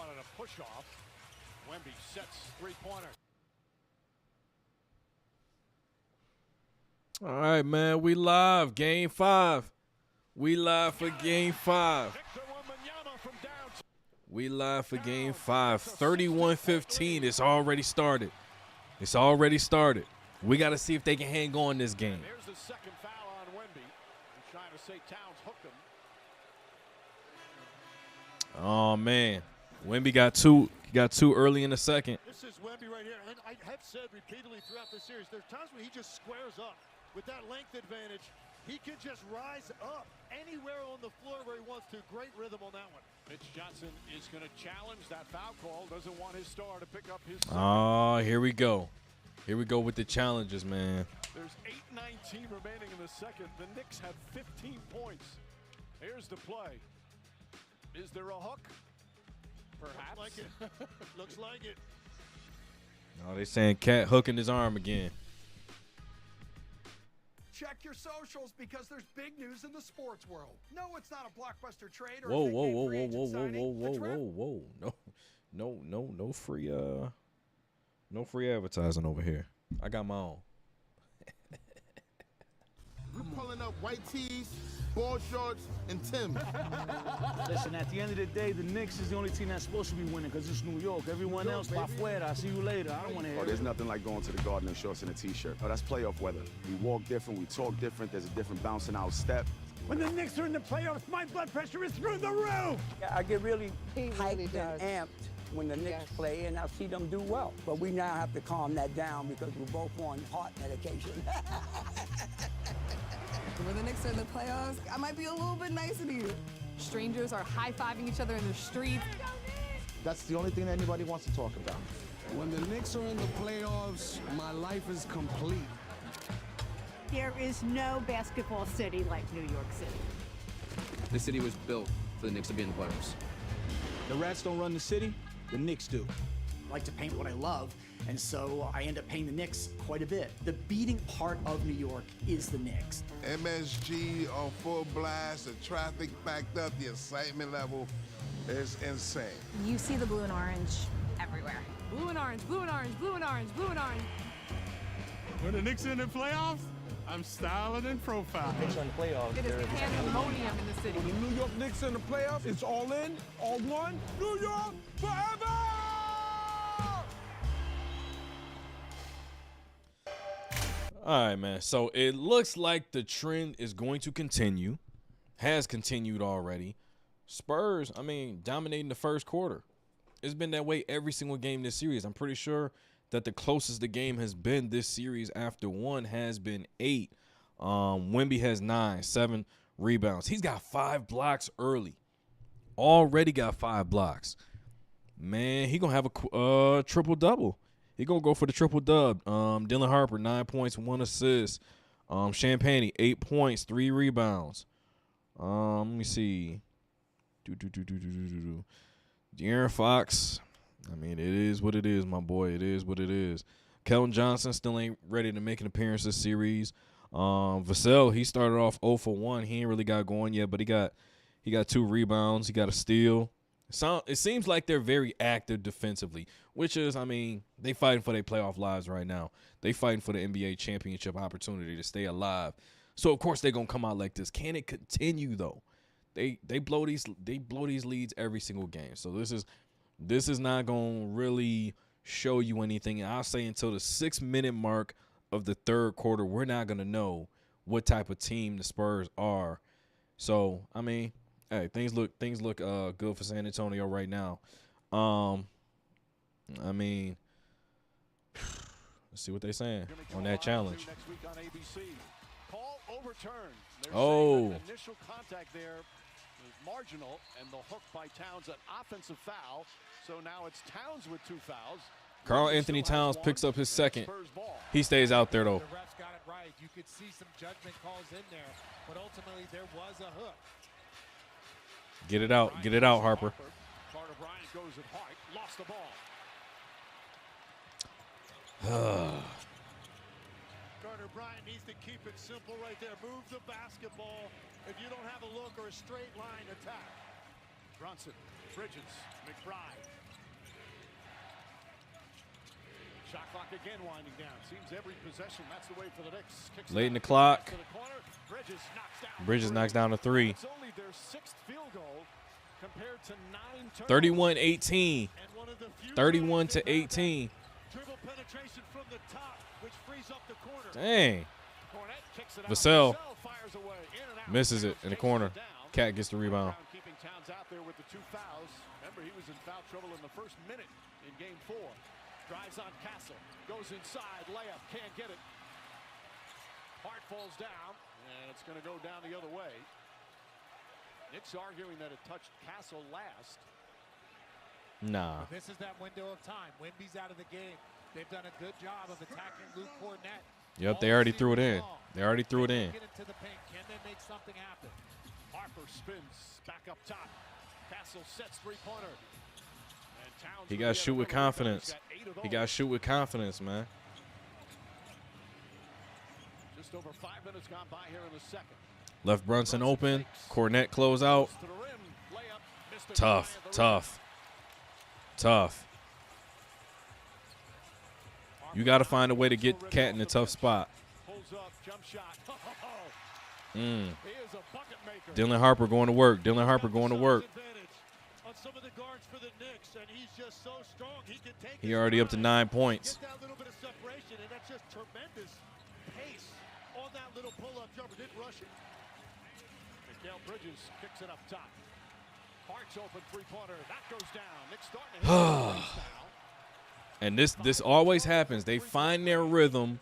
wanted a push off. Wemby sets three-pointer. All right, man. We live. Game 5. We live for Game 5. We live for Game 5. 31-15. It's already started. It's already started. We got to see if they can hang on this game. There's the second foul on Wemby. He's trying to say Towns hooked him. Oh, man. Wemby got two. He got two early in the second. This is Wemby right here. And I have said repeatedly throughout the series, there's times where he just squares up. With that length advantage, he can just rise up anywhere on the floor where he wants to. Great rhythm on that one. Mitch Johnson is going to challenge that foul call. Doesn't want his star to pick up his. Oh, here we go. Here we go with the challenges, man. There's 8:19 remaining in the second. The Knicks have 15 points. Here's the play. Is there a hook? Perhaps. Looks like it. Looks like it. Oh, they saying Cat hooking his arm again. Check your socials because there's big news in the sports world. No, it's not a blockbuster trade or Whoa, a big whoa, name whoa, free whoa, agent whoa, whoa, signing. whoa, The trip- whoa. No free no free advertising over here. I got my own. We're pulling up white tees, ball shorts, and Tim. Listen, at the end of the day, the Knicks is the only team that's supposed to be winning because it's New York. Everyone else, pa fuera. I'll see you later. I don't want to hear Oh, there's it. nothing like going to the Garden in shorts and a T-shirt. Oh, that's playoff weather. We walk different, we talk different. There's a different bounce in our step. When the Knicks are in the playoffs, my blood pressure is through the roof. I get really hyped and amped when the Knicks play, and I see them do well. But we now have to calm that down because we're both on heart medication. When the Knicks are in the playoffs, I might be a little bit nicer to you. Strangers are high-fiving each other in the streets. That's the only thing that anybody wants to talk about. When the Knicks are in the playoffs, my life is complete. There is no basketball city like New York City. The city was built for the Knicks to be in the playoffs. The Rats don't run the city, the Knicks do. I like to paint what I love, and so I end up painting the Knicks quite a bit. The beating heart of New York is the Knicks. MSG on full blast, the traffic backed up, the excitement level is insane. You see the blue and orange everywhere. Blue and orange, blue and orange, blue and orange, blue and orange. When the Knicks are in the playoffs, I'm styling and profiling. Knicks are in the playoffs. It is pandemonium in the city. When the New York Knicks are in the playoffs, it's all in, all one. New York forever! All right, man. So it looks like the trend is going to continue. Has continued already. Spurs, I mean, dominating the first quarter. It's been that way every single game this series. I'm pretty sure that the closest the game has been this series after one has been 8. Wemby has 9, 7 rebounds. He's got 5 blocks early. Already got 5 blocks. Man, he going to have a triple-double. He going to go for the triple-dub. Dylan Harper, 9 points, 1 assist. Champagne, 8 points, 3 rebounds. Let me see. De'Aaron Fox, I mean, it is what it is, my boy. It is what it is. Keldon Johnson still ain't ready to make an appearance this series. Vassell, he started off 0 for 1. He ain't really got going yet, but he got 2 rebounds. He got a steal. It seems like they're very active defensively, which is, I mean, they fighting for their playoff lives right now. They fighting for the NBA championship opportunity to stay alive. So of course they're gonna come out like this. Can it continue though? They blow these leads every single game. So this is not gonna really show you anything. And I'll say until the 6-minute mark of the third quarter, we're not gonna know what type of team the Spurs are. So I mean, hey, things look good for San Antonio right now. I mean, let's see what they're saying on that challenge. Next week on ABC. Call overturned. They're Oh. saying that initial contact there was marginal, and the hook by Towns an offensive foul. So now it's Towns with 2 fouls. Karl Anthony Towns picks up his second. He stays out there though. The refs got it right. You could see some judgment calls in there, but ultimately there was a hook. Get it out, Harper. Carter Bryant goes at Hart, lost the ball. Carter Bryant needs to keep it simple right there. Move the basketball if you don't have a look or a straight line attack. Brunson, Bridges, McBride. Shot clock again winding down. Seems every possession, that's the way for the Knicks. Kicks Late in the out clock. to the corner. Bridges knocks down a three. It's only their 6th field goal compared to 9 turnovers. 31-18. 31-18. Dribble penetration from the top, which frees up the corner. Dang. Vassell misses it in the corner. Cat gets the rebound. Keeping Towns out there with the 2 fouls. Remember, he was in foul trouble in the first minute in game 4. Drives on Castle, goes inside, layup, can't get it. Hart falls down, and it's going to go down the other way. Knicks arguing that it touched Castle last. Nah. This is that window of time. Wemby's out of the game. They've done a good job of attacking Luke Cornett. Yep, they already threw it in. They already threw it in. Get into the paint. Can they make something happen? Harper spins back up top. Castle sets three-pointer. He got to shoot with confidence. He got to shoot with confidence, man. Just over 5 minutes gone by here in the second. Left Brunson open. Cornett close out. Tough, tough, tough. You got to find a way to get Cat in a tough spot. Dylan Harper going to work. Dylan Harper going to work. He already up to 9 points. Get that little bit of separation, and that's just tremendous pace on that little pull-up jumper. Didn't rush it. Mikal Bridges kicks it up top. Hart's open three-pointer. That goes down. Knicks starting to hit the And this always happens. They find their rhythm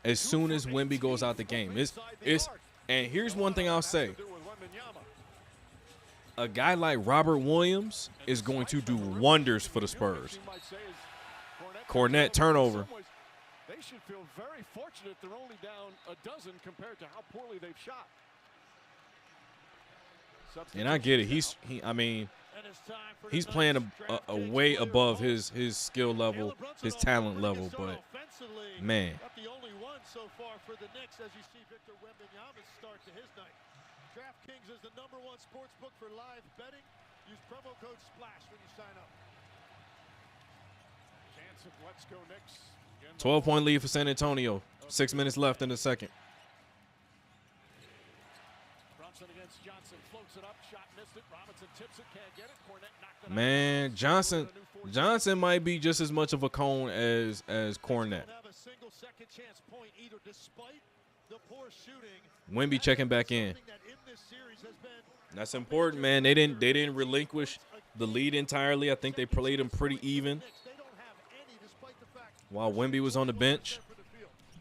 as soon as Wemby goes out the game. And here's one thing I'll say. A guy like Robert Williams is going to do wonders for the Spurs. Cornett turnover. They should feel very fortunate they're only down a dozen compared to how poorly they've shot. And I get it. He's playing a way above his skill level, his talent level, but man. The only one so far for the Knicks as you see Victor Wembanyama's start to his night. DraftKings is the #1 sports book for live betting. Use promo code SPLASH when you sign up. Chance of let's go Knicks. 12-point lead for San Antonio. 6 minutes left in the second. Brunson against Johnson, floats it up, shot missed it. Robinson tips it, can't get it. Cornett knocked it out. Man, Johnson might be just as much of a cone as Cornett. Have a single second chance point either despite the poor shooting. Wemby checking back in. That's important, man. They didn't relinquish the lead entirely. I think they played them pretty even. While Wemby was on the bench.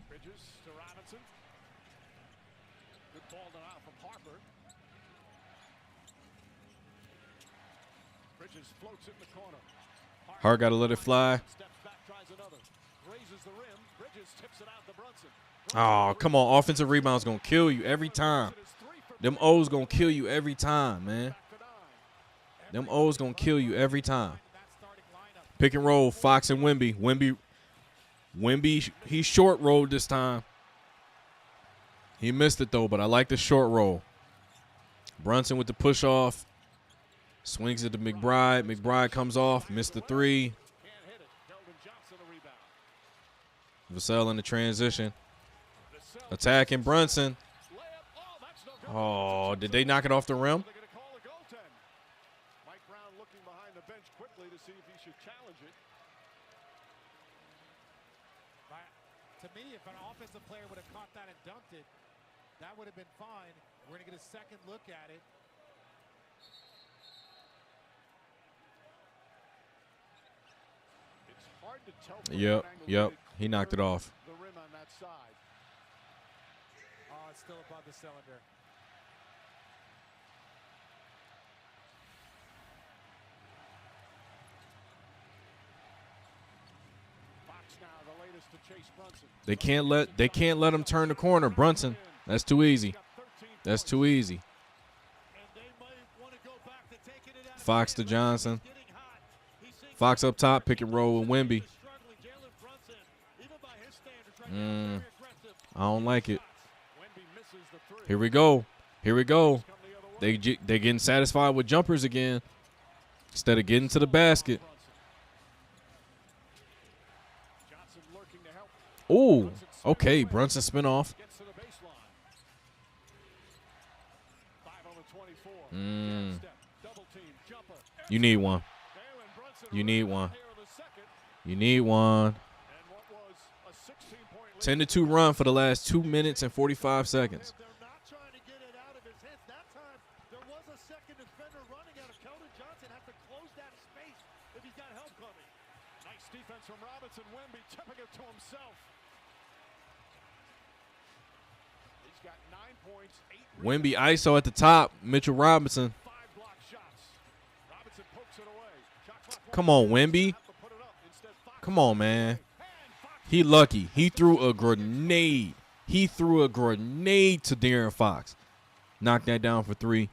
Bridges to Robinson. Good ball now from Harper. Bridges floats it in the corner. Hart got to let it fly. Steps back, tries another. Raises the rim. Bridges tips it out to Brunson. Oh, come on. Offensive rebound's going to kill you every time. Them O's going to kill you every time, man. Them O's going to kill you every time. Pick and roll, Fox and Wemby. Wemby, he short rolled this time. He missed it, though, but I like the short roll. Brunson with the push off. Swings it to McBride. McBride comes off. Missed the three. Vassell in the transition. Attacking Brunson. Oh, did they knock it off the rim? Mike Brown looking behind the bench quickly to see if he should challenge it. To me, if an offensive player would have caught that and dunked it, that would have been fine. We're going to get a second look at it. It's hard to tell. Yep. He knocked it off. The rim on that side. Oh, it's still above the cylinder. Fox now the latest to chase Brunson. They can't let him turn the corner. Brunson. That's too easy. That's too easy. Fox to Johnson. Fox up top, pick and roll with Wemby. I don't like it. Here we go. Here we go. They getting satisfied with jumpers again. instead of getting to the basket. Ooh, okay, Brunson spin off. You need one. You need one. You need one. 10-2 run for the last 2 minutes and 45 seconds. Nice defense from Robinson. Wemby tipping it to himself. He's got 9 points, 8 Wemby ISO at the top. Mitchell Robinson. 5 block shots. Robinson pokes it away. Shot clock. Come on, Wemby. Come on, man. He lucky. He threw a grenade. He threw a grenade to De'Aaron Fox. Knocked that down for 3.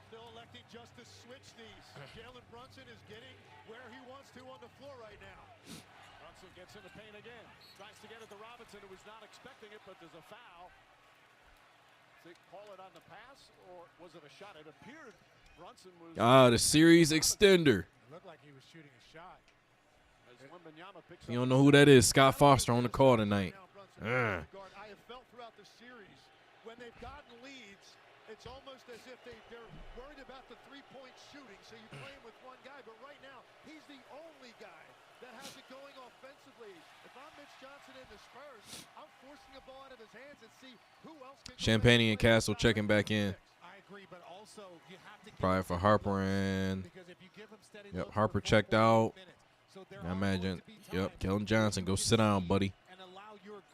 Still electing just to switch these. Jalen Brunson is getting where he wants to on the floor right now. Brunson gets in the paint again. Tries to get it to Robinson, who was not expecting it, but there's a foul. Did they call it on the pass, or was it a shot? It appeared Brunson was. The series extender. It looked like he was shooting a shot. You don't know who that is. Scott Foster on the call tonight. I have felt throughout the series, when they've gotten leads, it's almost as if they're worried about the three-point shooting, so you play him with one guy. But right now, he's the only guy that has it going offensively. If I'm Mitch Johnson in the Spurs, I'm forcing the ball out of his hands and see who else can. Champagne and Castle checking back in. I agree, but also you have to Probably for Harper and yep, Harper checked out. I imagine. Yep, Keldon Johnson, go sit down, buddy.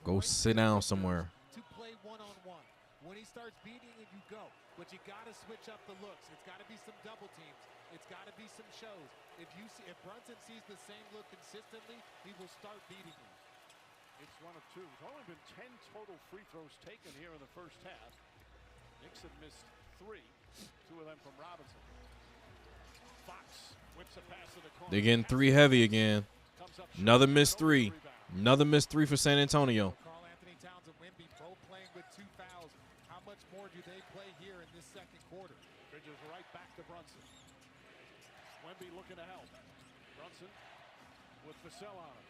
Go sit down somewhere. To play one-on-one. When he starts beating it, you go. But you got to switch up the looks. It's got to be some double teams. It's got to be some shows. If Brunson sees the same look consistently, he will start beating you. It's 1 of 2. There's only been 10 total free throws taken here in the first half. Knicks have missed 3. 2 of them from Robinson. Fox whips a pass to the corner. They're getting 3 heavy again. Another missed 3. Another missed 3 for San Antonio. Carl Anthony Towns and Wemby both playing with 2 fouls. How much more do they play here in this second quarter? Bridges right back to Brunson. Wemby looking to help. Brunson with Vassell on him.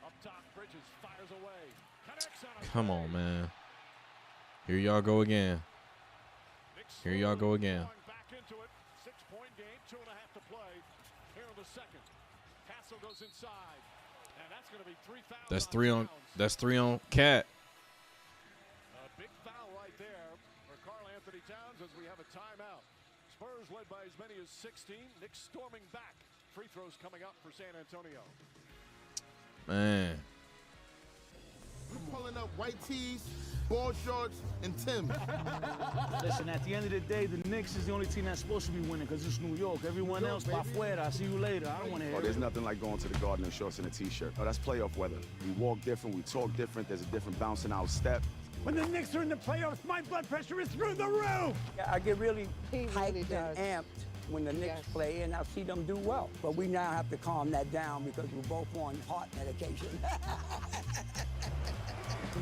Up top, Bridges fires away. Connects on a Come on, man. Here y'all go again. Here y'all go again. Back into it. 6-point game, 2.5 to play. Here in the second. Castle goes inside. And that's going to be 3 fouls. That's 3 on Cat. A big foul right there for Carl Anthony Towns as we have a timeout. Spurs led by as many as 16. Knicks storming back. Free throws coming up for San Antonio. Man. We're pulling up white tees, ball shorts, and Tim. Listen, at the end of the day, the Knicks is the only team that's supposed to be winning because it's New York. Everyone else, pa fuera. I'll see you later. I don't want to hear There's nothing like going to the Garden in shorts and a T-shirt. Oh, that's playoff weather. We walk different, we talk different. There's a different bounce in our step. When the Knicks are in the playoffs, my blood pressure is through the roof. Yeah, I get really hyped and amped when the Knicks play, and I see them do well. But we now have to calm that down because we're both on heart medication.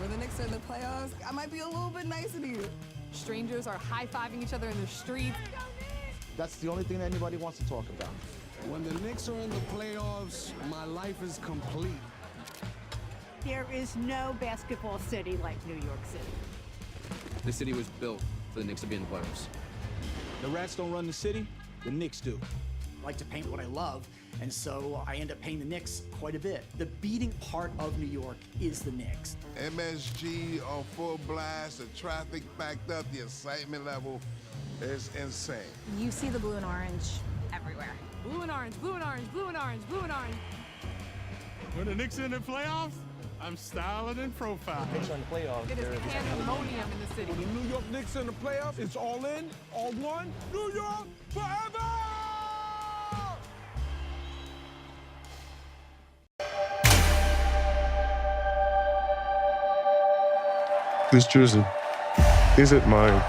When the Knicks are in the playoffs, I might be a little bit nicer to you. Strangers are high-fiving each other in the streets. That's the only thing that anybody wants to talk about. When the Knicks are in the playoffs, my life is complete. There is no basketball city like New York City. The city was built for the Knicks to be in the playoffs. The Rats don't run the city, the Knicks do. I like to paint what I love, and so I end up painting the Knicks quite a bit. The beating part of New York is the Knicks. MSG on full blast, the traffic backed up, the excitement level is insane. You see the blue and orange everywhere. Blue and orange, blue and orange, blue and orange, blue and orange. When the Knicks are in the playoffs, I'm styling and profiling. Knicks are in the playoffs. It is pandemonium in the city. When the New York Knicks are in the playoffs, it's all in, all one, New York forever! This jersey, is it mine?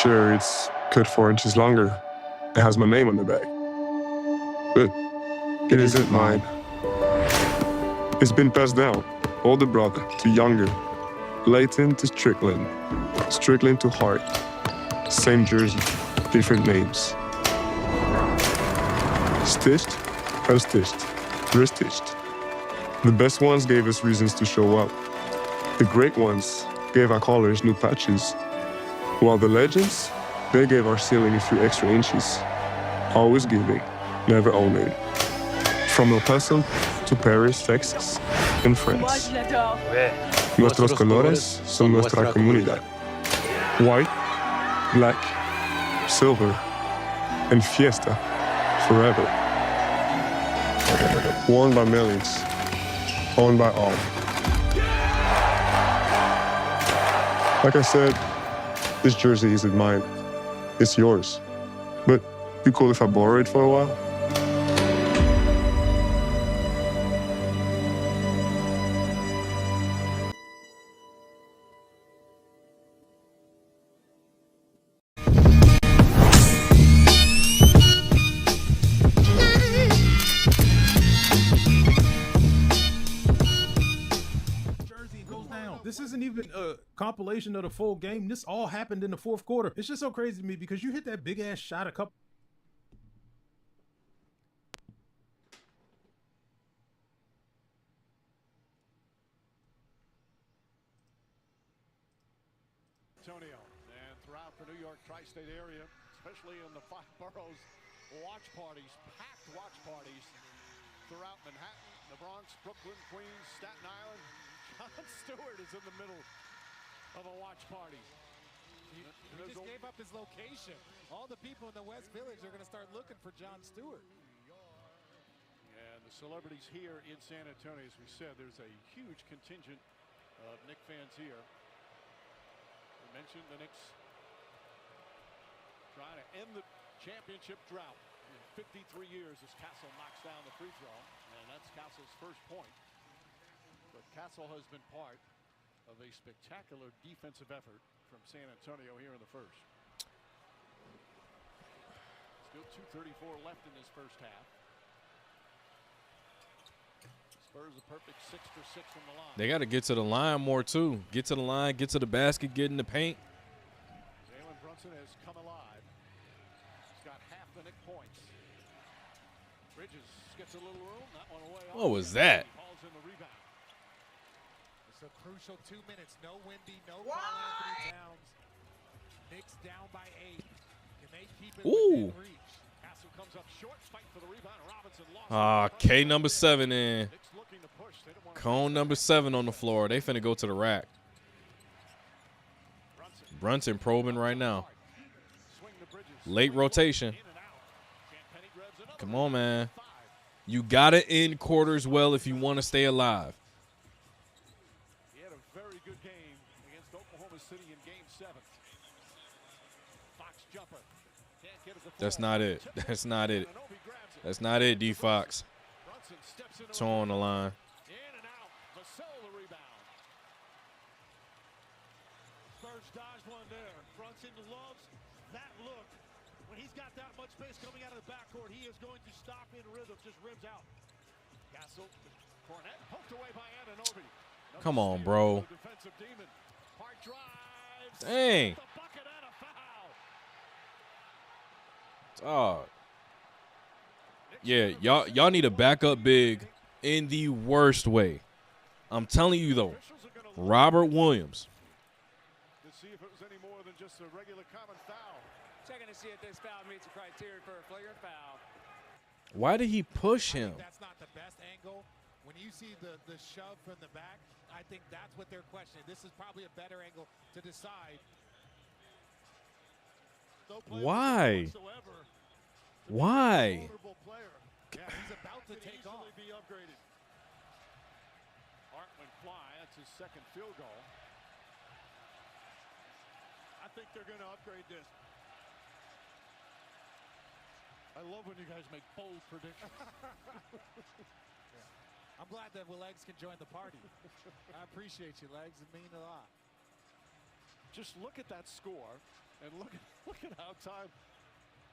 Sure, it's cut 4 inches longer. It has my name on the back. But it isn't mine. It's been passed down, older brother to younger, Leighton to Strickland, Strickland to Hart, Same jersey, different names. Stitched, unstitched, restitched. The best ones gave us reasons to show up. The great ones gave our colors new patches. While the legends, they gave our ceiling a few extra inches. Always giving, never owning. From El Paso to Paris, Texas, and France. Nuestros colores son nuestra comunidad. White, black, silver, and fiesta forever. Worn by millions, owned by all. Like I said, this jersey isn't mine. It's yours. But you cool if I borrow it for a while? This isn't even a compilation of the full game. This all happened in the fourth quarter. It's just so crazy to me because you hit that big ass shot a couple. Antonio, and throughout the New York tri-state area, especially in the 5 boroughs, watch parties, packed watch parties throughout Manhattan, the Bronx, Brooklyn, Queens, Staten Island. Jon Stewart is in the middle of a watch party. He just gave up his location. All the people in the West Village are going to start looking for Jon Stewart. And the celebrities here in San Antonio, as we said, there's a huge contingent of Knicks fans here. We mentioned the Knicks trying to end the championship drought in 53 years as Castle knocks down the free throw. And that's Castle's first point. But Castle has been part of a spectacular defensive effort from San Antonio here in the first. Still 2:34 left in this first half. Spurs a perfect 6 for 6 from the line. They got to get to the line more too. Get to the line, get to the basket, get in the paint. Jalen Brunson has come alive. He's got half the Knicks points. Bridges gets a little room. That one away. What was that? Hauls in the rebound. It's a crucial 2 minutes. No Wemby, no Karl-Anthony Towns. Knicks down by 8. Can they keep it within reach? Castle comes up short. Fight for the rebound. Robinson lost. K number 7 in. Cone number 7 on the floor. They finna go to the rack. Brunson probing right now. Late rotation. Come on, man. You gotta end quarters well if you want to stay alive. He had a very good game against Oklahoma City in Game 7. Fox jumper. Can't get it to fall. That's not it. That's not it. That's not it, D Fox. Toe on the line. In and out. Vassell the rebound. Spurs dodged one there. Brunson loves that look. When he's got that much space coming out of the backcourt, he is going to stop in rhythm. Just rims out. Castle. Cornette poked away by Anunoby. Come on, bro. Defensive demon. Hard drives. Dang. The bucket and a foul. Dog. Yeah, y'all need a backup big in the worst way. I'm telling you though, Robert Williams. To see if it was any more than just a regular common foul. Checking to see if this foul meets the criteria for a flagrant foul. Why did he push him? That's not the best angle. When you see the shove from the back, I think that's what they're questioning. This is probably a better angle to decide. Why? Why? Yeah, he's about to take off. Be upgraded. Hart went fly. That's his second field goal. I think they're going to upgrade this. I love when you guys make bold predictions. I'm glad that Legs can join the party. I appreciate you, Legs. It means a lot. Just look at that score, and look at how time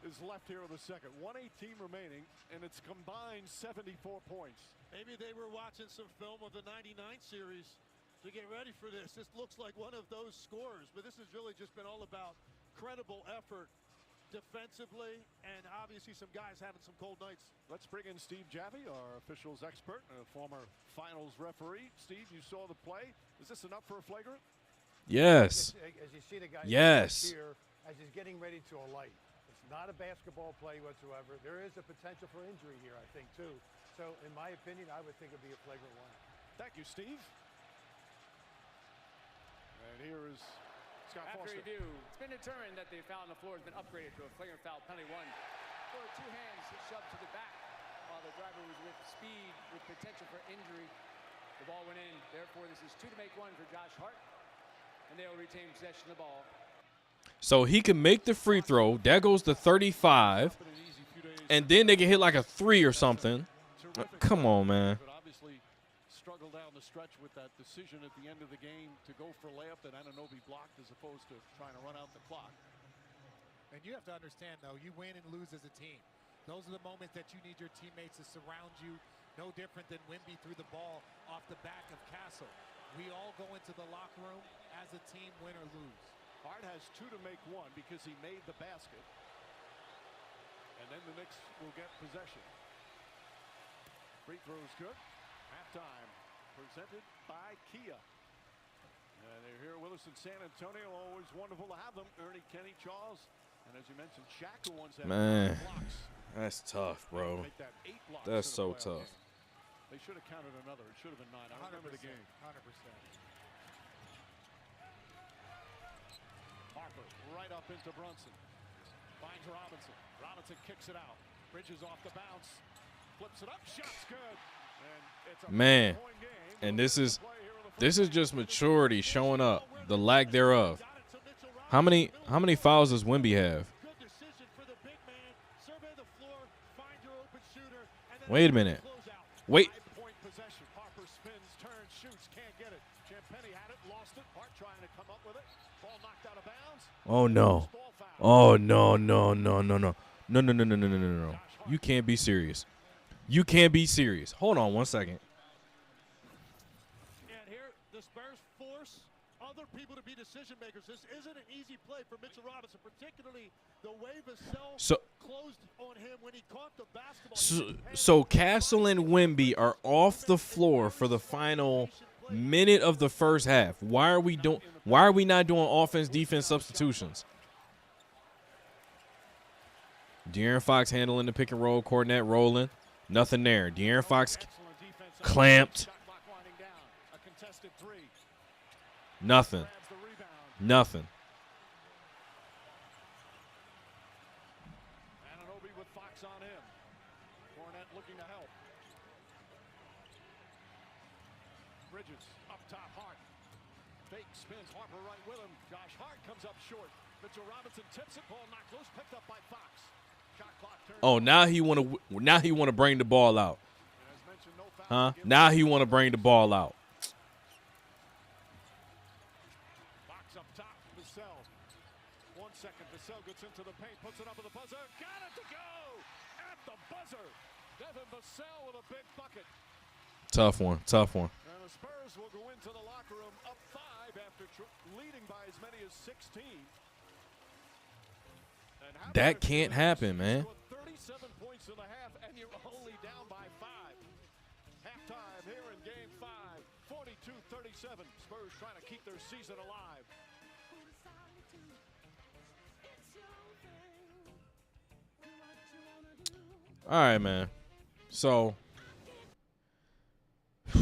is left here in the second. 1:18 remaining, and it's combined 74 points. Maybe they were watching some film of the '99 series to get ready for this. This looks like one of those scores, but this has really just been all about incredible effort defensively, and obviously some guys having some cold nights. Let's bring in Steve Jaffee, our officials expert, a former finals referee. Steve, you saw the play. Is this enough for a flagrant? Yes. As you see the guy yes. here, as he's getting ready to alight. It's not a basketball play whatsoever. There is a potential for injury here, I think, too. So, in my opinion, I would think it would be a flagrant one. Thank you, Steve. And here is Scott After Foster. review, it's been determined that the foul on the floor has been upgraded to a flagrant foul penalty one. For two hands shoved to the back while the driver was with speed with potential for injury. The ball went in. Therefore, this is 2 to make 1 for Josh Hart, and they will retain possession of the ball. So he can make the free throw. That goes to 35. And then they can hit like a 3 or something. Come on, man. But obviously struggled down the stretch with that decision at the end of the game to go for layup that Anunoby blocked as opposed to trying to run out the clock. And you have to understand, though, you win and lose as a team. Those are the moments that you need your teammates to surround you. No different than Wemby threw the ball off the back of Castle. We all go into the locker room as a team, win or lose. Hart has 2 to make 1 because he made the basket. And then the Knicks will get possession. Free throw's good. Halftime presented by Kia. And they're here with us in San Antonio. Always wonderful to have them. Ernie, Kenny, Charles, and as you mentioned, Shaq, who once had Man, blocks. that's tough, bro. Make that 8 blocks That's in a so playoff tough. game. They should have counted another. It should have been 9. I remember the game. 100%. Harper right up into Brunson. Finds Robinson. Robinson kicks it out. Bridges off the bounce. Flips it up. Shot's good. And it's a Man, point game. and this is just maturity showing up, the lack thereof. How many fouls does Wemby have? Wait a minute. Wait. Point possession. Harper spins, turns, shoots, can't get it. Champagny had it, lost it. Hart trying to come up with it. Ball knocked out of bounds. Oh no. Oh no. No. You can't be serious. You can't be serious. Hold on 1 second. And here the Spurs force other people to be decision makers. This isn't an easy play for Mitchell Robinson, particularly the way Vassell closed on him when he caught the basketball. So Castle and Wemby are off the floor for the final minute of the first half. Why are we not doing offense defense substitutions? De'Aaron Fox handling the pick and roll, Cornette rolling. Nothing there. De'Aaron Fox clamped. Nothing. Nothing. Anunoby with Fox on him. Cornette looking to help. Bridges up top, Hart. Fake spins, Harper right with him. Josh Hart comes up short. Mitchell Robinson tips it, ball knocked loose, picked up by Fox. Shot clock turns. Oh, now he want to bring the ball out. Huh? Now he want to bring the ball out. Fox up top, Vassell. 1 second, Vassell gets into the paint, puts it up with the buzzer. Got it to go at the buzzer. Devin Vassell with a big bucket. Tough one. And the Spurs will go into the locker room up 5 after leading by as many as 16. That can't happen, man. 37 points in the half, and you're only down by 5. Halftime here in Game 5, 42-37. Spurs trying to keep their season alive. All right, man. So I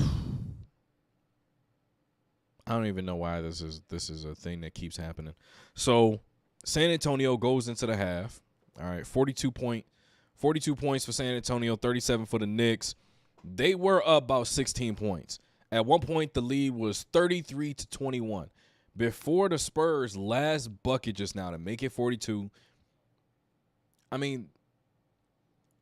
don't even know why this is a thing that keeps happening. So San Antonio goes into the half. All right, 42 points for San Antonio, 37 for the Knicks. They were up about 16 points. At one point, the lead was 33-21. Before the Spurs' last bucket just now to make it 42, I mean,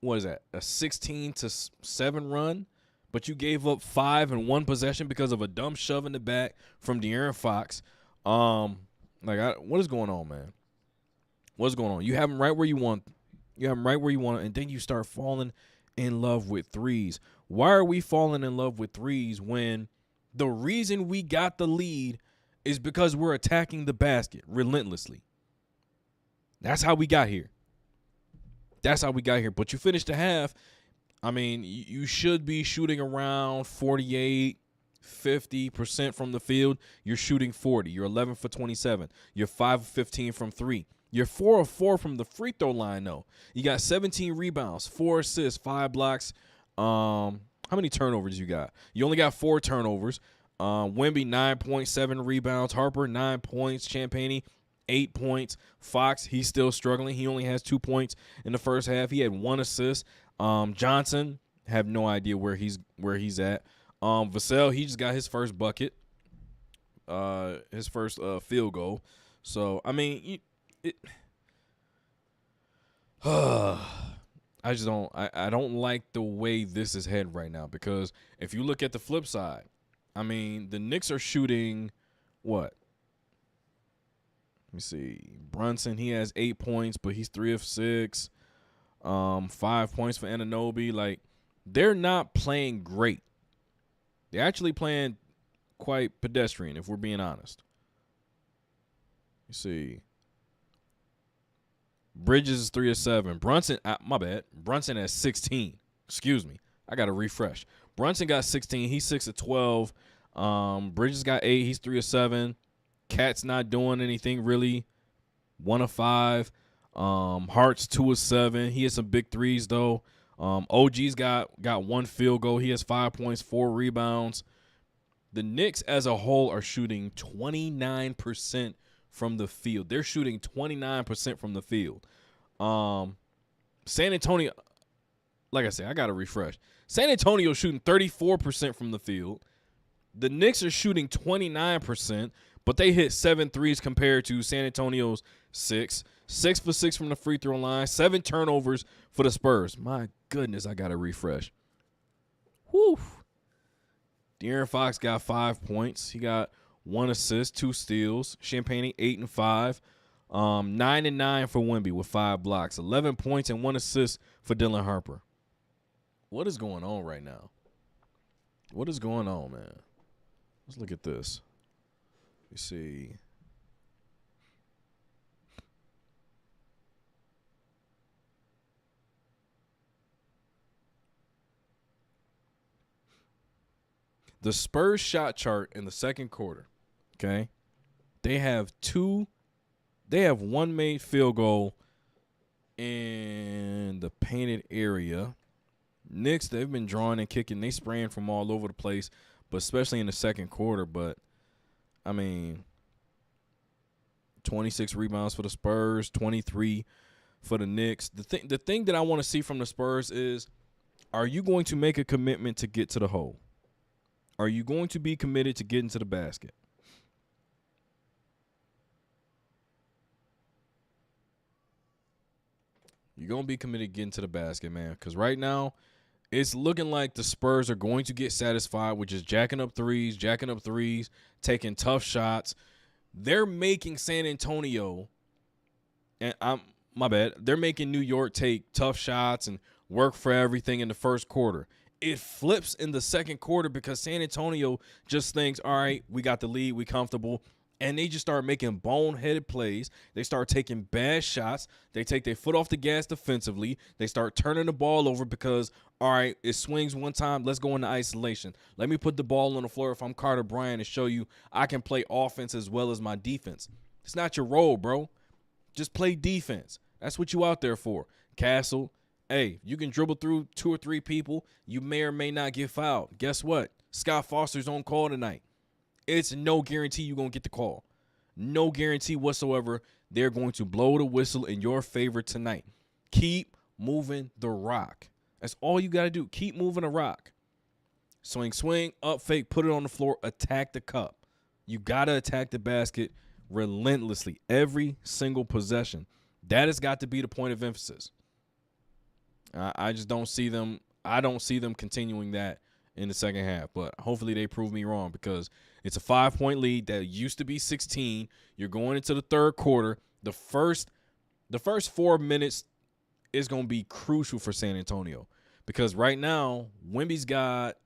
what is that, a 16-7 run? But you gave up 5 in one possession because of a dumb shove in the back from De'Aaron Fox. What is going on, man? What's going on? You have them right where you want. And then you start falling in love with threes. Why are we falling in love with threes when the reason we got the lead is because we're attacking the basket relentlessly? That's how we got here. That's how we got here. But you finished the half. I mean, you should be shooting around 48, 50% from the field. You're shooting 40. You're 11 for 27. You're 5 of 15 from 3. You're 4 of 4 from the free throw line, though. You got 17 rebounds, 4 assists, 5 blocks. How many turnovers you got? You only got 4 turnovers. Wemby, 9.7 rebounds. Harper, 9 points. Champagnie, 8 points. Fox, he's still struggling. He only has 2 points in the first half. He had 1 assist. Johnson, have no idea where he's at. Vassell, he just got his first bucket, his first field goal. So I mean, I just don't. I don't like the way this is heading right now, because if you look at the flip side, I mean, the Knicks are shooting what? Let me see. Brunson, he has 8 points, but he's 3 of 6. 5 points for Anunoby. Like, they're not playing great. They're actually playing quite pedestrian, if we're being honest. You see. Bridges is 3 of 7. Brunson, my bad. Brunson has 16. Excuse me. I got to refresh. Brunson got 16. He's 6 of 12. Bridges got 8. He's 3 of 7. Cat's not doing anything really. 1 of 5. Hart's 2 of 7. He has some big threes, though. OG's got 1 field goal. He has 5 points, 4 rebounds. The Knicks as a whole are shooting 29% from the field. They're shooting 29% from the field. San Antonio, like I said, I got to refresh. San Antonio shooting 34% from the field. The Knicks are shooting 29%, but they hit 7 threes compared to San Antonio's 6. 6 for 6 from the free throw line. 7 turnovers for the Spurs. My goodness, I got to refresh. Whew. De'Aaron Fox got 5 points. He got 1 assist, 2 steals. Champagnie, 8 and 5. 9 and 9 for Wemby with 5 blocks. 11 points and 1 assist for Dylan Harper. What is going on right now? What is going on, man? Let's look at this. Let me see. The Spurs shot chart in the second quarter, okay? They have 1 made field goal in the painted area. Knicks, they've been drawing and kicking. They spraying from all over the place, but especially in the second quarter. But, I mean, 26 rebounds for the Spurs, 23 for the Knicks. The thing that I want to see from the Spurs is, are you going to make a commitment to get to the hole? Are you going to be committed to getting to the basket? You're going to be committed to getting to the basket, man. Because right now, it's looking like the Spurs are going to get satisfied with just jacking up threes, taking tough shots. They're making San Antonio, and they're making New York take tough shots and work for everything in the first quarter. It flips in the second quarter because San Antonio just thinks, all right, we got the lead, we comfortable. And they just start making boneheaded plays. They start taking bad shots. They take their foot off the gas defensively. They start turning the ball over because, all right, it swings one time. Let's go into isolation. Let me put the ball on the floor if I'm Carter Bryant and show you I can play offense as well as my defense. It's not your role, bro. Just play defense. That's what you out there for. Castle, hey, you can dribble through 2 or 3 people. You may or may not get fouled. Guess what? Scott Foster's on call tonight. It's no guarantee you're going to get the call. No guarantee whatsoever they're going to blow the whistle in your favor tonight. Keep moving the rock. That's all you got to do. Keep moving the rock. Swing, up fake, put it on the floor, attack the cup. You got to attack the basket relentlessly every single possession. That has got to be the point of emphasis. I just don't see them. I don't see them continuing that in the second half, but hopefully they prove me wrong because it's a 5-point lead that used to be 16. You're going into the third quarter. The first 4 minutes is going to be crucial for San Antonio because right now Wemby's got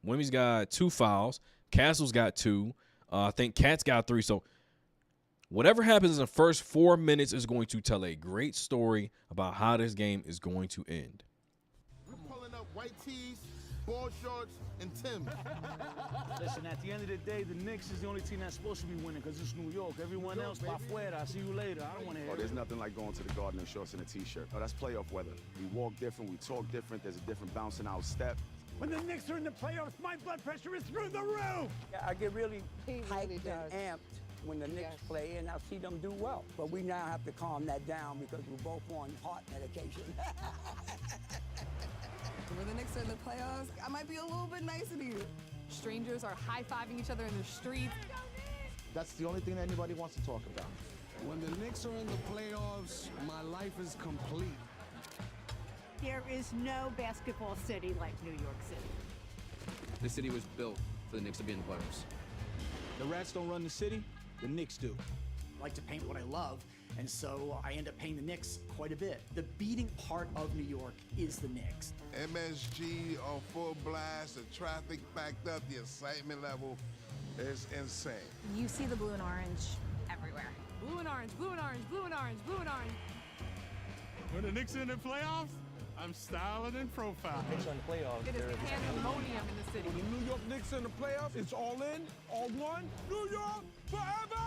2 fouls. Castle's got 2. I think Cat's got 3. So Whatever happens in the first 4 minutes is going to tell a great story about how this game is going to end. We're pulling up white tees, ball shorts, and Tim's. Listen, at the end of the day, the Knicks is the only team that's supposed to be winning because it's New York. Everyone else, pa fuera. I see you later. I don't want to hear Oh, it. there's nothing like going to the Garden in shorts and a T-shirt. Oh, that's playoff weather. We walk different, we talk different, there's a different bounce in our step. When the Knicks are in the playoffs, my blood pressure is through the roof. Yeah, I get really hyped and amped when the Knicks play, and I see them do well. But we now have to calm that down because we're both on heart medication. When the Knicks are in the playoffs, I might be a little bit nicer to you. Strangers are high-fiving each other in the streets. That's the only thing that anybody wants to talk about. When the Knicks are in the playoffs, my life is complete. There is no basketball city like New York City. The city was built for the Knicks to be in the playoffs. The Rats don't run the city, the Knicks do. I like to paint what I love, and so I end up painting the Knicks quite a bit. The beating part of New York is the Knicks. MSG on full blast, the traffic backed up, the excitement level is insane. You see the blue and orange everywhere. Blue and orange, blue and orange, blue and orange, blue and orange. When the Knicks are in the playoffs, I'm styling and profiling. Knicks are in the playoffs. It is pandemonium in the city. When the New York Knicks are in the playoffs, it's all in, all one, New York forever!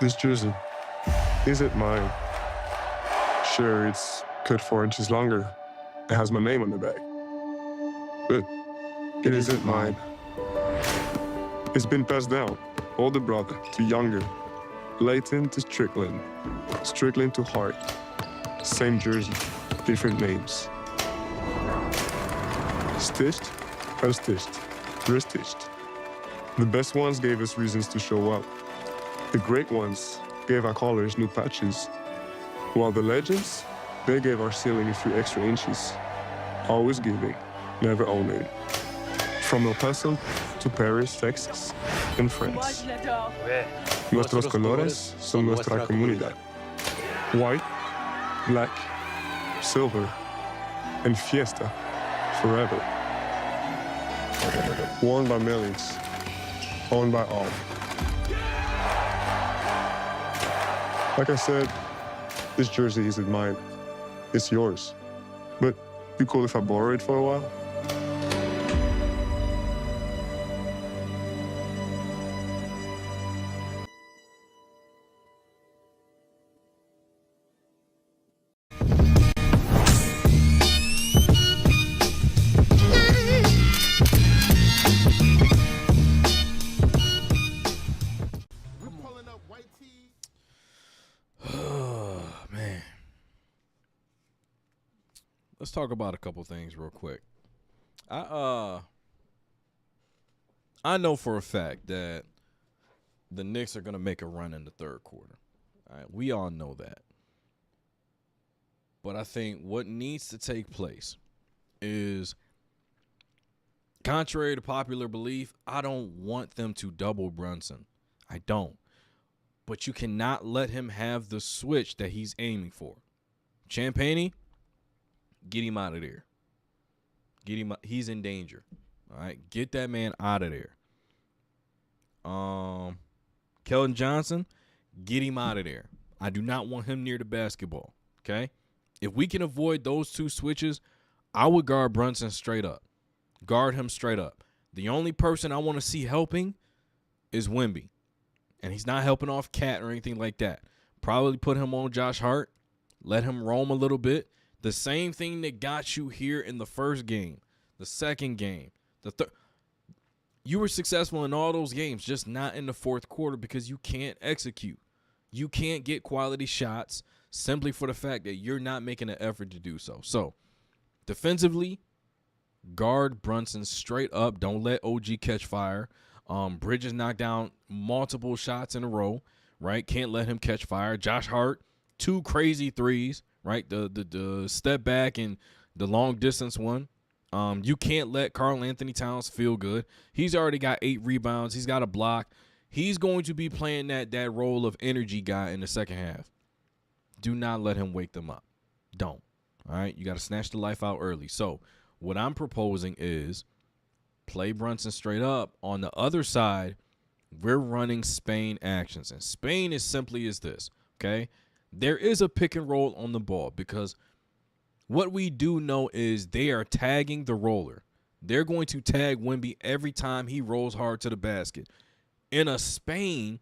This jersey, is it mine? Sure, it's cut 4 inches longer. It has my name on the back. But it isn't mine. It's been passed down, older brother to younger, Leighton to Strickland, Strickland to Hart. Same jersey, different names. Stitched, unstitched, restitched. The best ones gave us reasons to show up. The great ones gave our colors new patches, while the legends, they gave our ceiling a few extra inches. Always giving, never owning. From El Paso to Paris, Texas, and France. Nuestros colores son nuestra comunidad. White, black, silver, and fiesta forever. Worn by millions, owned by all. Like I said, this jersey isn't mine. It's yours. But you cool if I borrow it for a while? Man. Let's talk about a couple things real quick. I know for a fact that the Knicks are going to make a run in the third quarter. All right, we all know that. But I think what needs to take place is, contrary to popular belief, I don't want them to double Brunson. I don't. But you cannot let him have the switch that he's aiming for. Champagne, get him out of there. Get him. He's in danger. All right, get that man out of there. Keldon Johnson, get him out of there. I do not want him near the basketball. Okay, if we can avoid those two switches, I would guard Brunson straight up. Guard him straight up. The only person I want to see helping is Wemby. And he's not helping off Cat or anything like that. Probably put him on Josh Hart. Let him roam a little bit. The same thing that got you here in the first game, the second game, the third. You were successful in all those games, just not in the fourth quarter because you can't execute. You can't get quality shots simply for the fact that you're not making an effort to do so. So, defensively, guard Brunson straight up. Don't let OG catch fire. Bridges knocked down multiple shots in a row, right? Can't let him catch fire. Josh Hart, 2 crazy threes, right? The step back and the long distance one. You can't let Karl Anthony Towns feel good. He's already got 8 rebounds. He's got a block. He's going to be playing that role of energy guy in the second half. Do not let him wake them up. Don't. All right? You got to snatch the life out early. So What I'm proposing is play Brunson straight up. On the other side, we're running Spain actions. And Spain is simply as this, okay? There is a pick and roll on the ball because what we do know is they are tagging the roller. They're going to tag Wemby every time he rolls hard to the basket. In a Spain,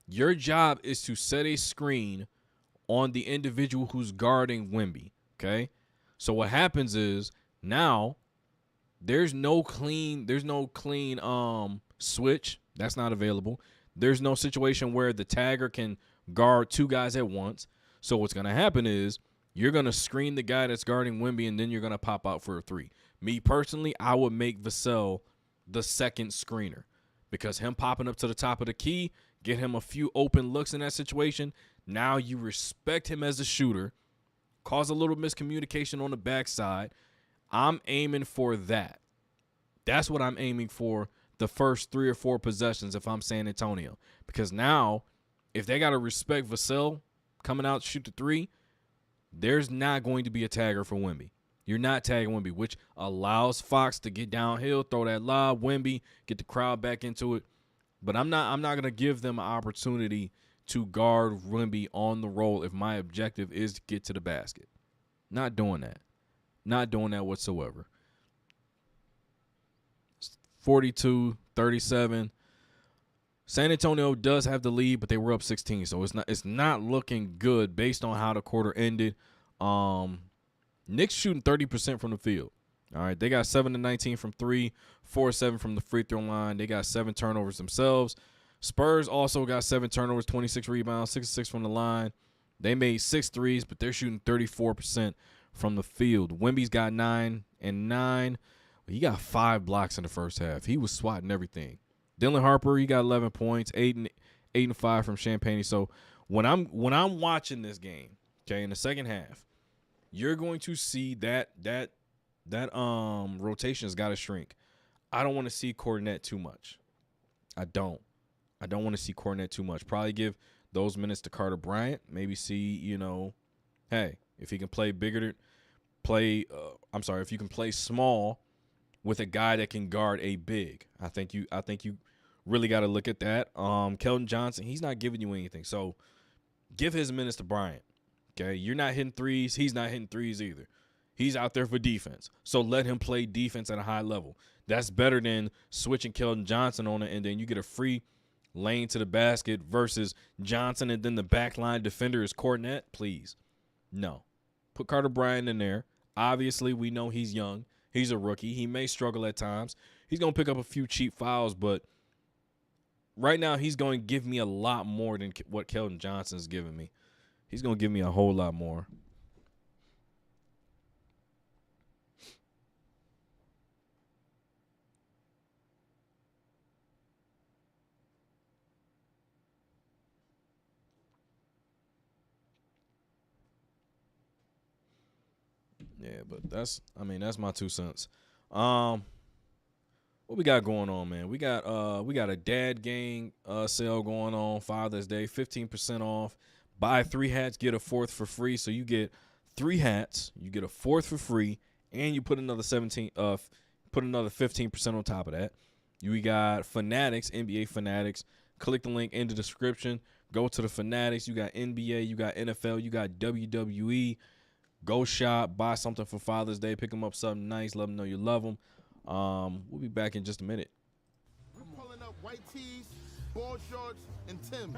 your job is to set a screen on the individual who's guarding Wemby, okay? So what happens is now there's no clean switch. That's not available. There's no situation where the tagger can guard two guys at once. So what's going to happen is you're going to screen the guy that's guarding Wemby, and then you're going to pop out for a three. Me personally, I would make Vassell the second screener because him popping up to the top of the key, get him a few open looks in that situation. Now you respect him as a shooter, cause a little miscommunication on the backside. I'm aiming for that. That's what I'm aiming for the first 3 or 4 possessions if I'm San Antonio. Because now, if they got to respect Vassell coming out to shoot the three, there's not going to be a tagger for Wemby. You're not tagging Wemby, which allows Fox to get downhill, throw that lob, Wemby, get the crowd back into it. But I'm not going to give them an opportunity to guard Wemby on the roll if my objective is to get to the basket. Not doing that. Not doing that whatsoever. 42-37. San Antonio does have the lead, but they were up 16, so it's not looking good based on how the quarter ended. Knicks shooting 30% from the field. All right, they got 7-19 from 3, 4-7 from the free throw line. They got 7 turnovers themselves. Spurs also got 7 turnovers, 26 rebounds, 6-6 from the line. They made 6 threes, but they're shooting 34% from the field. Wemby's got 9 and 9. He got 5 blocks in the first half. He was swatting everything. Dylan Harper, he got 11 points, 8 and 5 from Champagne. So when I'm watching this game, okay, in the second half, you're going to see that rotation's got to shrink. I don't want to see Cornette too much. I don't want to see Cornette too much. Probably give those minutes to Carter Bryant. Maybe see, hey, if he can play if you can play small with a guy that can guard a big. I think you really got to look at that. Keldon Johnson, he's not giving you anything. So give his minutes to Bryant. Okay, you're not hitting threes. He's not hitting threes either. He's out there for defense. So let him play defense at a high level. That's better than switching Keldon Johnson on it, and then you get a free lane to the basket versus Johnson, and then the backline defender is Cornette. Please. No. Put Carter Bryant in there. Obviously, we know he's young. He's a rookie. He may struggle at times. He's going to pick up a few cheap fouls, but right now he's going to give me a lot more than what Keldon Johnson's giving me. He's going to give me a whole lot more. Yeah, but that's my 2 cents. What we got going on, man? We got a dad gang sale going on, Father's Day, 15% off. Buy 3 hats, get a 4th for free. So you get 3 hats, you get a 4th for free, and you put another 15% on top of that. We got Fanatics, NBA Fanatics. Click the link in the description. Go to the Fanatics. You got NBA, you got NFL, you got WWE. Go shop, buy something for Father's Day, pick them up something nice, let them know you love them. We'll be back in just a minute. We're pulling up white tees, ball shorts, and Tim.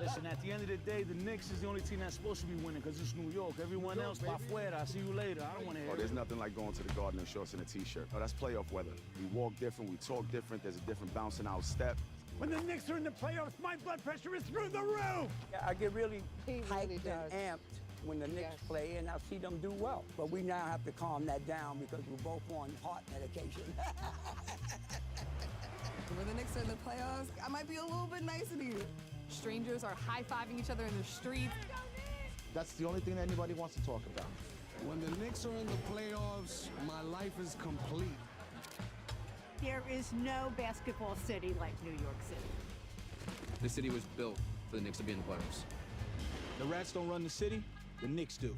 Listen, at the end of the day, the Knicks is the only team that's supposed to be winning because it's New York. Everyone else, pa fuera. See you later. I don't want to hear it. There's nothing like going to the Garden in shorts and a T-shirt. Oh, that's playoff weather. We walk different, we talk different. There's a different bounce in our step. When the Knicks are in the playoffs, my blood pressure is through the roof. Yeah, I get really hyped and amped when the Knicks play, and I see them do well. But we now have to calm that down because we're both on heart medication. When the Knicks are in the playoffs, I might be a little bit nicer to you. Strangers are high-fiving each other in the streets. That's the only thing that anybody wants to talk about. When the Knicks are in the playoffs, my life is complete. There is no basketball city like New York City. This city was built for the Knicks to be in the playoffs. The Rats don't run the city, the Knicks do.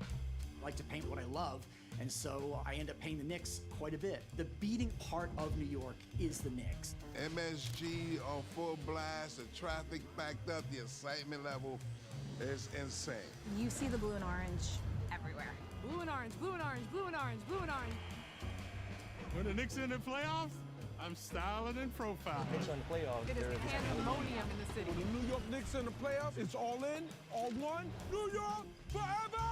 I like to paint what I love, And so I end up paying the Knicks quite a bit. The beating part of New York is the Knicks. MSG on full blast, the traffic backed up, the excitement level is insane. You see the blue and orange everywhere. Blue and orange, blue and orange, blue and orange, blue and orange. When the Knicks in the playoffs, I'm styling and profiling. Knicks in the playoffs. It is pandemonium in the city. When the New York Knicks in the playoffs, it's all in, all one. New York forever!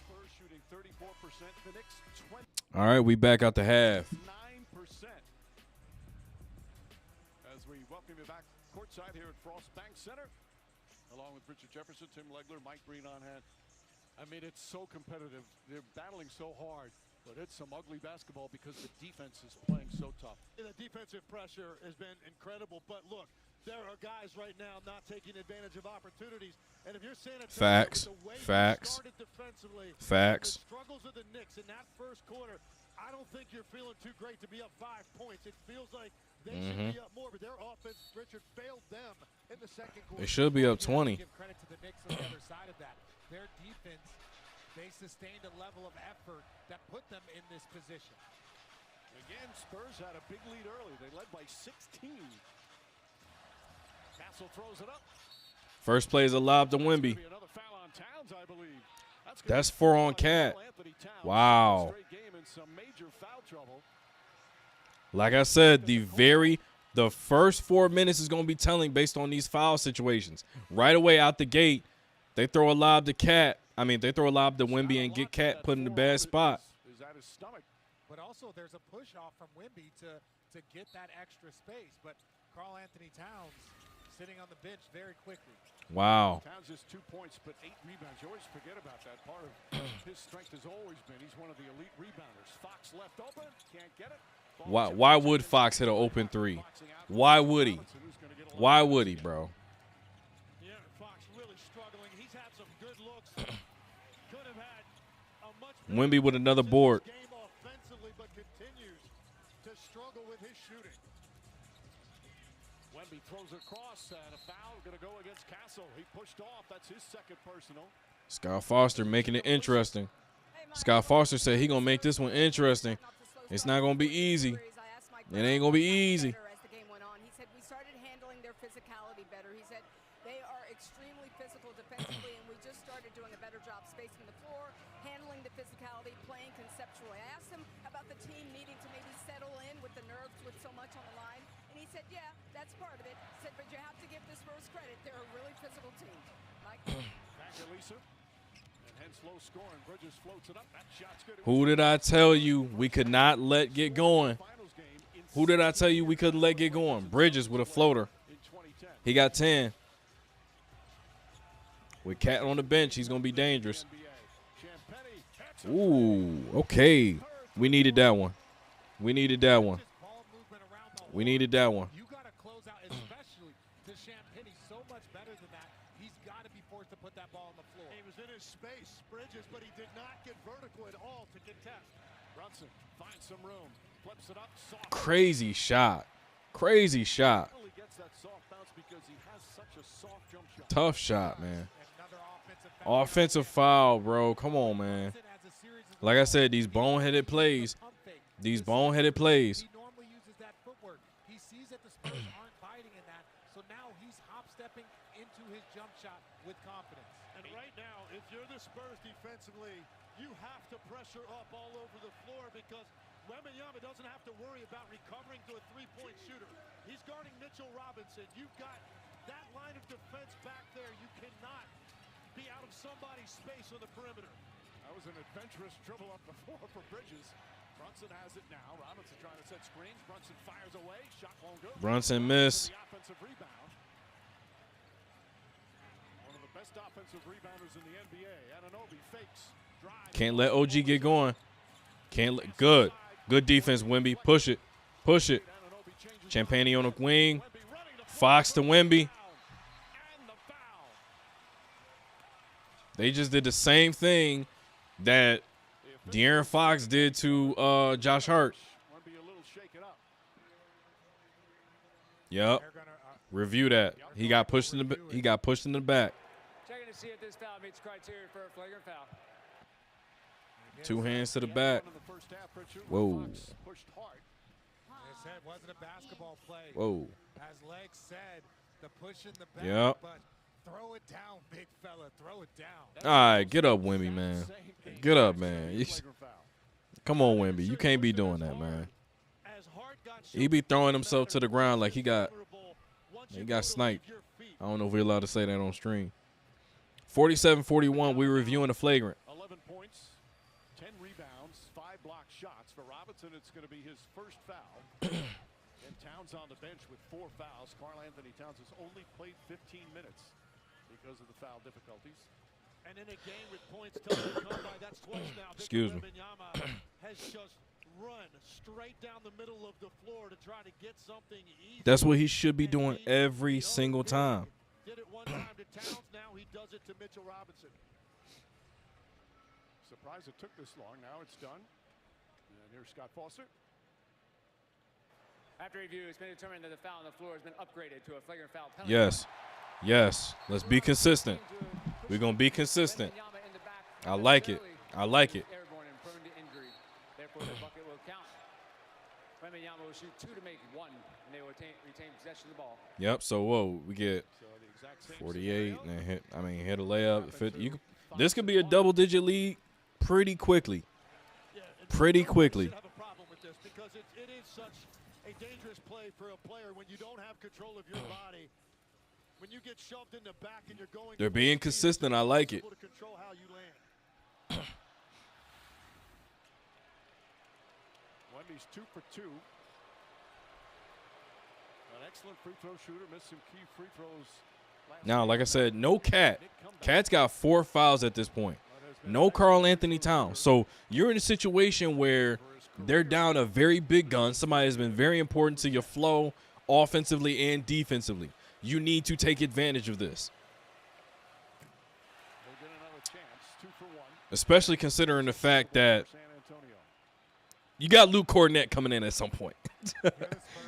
Spurs shooting 34%. The Knicks 20. All right, we back out the half. 9%. As we welcome you back courtside here at Frost Bank Center, along with Richard Jefferson, Tim Legler, Mike Green on hand. I mean, it's so competitive. They're battling so hard, but it's some ugly basketball because the defense is playing so tough. The defensive pressure has been incredible, but look, there are guys right now not taking advantage of opportunities. And if you're San Antonio, Facts. with the way Facts. you started defensively, Facts. the struggles of the Knicks in that first quarter, I don't think you're feeling too great to be up 5 points. It feels like they should be up more, but their offense, Richard, failed them in the second quarter. They should be up 20. Give credit to the Knicks on the other side of that. Their defense, they sustained a level of effort that put them in this position. Again, Spurs had a big lead early. They led by 16. Castle throws it up. First play is a lob to Wemby. Another foul on Towns, I believe. That's 4 on Cat. Wow. Like I said, the first 4 minutes is going to be telling based on these foul situations. Right away out the gate, they throw a lob to Cat. I mean, they throw a lob to Wemby and get Cat put in a bad spot. Is at his stomach. But also there's a push off from Wemby to get that extra space. But Karl Anthony Towns sitting on the bench very quickly. Wow. Towns just 2 points, but 8 rebounds. You always forget about that. Part of his strength has always been he's one of the elite rebounders. Fox left open, can't get it. Why would Fox hit an open 3? Why would he? Why would he, bro? Yeah, Fox really struggling. He's had some good looks. Could have had a much Wemby with another board. game offensively, but continues to struggle with his shooting. Wemby throws it across and a foul going to go against Castle. He pushed off. That's his second personal. Scott Foster making it interesting. Scott Foster said he going to make this one interesting. It's not going to be easy. It ain't going to be easy. As the game went on, he said we started handling their physicality better. He said they are extremely physical defensively, and we just started doing a better job spacing the floor, handling the physicality, playing conceptually. I asked him about the team needing to maybe settle in with the nerves with so much on the line, and he said, yeah, that's part of it. He said, but you have to give the Spurs credit. They're a really physical team. Mike? Back to Lisa. Hence low scoring. Bridges floats it up. That shot's good. Who did I tell you we could not let get going? Who did I tell you we couldn't let get going? Bridges with a floater. He got 10. With Cat on the bench, he's going to be dangerous. Ooh, okay. We needed that one. We needed that one. We needed that one. You got to close out, especially to Champagnie, so much better than that. He's got to be forced to put that ball on the floor. He was in his space, Bridges, but he did not get vertical at all to contest. Brunson finds some room, flips it up, soft. Crazy shot. Crazy shot. He gets that soft bounce because he has such a soft jump shot. Tough shot, man. Offensive foul, bro. Come on, man. Like I said, these boneheaded plays. These boneheaded plays. He normally uses that footwork. He sees that the Spurs aren't biting in that, so now he's hop-stepping into his jump shot with confidence. And right now, if you're the Spurs defensively, you have to pressure up all over the floor because Wembanyama doesn't have to worry about recovering to a three-point shooter. He's guarding Mitchell Robinson. You've got that line of defense back there. You cannot be out of somebody's space on the perimeter. That was an adventurous dribble up the floor for Bridges. Brunson has it now. Robinson trying to set screens. Brunson fires away. Shot won't go. Brunson missed. The offensive rebound. One of the best offensive rebounders in the NBA. Anunoby fakes. Drives. Can't let OG get going. Can't let. Good. Good defense, Wemby. Push it. Push it. Champagnie on the wing. Fox to Wemby. They just did the same thing that De'Aaron Fox did to Josh Hart. Yep. Review that. He got pushed in the back. Checking to see if this foul meets criteria for a flagrant foul. 2 hands to the back. Whoa. Pushed hard. As I said, wasn't a basketball play. Whoa. As Leg said, the push in the back, Yep. but throw it down, big fella. Throw it down. All right, get up, Wemby, man. Get up, man. Come on, Wemby. You can't be doing that, man. He be throwing himself to the ground like he got sniped. I don't know if we're allowed to say that on stream. 47-41, we're reviewing the flagrant. 11 points, 10 rebounds, 5 block shots. For Robinson, it's going to be his first foul. And Towns on the bench with 4 fouls. Karl Anthony Towns has only played 15 minutes because of the foul difficulties. And in a game with points still to come by, that's twice now. Excuse me. Has just run straight down the middle of the floor to try to get something easy. That's what he should be doing every single time. Did it one time to Towns, now he does it to Mitchell Robinson. Surprised it took this long. Now it's done. And here's Scott Foster. After review, it's been determined that the foul on the floor has been upgraded to a flagrant foul penalty. Yes. Yes. Let's be consistent. We're going to be consistent. I like it. I like it. Airborne and prone to injury. Therefore, the bucket will count. Wembanyama will shoot 2 to make 1, and they will retain possession of the ball. Yep. So, whoa, we get 48 and hit a layup. This could be a double-digit lead pretty quickly. Pretty quickly. Have a problem with this because it is such a dangerous play for a player when you don't have control of your body. When you get shoved in the back and you're going. They're being consistent. I like it. To control how you land. Wemby's 2 for 2. An excellent free throw shooter. Missed some key free throws. Now, like I said, no Cat. Cat's got 4 fouls at this point. No Karl Anthony Towns. So you're in a situation where they're down a very big gun. Somebody has been very important to your flow offensively and defensively. You need to take advantage of this. Especially considering the fact that you got Luke Cornett coming in at some point.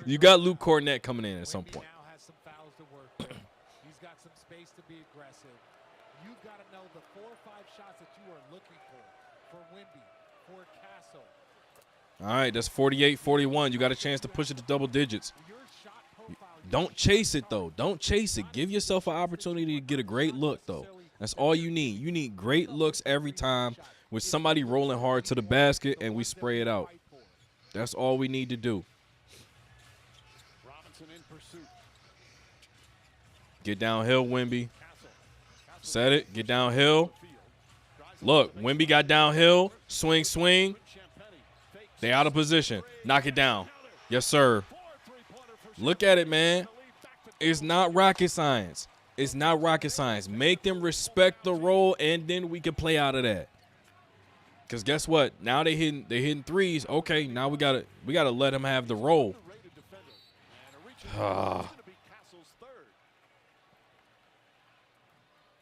You got Luke Cornett coming in at some point. Now has some fouls to work with. He's got some space to be aggressive. You've got to know the 4 or 5 shots that you are looking for Wemby, for Castle. All right, that's 48-41. You got a chance to push it to double digits. Don't chase it, though. Don't chase it. Give yourself an opportunity to get a great look, though. That's all you need. You need great looks every time with somebody rolling hard to the basket and we spray it out. That's all we need to do. Robinson in pursuit. Get downhill, Wemby. Set it. Get downhill. Look, Wemby got downhill. Swing, swing. They out of position. Knock it down. Yes, sir. Look at it, man. It's not rocket science. It's not rocket science. Make them respect the role, and then we can play out of that. Because guess what? Now they hitting threes. Okay, now we gotta let them have the role.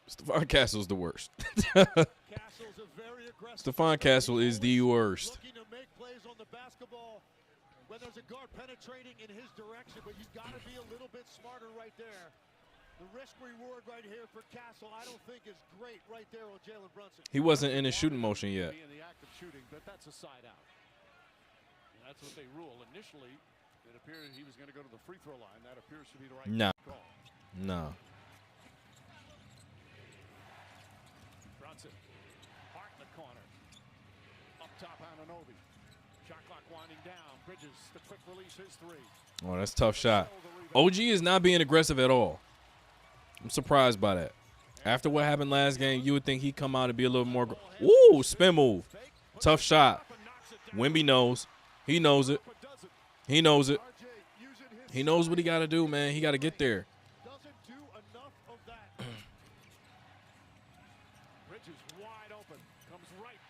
Stephon Castle's the worst. Stephon Castle is the worst. Looking to make plays on the basketball when there's a guard penetrating in his direction, but you've got to be a little bit smarter right there. The risk reward right here for Castle, I don't think is great right there on Jalen Brunson. He wasn't in his shooting motion yet. In the act of shooting, but that's a side out. And that's what they rule. Initially, it appeared he was going to go to the free throw line. That appears to be the right call. No. Brunson, Hart in the corner. Up top, Anunoby. Shot clock winding down. Bridges, the quick release, his 3. Oh, that's a tough shot. OG is not being aggressive at all. I'm surprised by that. After what happened last game, you would think he'd come out and be a little more. Ooh, spin move. Tough shot. Wemby knows. He knows it. He knows it. He knows what he got to do, man. He got to get there.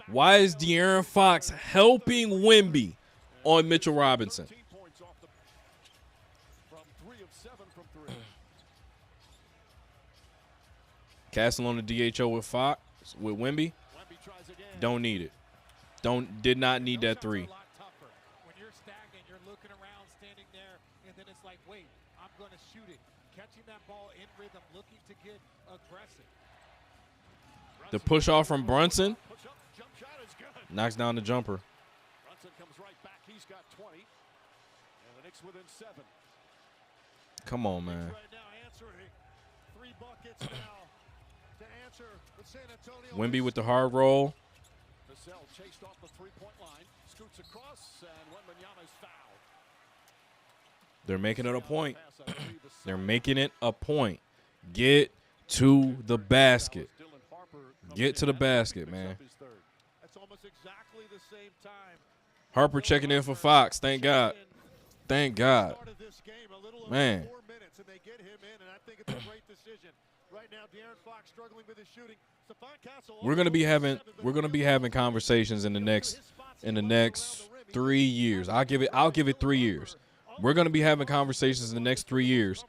Why is De'Aaron Fox helping Wemby on Mitchell Robinson? Castle on the DHO with Fox, with Wemby. Don't need it. Did not need that 3. When you're stagnant, you're looking around, standing there, and then it's like, wait, I'm going to shoot it. Catching that ball in rhythm, looking to get aggressive. The push off from Brunson knocks down the jumper. Brunson comes right back. He's got 20. And the Knicks within 7. Come on, man. Right now answering 3 buckets now to answer with San Antonio. Wemby with the hard roll. Vassell chased off the 3-point line. Scoots across, and Wembanyama's fouled. They're making it a point. They're making it a point. Get to the basket. Get to the basket, man. That's almost exactly the same time. Harper checking in for Fox. Thank God. Thank God. Man. 4 minutes, and they get him in, and I think it's a great decision. Right now, De'Aaron Fox struggling with his shooting. Stephon Castle. We're gonna be having conversations in the next 3 years. I'll give it 3 years. We're gonna be having conversations in the next 3 years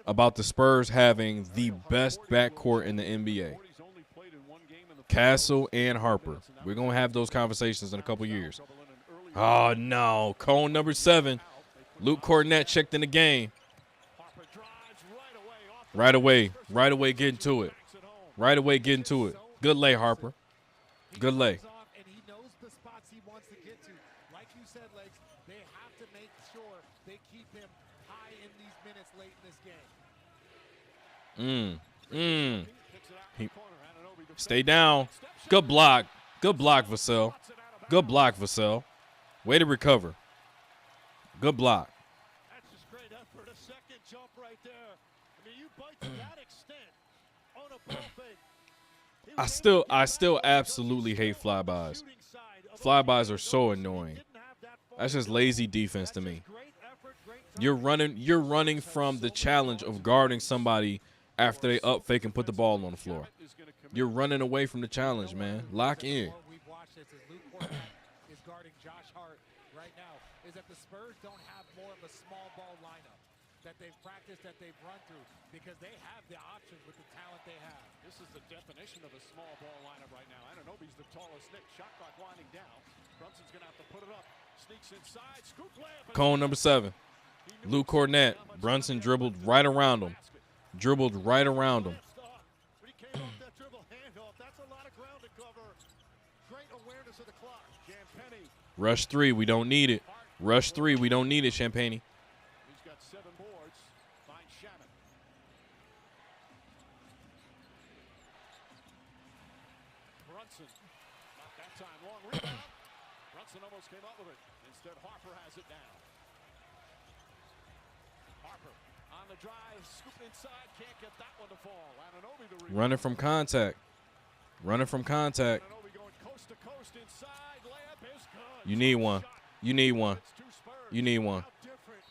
about the Spurs having the best backcourt in the NBA. Castle and Harper. We're gonna have those conversations in a couple years. Oh no, cone number 7. Luke Cornett checked in the game. Right away, getting to it. Right away, getting to it. Good lay, Harper. Good lay. And he knows the spots he wants to get to. Like you said, Legs, they have to make sure they keep him high in these minutes late in this game. Stay down. Good block. Good block, Vassell. Good block, Vassell. Way to recover. Good block. That's just great effort. A second jump right there. I mean, you bite to that extent on a ball fake. I still absolutely hate flybys. Flybys are so annoying. That's just lazy defense to me. You're running from the challenge of guarding somebody after they up fake and put the ball on the floor. You're running away from the challenge, man. Lock in. We've watched this as Luke Cornett is guarding Josh Hart right now, is that the Spurs don't have more of a small ball lineup that they've practiced, that they've run through, because they have the options with the talent they have. This is the definition of a small ball lineup right now. Anunoby's the tallest Knick. Shot clock winding down. Brunson's going to have to put it up. Sneaks inside. Scoop layup. Cone number 7. Luke Cornett. Brunson dribbled right around him. Rush 3, we don't need it. Rush 3, we don't need it, Champagne. He's got 7 boards. Finds Shannon. Brunson. Not that time. Long rebound. Brunson almost came up with it. Instead, Harper has it down. Harper on the drive. Scoop inside. Can't get that one to fall. Anunoby the rebound. Running from contact. Anunoby going coast to coast inside. Layup is good. You need one.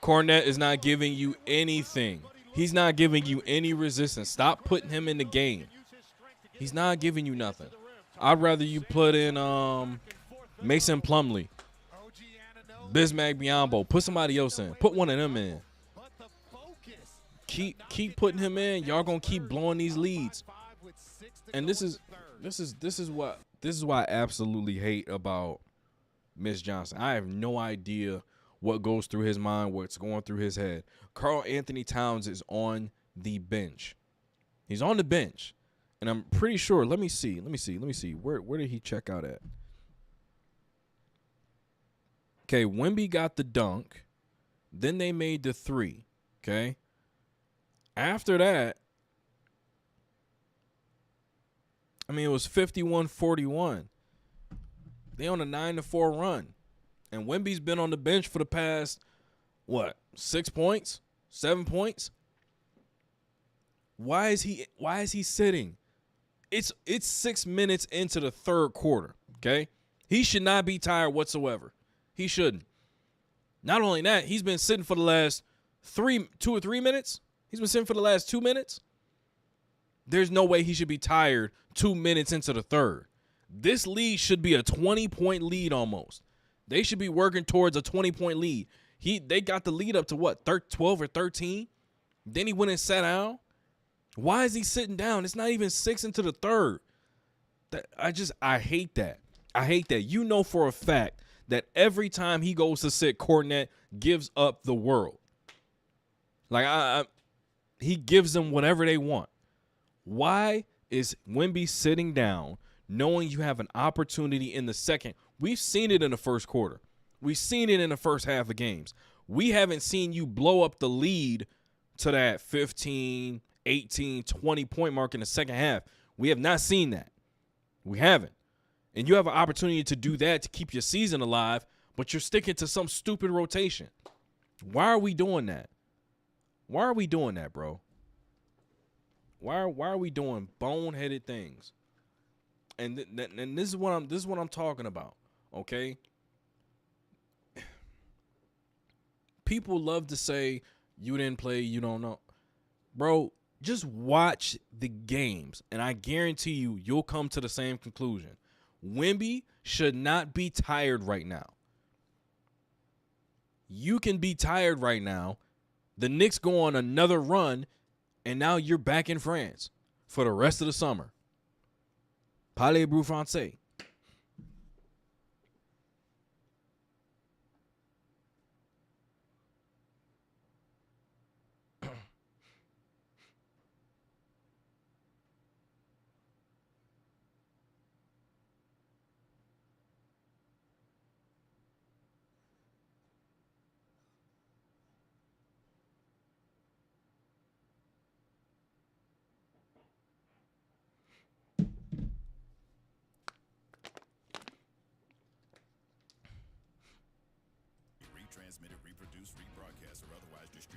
Cornett is not giving you anything. He's not giving you any resistance. Stop putting him in the game. He's not giving you nothing. I'd rather you put in Mason Plumlee, Bismack Biyombo. Put somebody else in. Put one of them in. Keep putting him in. Y'all gonna keep blowing these leads. And this is what I absolutely hate about Mitch Johnson. I have no idea what goes through his mind, what's going through his head. Karl Anthony Towns is on the bench. He's on the bench. And I'm pretty sure, let me see. Where did he check out at? Okay, Wemby got the dunk. Then they made the 3. Okay? After that, I mean, it was 51-41. They on a 9-4 run. And Wemby's been on the bench for the past, 6 points? 7 points? Why is he sitting? It's 6 minutes into the third quarter, okay? He should not be tired whatsoever. He shouldn't. Not only that, he's been sitting for the last 2 or 3 minutes. He's been sitting for the last 2 minutes. There's no way he should be tired 2 minutes into the third. This lead should be a 20-point lead almost. They should be working towards a 20-point lead. They got the lead up to 12 or 13? Then he went and sat down. Why is he sitting down? It's not even 6 into the third. I hate that. I hate that. You know for a fact that every time he goes to sit, Cornett gives up the world. Like he gives them whatever they want. Why is Wemby sitting down, knowing you have an opportunity in the second. We've seen it in the first quarter. We've seen it in the first half of games. We haven't seen you blow up the lead to that 15, 18, 20-point mark in the second half. We have not seen that. We haven't. And you have an opportunity to do that to keep your season alive, but you're sticking to some stupid rotation. Why are we doing that? Why are we doing that, bro? Why are we doing boneheaded things? And this is what I'm talking about, okay? People love to say you didn't play, you don't know. Bro, just watch the games, and I guarantee you'll come to the same conclusion. Wemby should not be tired right now. You can be tired right now. The Knicks go on another run, and now you're back in France for the rest of the summer. Parlez-vous français?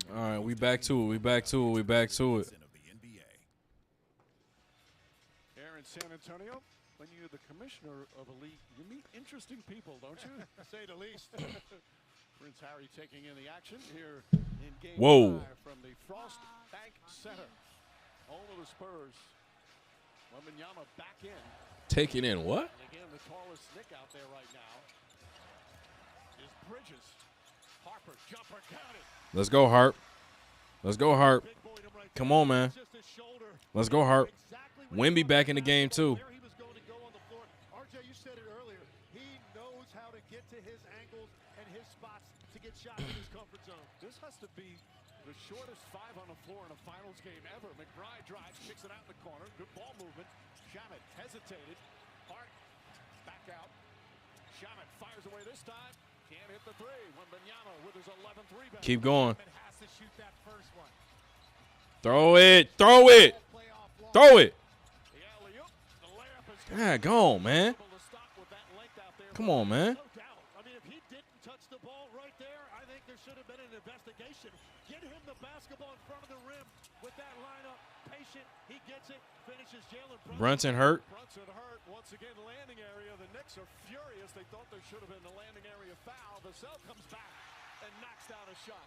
All right, we back to it. We back to it. Here in San Antonio, when you're the commissioner of a league, you meet interesting people, don't you? To say the least. Prince Harry taking in the action here in Game 5 from the Frost Bank Center. Home of the Spurs. Wembanyama back in. Taking in what? And again, the tallest Knick out there right now is Bridges. Harper, jumper, counted. Let's go, Hart. Let's go, Hart. Come on, man. Let's go, Hart. Wemby back in the game, too. RJ, you said it earlier. He knows how to get to his angles and his spots to get shots in his comfort zone. This has to be the shortest 5 on the floor in a finals game ever. McBride drives, kicks it out in the corner. Good ball movement. Shamet hesitated. Hart back out. Shamet fires away this time. Can't hit the three. Wembanyama with his 11th rebound. Keep going. Has to shoot that first one. Throw it. Throw it. Throw it. God, go on, man. Come on, man. I mean, if he didn't touch the ball right there, I think there should have been an investigation. Get him the basketball in front of the rim with that lineup. Patient, he gets it, finishes. Jalen Brunson hurt. Brunson hurt. Once again, landing area. The Knicks are furious. They thought there should have been a landing area foul. Vassell comes back and knocks down a shot.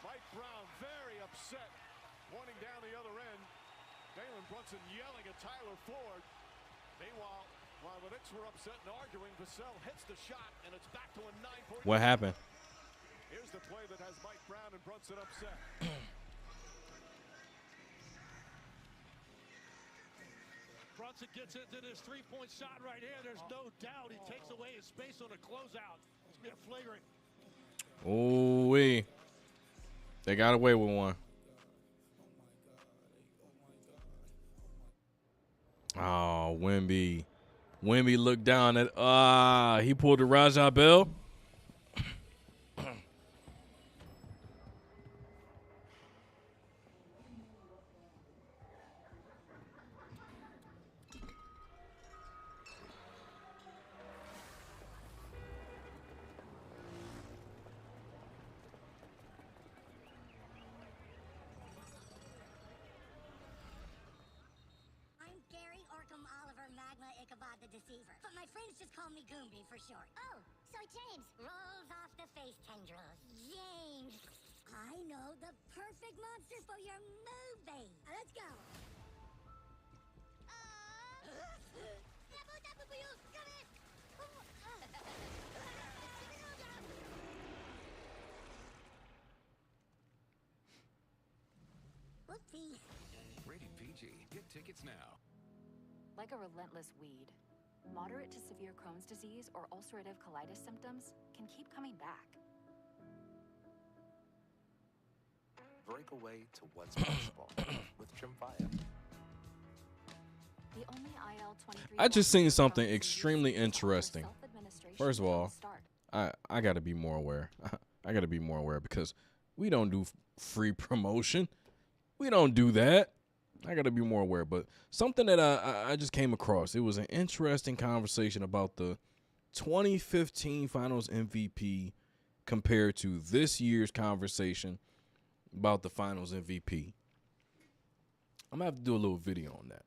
Mike Brown very upset, pointing down the other end. Jalen Brunson yelling at Tyler Ford. Meanwhile, while the Knicks were upset and arguing, Vassell hits the shot, and it's back to a 9-point. What happened? Here's the play that has Mike Brown and Brunson upset. Brunson gets into this three-point shot right here. There's no doubt he takes away his space on a closeout. It's going to be a flagrant. Ooh-wee. They got away with one. Oh, Wemby. Wemby looked down at, he pulled the Rajah Bell. Deceiver. But my friends just call me Goomby for short. Oh, so James rolls off the face tendrils. James. I know the perfect monster for your movie. Let's go. Whoopsie. Rated PG. Get tickets now. Like a relentless weed, moderate to severe Crohn's disease or ulcerative colitis symptoms can keep coming back. Break away to what's possible with Tremfya. The only IL 23 I just seen something extremely interesting. First of all, I got to be more aware. I got to be more aware because we don't do free promotion. We don't do that. I got to be more aware. But something that I just came across, it was an interesting conversation about the 2015 Finals MVP compared to this year's conversation about the Finals MVP. I'm going to have to do a little video on that.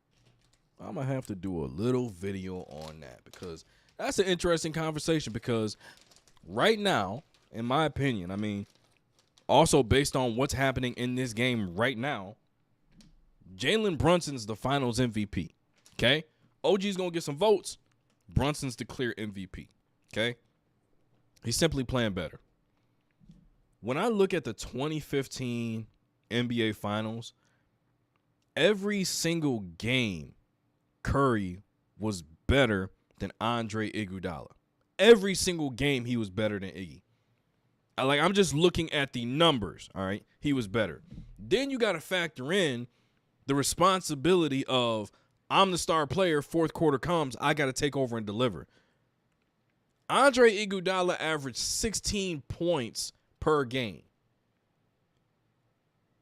I'm going to have to do a little video on that because that's an interesting conversation because right now, in my opinion, I mean, also based on what's happening in this game right now, Jalen Brunson's the Finals MVP, okay? OG's going to get some votes. Brunson's the clear MVP, okay? He's simply playing better. When I look at the 2015 NBA Finals, every single game, Curry was better than Andre Iguodala. Every single game he was better than Iggy. I'm just looking at the numbers, all right? He was better. Then you got to factor in the responsibility of I'm the star player, fourth quarter comes, I got to take over and deliver. Andre Iguodala averaged 16 points per game.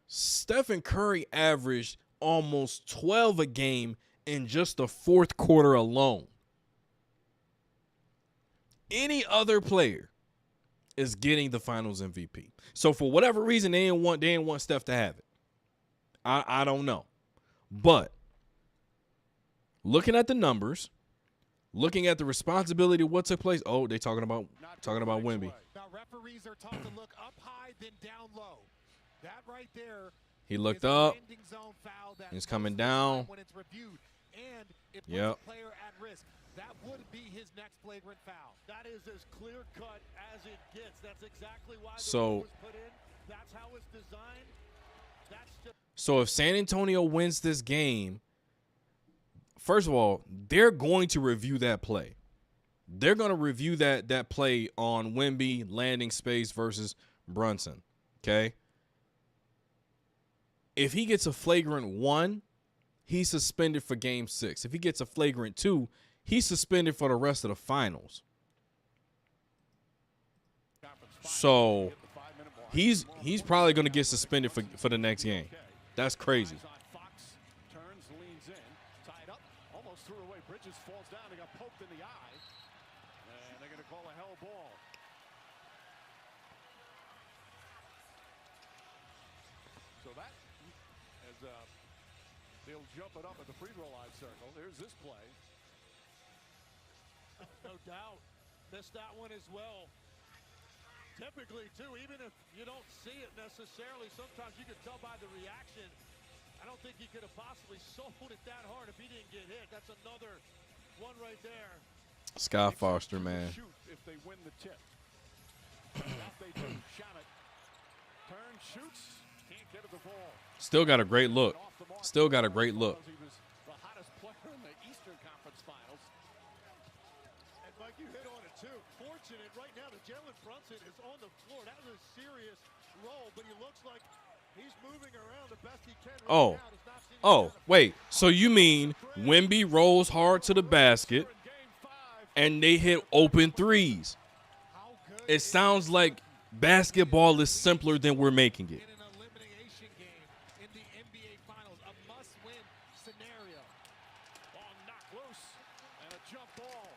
Stephen Curry averaged almost 12 a game in just the fourth quarter alone. Any other player is getting the Finals MVP. So for whatever reason, they didn't want Steph to have it. I don't know. But looking at the numbers, looking at the responsibility of what took place. Oh, they talking about Wemby. Now referees are taught to look up high then down low. That right there. He looked up. He's coming down. When it's reviewed, and it puts the player at risk. That would be his next flagrant foul. That is as clear cut as it gets. That's exactly why the rule was put in. That's how it's designed. So if San Antonio wins this game, first of all, they're going to review that play. They're going to review that play on Wemby landing space versus Brunson. Okay. If he gets a flagrant 1, he's suspended for game 6. If he gets a flagrant 2, he's suspended for the rest of the finals. So he's probably going to get suspended for the next game. That's crazy. Fox turns, leans in, tied up, almost threw away. Bridges falls down. He got poked in the eye, and they're going to call a hell ball. So that as they'll jump it up at the free throw line circle. There's this play. No doubt. Missed that one as well. Typically, too, even if you don't see it necessarily, sometimes you can tell by the reaction. I don't think he could have possibly sold it that hard if he didn't get hit. That's another one right there. Scott Foster, man. Shoot if they win the tip. Now they do. Shot it. Turn, shoots. Can't get at the ball. Still got a great look. Still got a great look. He was the hottest player in the Eastern Conference Finals. And Mike, you hit on it too. Fortunate right now that Jalen Brunson is on the floor. That was a serious roll, but he looks like he's moving around the best he can. Right Oh, wait. So you mean Wemby rolls hard to the basket and they hit open threes? It sounds like basketball is simpler than we're making it. In an elimination game in the NBA Finals, a must-win scenario. Ball knocked loose and a jump ball.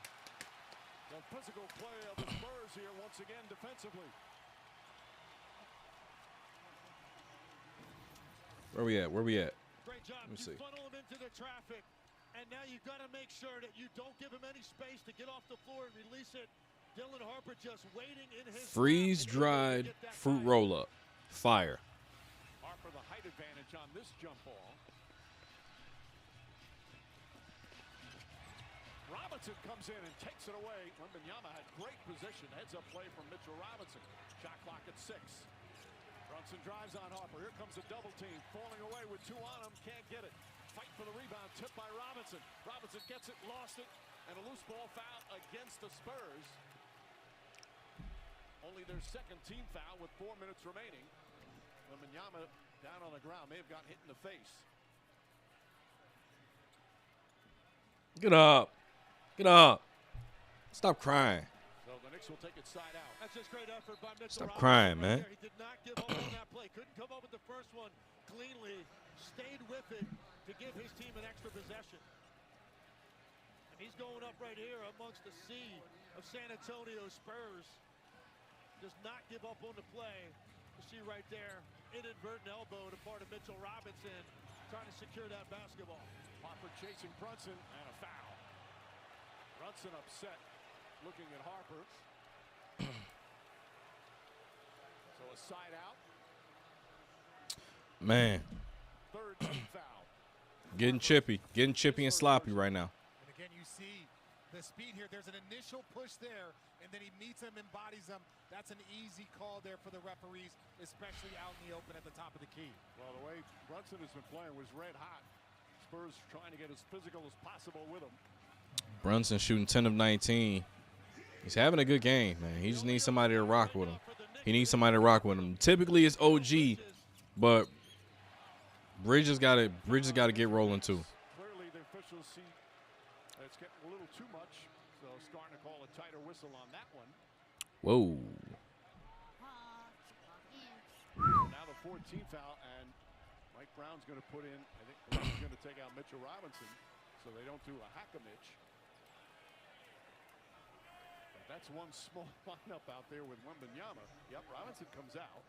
The physical play of the Spurs here once again defensively. Where we at? Great job. Let me see. You funnel him into the traffic, and now you've got to make sure that you don't give him any space to get off the floor and release it. Dylan Harper just waiting in his Freeze-dried fruit roll-up. Fire. Harper the height advantage on this jump ball. Robinson comes in and takes it away. Wembanyama had great position. Heads-up play from Mitchell Robinson. Shot clock at 6. Brunson drives on Harper. Here comes a double team. Falling away with 2 on him. Can't get it. Fight for the rebound. Tipped by Robinson. Robinson gets it, lost it, and a loose ball foul against the Spurs. Only their second team foul with 4 minutes remaining. Wembanyama down on the ground. May have gotten hit in the face. Get up. Get up. Stop crying. So the Knicks will take it side out. That's just great effort by Mitchell Stop Robinson crying, right man. there. He did not give up on that play. Couldn't come up with the first one cleanly. Stayed with it to give his team an extra possession. And he's going up right here amongst the sea of San Antonio Spurs. Does not give up on the play. You see right there, inadvertent elbow to part of Mitchell Robinson trying to secure that basketball. Harper chasing Brunson and a foul. Brunson upset looking at Harper. So a side out. Man. Third team foul. Getting chippy and sloppy right now. And again, you see the speed here. There's an initial push there, and then he meets him, embodies him. That's an easy call there for the referees, especially out in the open at the top of the key. Well, the way Brunson has been playing was red hot. Spurs trying to get as physical as possible with him. Brunson shooting 10 of 19. He's having a good game, man. He just needs somebody to rock with him. He needs somebody to rock with him. Typically, it's OG, but Bridges got to get rolling too. Clearly, the officials see it's getting a little too much, so starting to call a tighter whistle on that one. Whoa. Now the 14th foul, and Mike Brown's going to put in, I think he's going to take out Mitchell Robinson, so they don't do a hack-a-mitch. But that's one small lineup out there with Wembanyama. Yep, Robinson comes out.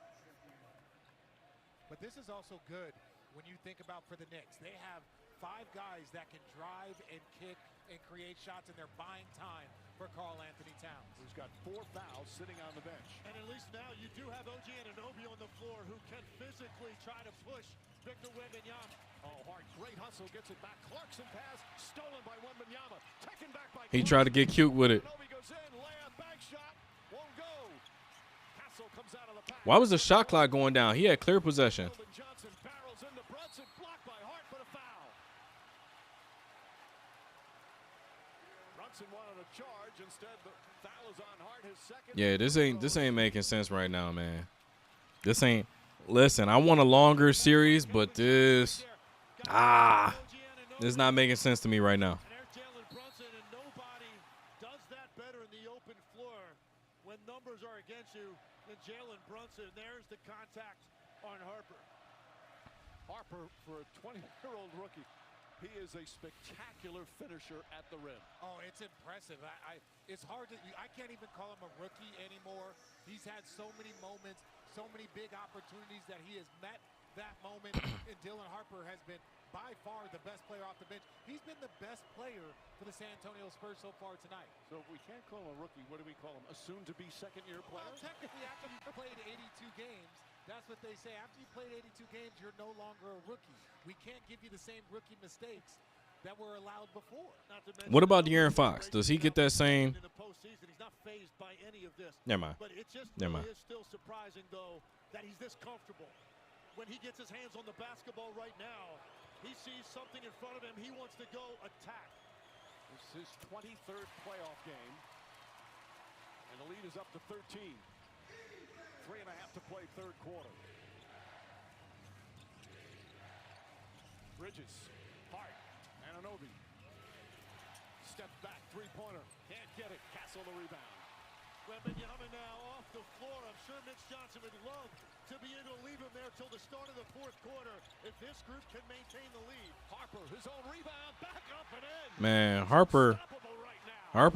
But this is also good when you think about for the Knicks. They have 5 guys that can drive and kick and create shots, and they're buying time for Karl-Anthony Towns. Who's got 4 fouls sitting on the bench. And at least now you do have OG Anunoby on the floor who can physically try to push Victor Wembanyama. Oh, Hart, great hustle, gets it back. Clarkson pass, stolen by Wembanyama. Taken back by He tried to get cute with it. Anunoby goes in, layup, bank shot, won't go. Castle comes out of the pack. Why was the shot clock going down? He had clear possession. Johnson barrels into Brunson, blocked by Hart, but a foul. Brunson wanted a charge, instead the foul is on Hart, his second. Yeah, this ain't making sense right now, man. This ain't. Listen, I want a longer series, but this is not making sense to me right now. And there's Jalen Brunson, and nobody does that better in the open floor when numbers are against you than Jalen Brunson. There's the contact on Harper. Harper, for a 20-year-old rookie, he is a spectacular finisher at the rim. Oh, it's impressive. It's hard to. I can't even call him a rookie anymore. He's had so many moments, so many big opportunities that he has met that moment. And Dylan Harper has been by far the best player off the bench. He's been the best player for the San Antonio Spurs so far tonight. So if we can't call him a rookie, what do we call him? A soon-to-be second-year player? Well, technically, after you played 82 games, that's what they say. After you played 82 games, you're no longer a rookie. We can't give you the same rookie mistakes that were allowed before. What about De'Aaron Fox? Does he get that same? In the postseason, he's not fazed by any of this. Never mind. But it just Never really mind. is still surprising, though, that he's this comfortable. When he gets his hands on the basketball right now, he sees something in front of him. He wants to go attack. This is his 23rd playoff game, and the lead is up to 13. 3.5 to play, third quarter. Bridges, Hart, Anunoby. Step back, three-pointer. Can't get it. Castle the rebound. Wembanyama now off the floor. I'm sure Mitch Johnson would love to be able to leave him there till the start of the fourth quarter if this group can maintain the lead. Harper, his own rebound, back up and in. Man, Harper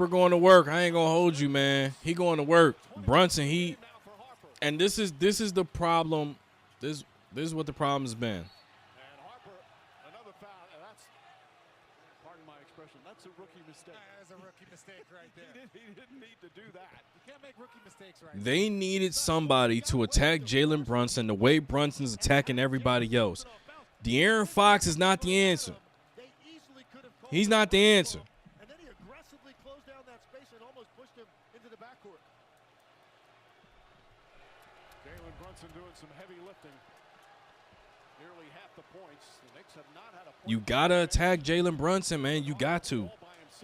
going to work. I ain't gonna hold you, man. He going to work. Brunson, and this is the problem. This is what the problem has been. And Harper, another foul, and that's, pardon my expression, that's a rookie mistake. That's a rookie mistake right there. He didn't need to do that. You can't make rookie mistakes right there. They needed somebody to attack Jalen Brunson the way Brunson's attacking everybody else. De'Aaron Fox is not the answer. He's not the answer. And then he aggressively closed down that space and almost pushed him into the backcourt. Jalen Brunson doing some heavy lifting. Nearly half the points. The Knicks have not had a point. You gotta attack Jalen Brunson, man. You got to.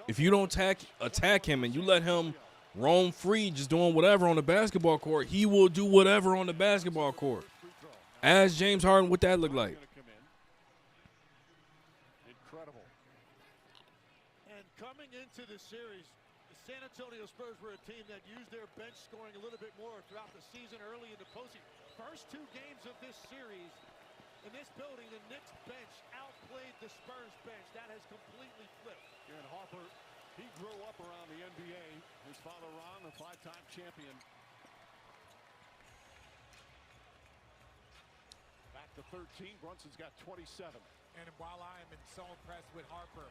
If you don't attack him and you let him roam free, just doing whatever on the basketball court, he will do whatever on the basketball court. Ask James Harden what that looked like. Incredible. And Going into the series, the San Antonio Spurs were a team that used their bench scoring a little bit more throughout the season, early in the postseason. First 2 games of this series, in this building, the Knicks bench outplayed the Spurs bench. That has completely flipped. And Harper, he grew up around the NBA. His father, Ron, a 5-time champion. Back to 13. Brunson's got 27. And while I am so impressed with Harper,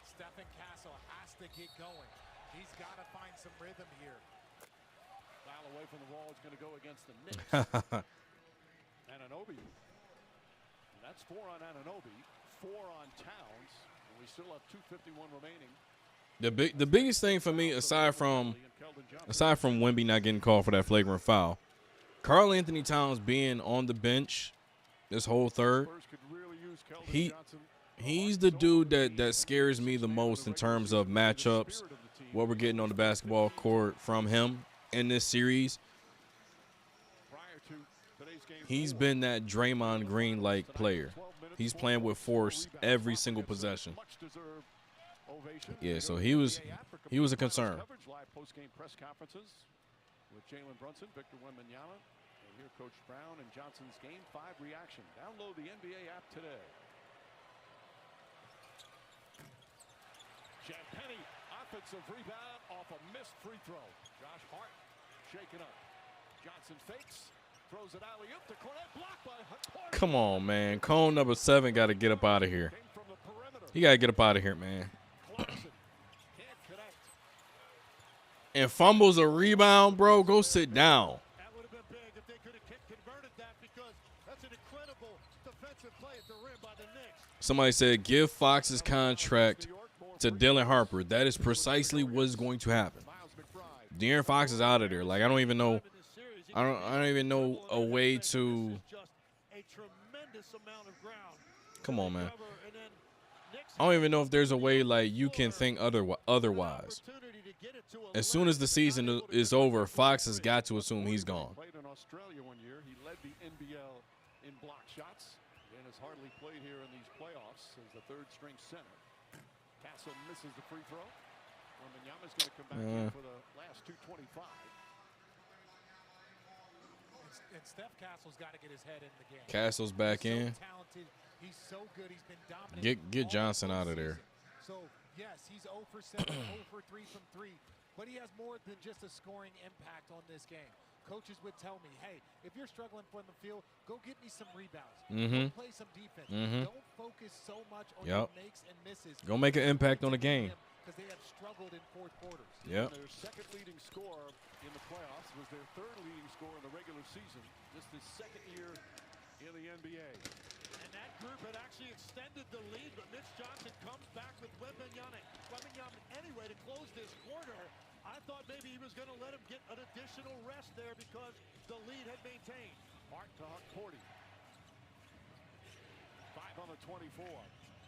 Stephen Castle has to get going. He's got to find some rhythm here. Foul away from the wall is going to go against the Knicks. Anunoby. And that's 4 on Anunoby, 4 on Towns, and we still have 2:51 remaining. The biggest thing for me, aside from Wemby not getting called for that flagrant foul, Karl Anthony Towns being on the bench this whole third, he's the dude that scares me the most in terms of matchups, what we're getting on the basketball court from him in this series. He's been that Draymond Green-like player. He's playing with force every single possession. Yeah, so he was a concern. Live post-game press conferences with Jalen Brunson, Victor Wembanyama, and here Coach Brown and Johnson's Game 5 reaction. Download the NBA app today. Champagnie, offensive rebound off a missed free throw. Josh Hart shaken up. Johnson fakes. Throws it alley-oop to Cornette, blocked by Hunt. Come on, man. Cone number 7 got to get up out of here. He got to get up out of here, man. And fumbles a rebound, bro. Go sit down. That would have been big if they could have converted that, because that's an incredible defensive play at the rim by the Knicks. Somebody said give Fox's contract to Dylan Harper. That is precisely what's going to happen. De'Aaron Fox is out of there. Like, I don't even know a way to. Come on, man. I don't even know if there's a way like you can think otherwise. As soon as the season is over, Fox has got to assume he's gone. Played in Australia one year. He led the NBL in block shots and has hardly played here in these playoffs as the third-string center. Castle misses the free throw. Wembanyama's going to come back in for the last 2:25. And Steph Castle's got to get his head in the game. Castle's back in. Talented. He's so good. He's been dominant. Get Johnson out of there. So, yes, he's 0 for 7, 0 for 3 from 3. But he has more than just a scoring impact on this game. Coaches would tell me, hey, if you're struggling from the field, go get me some rebounds. Go play some defense. Don't focus so much on your makes and misses. Go make an impact on the game. Because they have struggled in fourth quarters. Yep. Their second leading scorer in the playoffs was their third leading scorer in the regular season. Just his second year in the NBA. And that group had actually extended the lead, but Mitch Johnson comes back with Wembanyama anyway to close this quarter. I thought maybe he was going to let him get an additional rest there because the lead had maintained. Hart to Huck 40. 5 on the 24.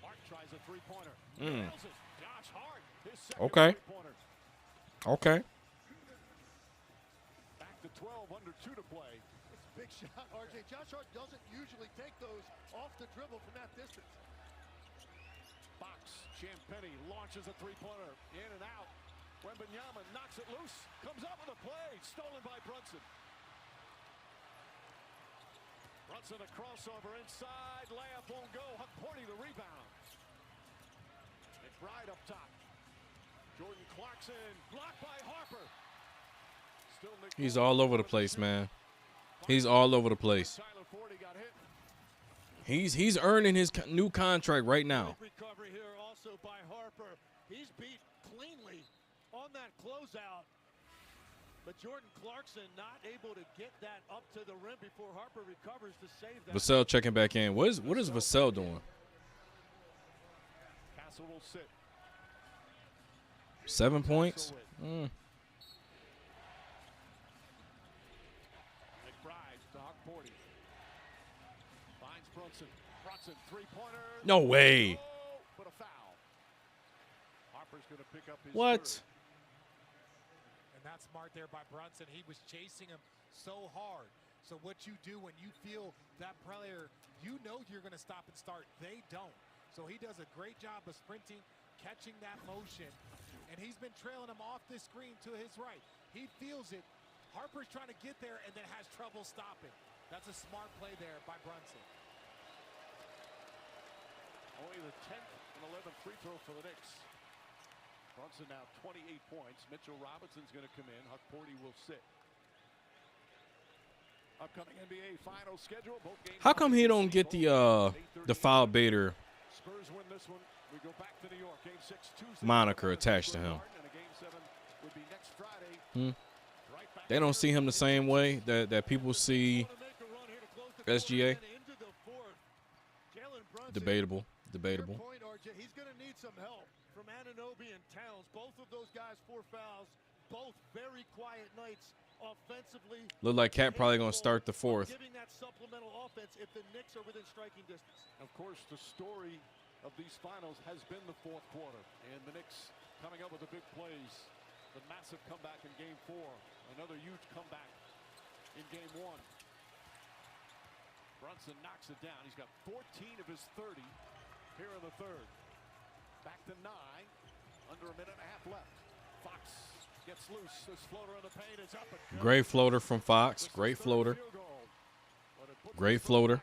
Hart tries a three-pointer. Nails it. Josh Hart, his second three-pointer. Okay. Back to 12, under 2 to play. It's a big shot, RJ. Josh Hart doesn't usually take those off the dribble from that distance. Box. Champagnie launches a three-pointer. In and out. Wembanyama knocks it loose. Comes up with a play. Stolen by Brunson. Brunson a crossover inside. Layup won't go. Huck 40 the rebound. McBride up top. Jordan Clarkson blocked by Harper. Still Nick. He's all over the place, man. He's all over the place. Tyler Forty got hit. He's earning his new contract right now. Recovery here also by Harper. He's beat cleanly on that closeout. But Jordan Clarkson not able to get that up to the rim before Harper recovers to save that. Vassell checking back in. What is Vassell doing? Castle will sit. 7 points? McBride to Huck 40. Finds Brunson. Brunson three-pointer. No way. But a foul. Harper's going to pick up his What? third. And that's smart there by Brunson. He was chasing him so hard. So what you do when you feel that player, you know you're going to stop and start. They don't. So he does a great job of sprinting, catching that motion, and he's been trailing him off this screen to his right. He feels it. Harper's trying to get there and then has trouble stopping. That's a smart play there by Brunson. Only the 10th and 11th free throw for the Knicks. Brunson now 28 points. Mitchell Robinson's going to come in. Huck Porty will sit. Upcoming NBA final schedule. Both games. How come he don't get the foul baiter Spurs win this one. We go back to New York. Game 6 Tuesday. moniker attached to him? And a game 7 would be next Friday. They don't see him the same way that people see SGA. Debatable. Point, RJ, he's going to need some help from Anunoby and Towns. Both of those guys, 4 fouls. Both very quiet nights offensively. Look like Cat probably going to start the 4th. Giving that supplemental offense if the Knicks are within striking distance. Of course, the story of these finals has been the 4th quarter. And the Knicks coming up with the big plays. The massive comeback in game 4. Another huge comeback in game 1. Brunson knocks it down. He's got 14 of his 30 here in the 3rd. Back to 9. Under a minute and a half left. Fox gets loose. This floater in the paint is up. Great floater from Fox. Great floater. Great floater.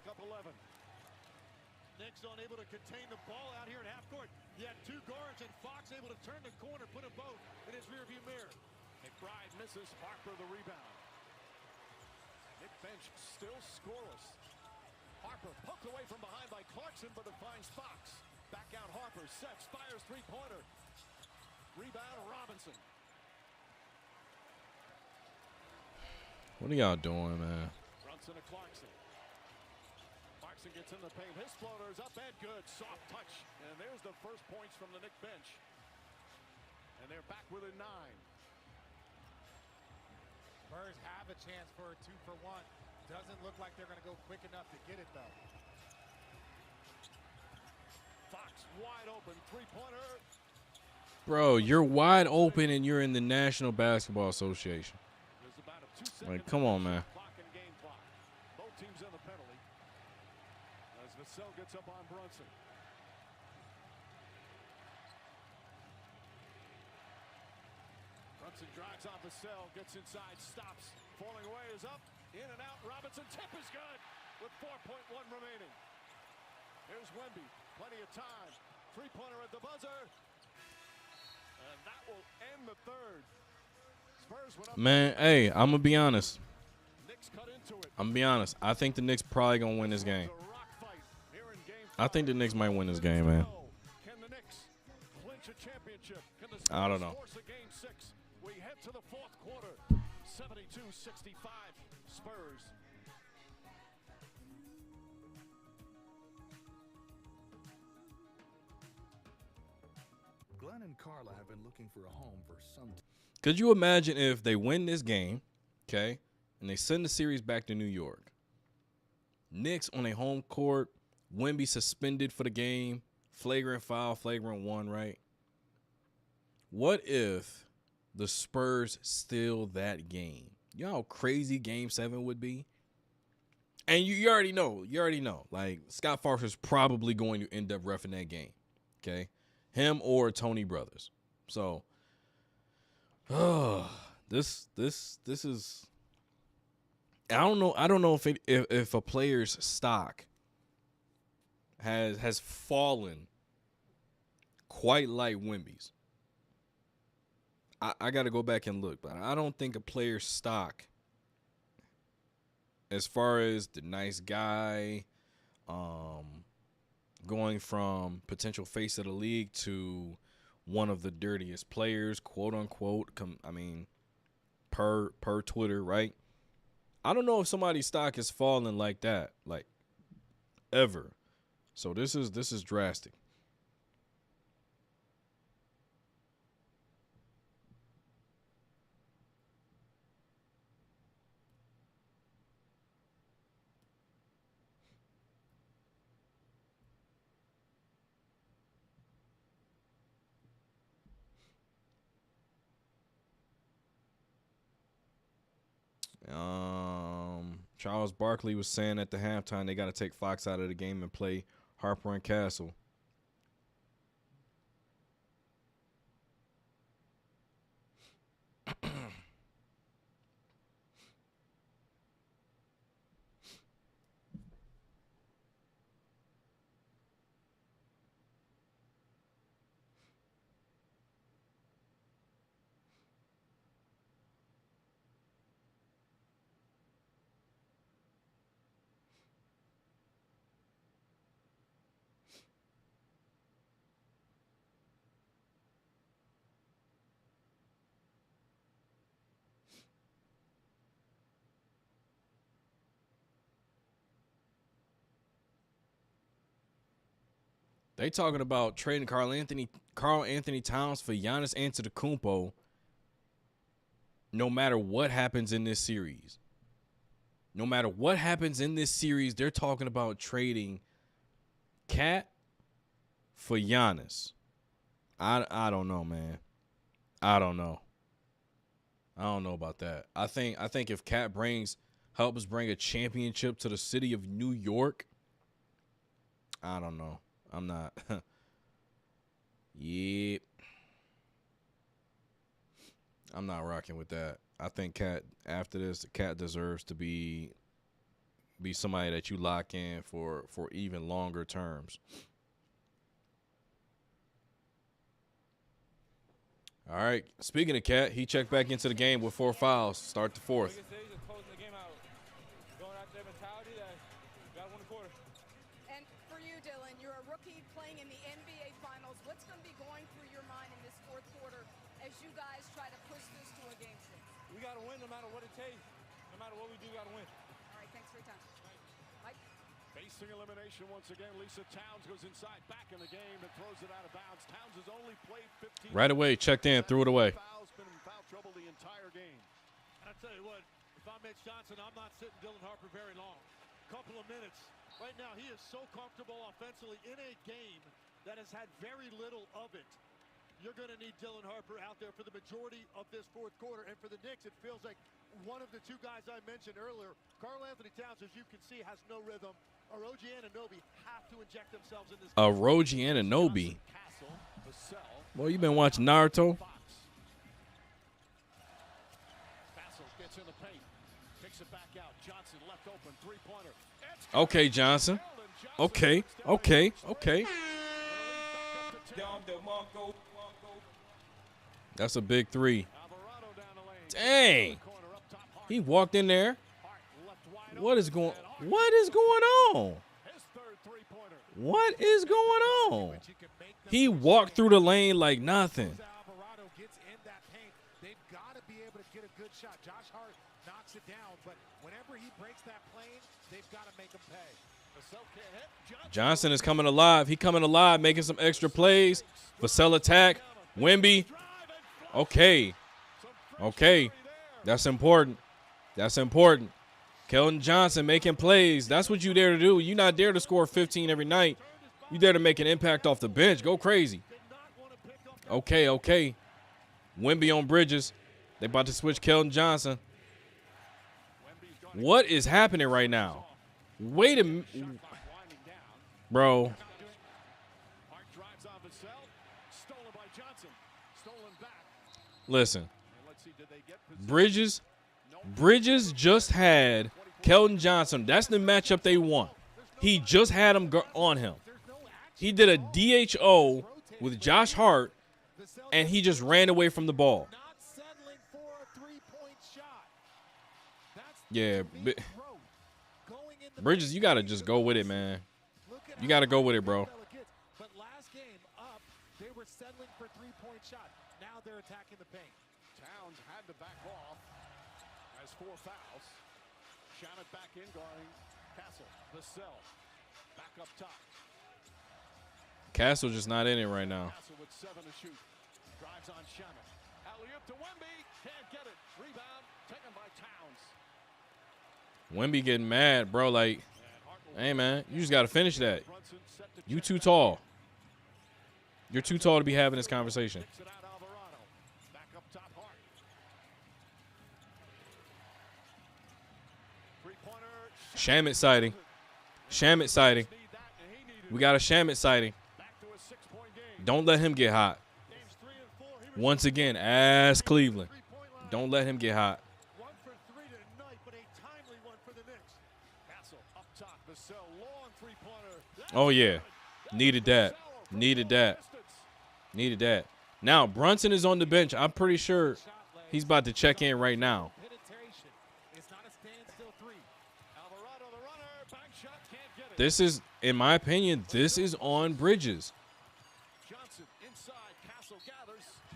Knicks unable to contain the ball out here in half court. You had 2 guards and Fox able to turn the corner, put them both in his rearview mirror. McBride misses. Harper the rebound. Nick bench still scoreless. Harper poked away from behind by Clarkson, but it finds Fox. Back out Harper, sets, fires three-pointer. Rebound Robinson. What are y'all doing, man? Brunson to Clarkson. Clarkson gets in the paint. His floater is up and good. Soft touch. And there's the first points from the Knick bench. And they're back within 9. Spurs have a chance for a 2-for-1. Doesn't look like they're going to go quick enough to get it, though. Fox wide open. Three-pointer. Bro, you're wide open and you're in the National Basketball Association. Like, come on, man. Clock and game clock. Both teams in the penalty. As Vassell gets up on Brunson. Brunson drives on Vassell, gets inside, stops. Falling away is up. In and out. Robinson tip is good with 4.1 remaining. Here's Wemby. Plenty of time. Three-pointer at the buzzer. And that will end the 3rd. Spurs went up. Man, hey, I'm going to be honest. Knicks cut into it. I'm going to be honest. I think the Knicks probably going to win this game. I think the Knicks might win this game, man. Can the Knicks clinch a championship? Can the I don't know. Spurs force a game 6? We head to the 4th quarter. 72-65 Spurs. Glenn and Carla have been looking for a home for some time. Could you imagine if they win this game, okay, and they send the series back to New York? Knicks on a home court, Wemby suspended for the game, flagrant foul, flagrant 1, right? What if the Spurs steal that game? You know how crazy Game 7 would be? And you already know. Like, Scott Foster's probably going to end up reffing that game, okay? Him or Tony Brothers. So, this is. I don't know if a player's stock has fallen quite like Wemby's. I got to go back and look, but I don't think a player's stock, as far as the nice guy, going from potential face of the league to one of the dirtiest players, quote unquote. Per Twitter, right? I don't know if somebody's stock is falling like that, like ever. So this is drastic. Charles Barkley was saying at the halftime they got to take Fox out of the game and play Harper and Castle. They talking about trading Carl Anthony Towns for Giannis Antetokounmpo no matter what happens in this series. No matter what happens in this series, they're talking about trading Cat for Giannis. I don't know, man. I don't know about that. I think if Cat helps bring a championship to the city of New York, I don't know. I'm not. Yep. I'm not rocking with that. I think Cat after this, Cat deserves to be somebody that you lock in for even longer terms. All right. Speaking of Cat, he checked back into the game with 4 fouls. Start the fourth. And for you, Dylan, you're a rookie playing in the NBA Finals. What's going to be going through your mind in this fourth quarter as you guys try to push this to a game 6? We got to win no matter what it takes. No matter what we do, we got to win. All right, thanks for your time. Mike? Facing elimination once again, Lisa Towns goes inside, back in the game, and throws it out of bounds. Towns has only played 15. Right away, checked in, threw it away. Fouls, been in foul trouble the entire game. And I tell you what, if I'm Mitch Johnson, I'm not sitting Dylan Harper very long. Couple of minutes. Right now, he is so comfortable offensively in a game that has had very little of it. You're going to need Dylan Harper out there for the majority of this fourth quarter. And for the Knicks, it feels like one of the two guys I mentioned earlier, Karl Anthony Towns, as you can see, has no rhythm. Oroji and Anunoby have to inject themselves in this game. Oroji and Anunoby. Boy, you been watching Naruto? Castle gets in the paint. Kicks it back out. Johnson left open. Three-pointer. Okay, Johnson. Okay. That's a big 3. Dang. He walked in there. What is going on? What is going on? He walked through the lane like nothing. Alvarado gets in that paint. They've got to be able to get a good shot. Josh Hart knocks it down, but whenever he breaks that plane, they've got to make him pay. Johnson is coming alive. He coming alive, making some extra plays. Vassell attack. Wemby. Okay. That's important. Keldon Johnson making plays. That's what you there to do. You're not there to score 15 every night. You there to make an impact off the bench. Go crazy. Okay. Wemby on Bridges. They about to switch Keldon Johnson. What is happening right now? Wait a minute. Bro. Listen. Bridges just had Keldon Johnson. That's the matchup they want. He just had him on him. He did a DHO with Josh Hart, and he just ran away from the ball. Yeah. Bridges, you got to just go with it, man. You got to go with it, bro. But last game up, they were settling for three-point shots. Now they're attacking the paint. Towns had to back off. Has 4 fouls. Shot it back in, guarding Castle. Vassell back up top. Castle just not in it right now. Castle with 7 to shoot. Drives on Shannon. Alley-oop to Wemby. Can't get it. Rebound taken by Towns. Wemby getting mad, bro. Like, hey, man, you just got to finish that. You too tall. You're too tall to be having this conversation. Back up top, Hart. Shamit sighting. Shamit sighting. We got a Shamit sighting. Don't let him get hot. Once again, as Cleveland. Don't let him get hot. Oh, yeah. Needed that. Now, Brunson is on the bench. I'm pretty sure he's about to check in right now. This is, in my opinion, this is on Bridges.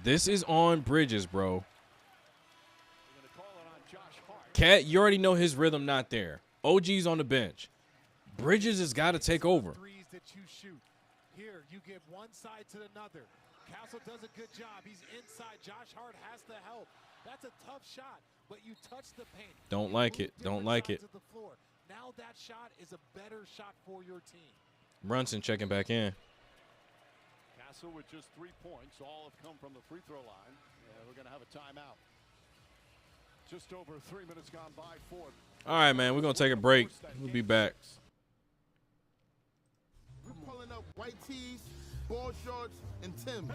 This is on Bridges, bro. Cat, you already know his rhythm not there. OG's on the bench. Bridges has got to take over. Here, you give one side to another. Castle does a good job. He's inside. Josh Hart has to help. That's a tough shot, but you touch the paint. Don't like it. Don't like it. Now that shot is a better shot for your team. Brunson checking back in. Castle with just 3 points. All have come from the free throw line. Yeah, we're going to have a timeout. Just over 3 minutes gone by. Fourth. All right, man. We're going to take a break. We'll be back. We're pulling up white tees, ball shorts, and Tim's.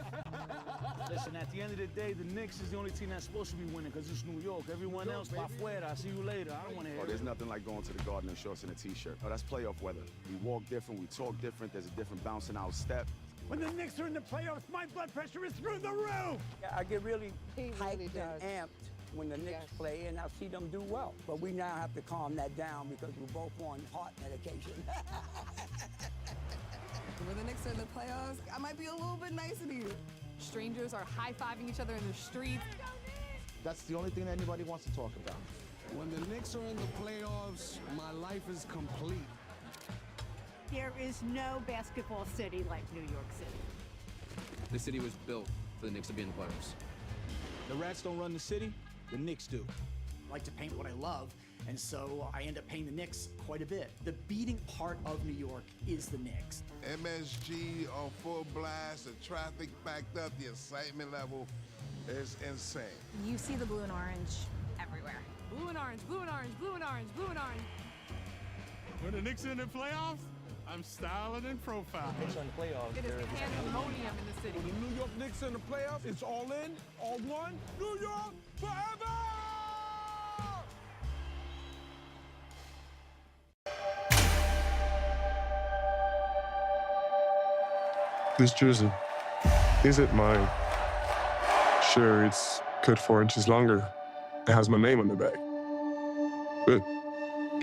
Listen, at the end of the day, the Knicks is the only team that's supposed to be winning because it's New York. Everyone else, pa fuera. I'll see you later. I don't want to hear There's nothing like going to the Garden in shorts and a T-shirt. Oh, that's playoff weather. We walk different, we talk different. There's a different bounce in our step. When the Knicks are in the playoffs, my blood pressure is through the roof. I get really hyped and amped when the Knicks play, and I see them do well. But we now have to calm that down because we're both on heart medication. When the Knicks are in the playoffs, I might be a little bit nicer to you. Strangers are high-fiving each other in the streets. That's the only thing that anybody wants to talk about. When the Knicks are in the playoffs, my life is complete. There is no basketball city like New York City. The city was built for the Knicks to be in the playoffs. The Rats don't run the city, the Knicks do. I like to paint what I love, and so I end up painting the Knicks quite a bit. The beating part of New York is the Knicks. MSG on full blast, the traffic backed up, the excitement level is insane. You see the blue and orange everywhere. Blue and orange, blue and orange, blue and orange, blue and orange. When the Knicks are in the playoffs, I'm styling and profiling. Knicks on the playoffs. It is pandemonium in the city. When the New York Knicks are in the playoffs, it's all in, all one. New York forever! This jersey, is it mine? Sure, it's cut 4 inches longer. It has my name on the back. But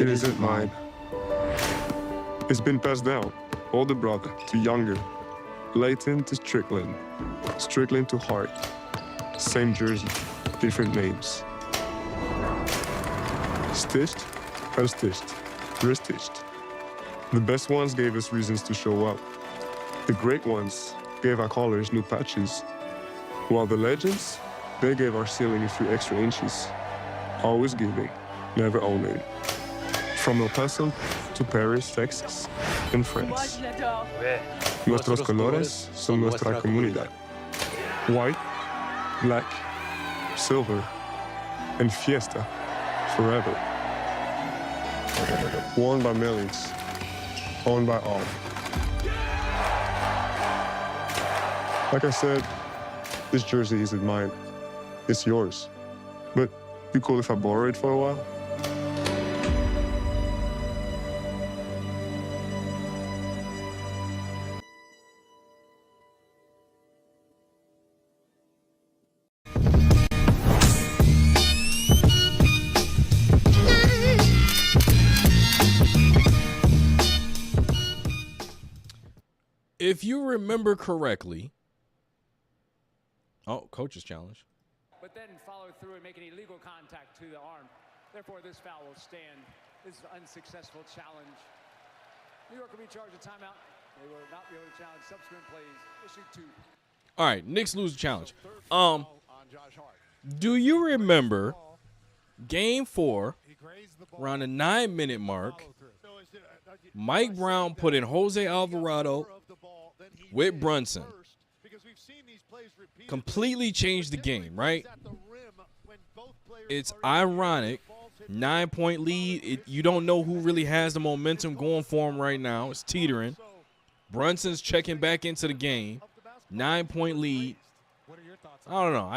it isn't mine. It's been passed down, older brother to younger, Leighton to Strickland, Strickland to Hart. Same jersey, different names. Stitched, unstitched, restitched. The best ones gave us reasons to show up. The great ones gave our colors new patches, while the legends, they gave our ceiling a few extra inches. Always giving, never owning. From El Paso to Paris, Texas, and France. Nuestros colores son nuestra comunidad. White, black, silver, and fiesta forever. Worn by millions, owned by all. Like I said, this jersey isn't mine. It's yours. But you cool if I borrow it for a while? If you remember correctly, coach's challenge. But then follow through and make an illegal contact to the arm. Therefore, this foul will stand. This is an unsuccessful challenge. New York will be charged a timeout. They will not be able to challenge subsequent plays. Issue 2. All right, Knicks lose the challenge. Do you remember Game 4, around the 9-minute mark, Mike Brown put in Jose Alvarado with Brunson? Completely changed the game, right? It's ironic. 9-point lead. You don't know who really has the momentum going for him right now. It's teetering. Brunson's checking back into the game. 9-point lead. I don't know.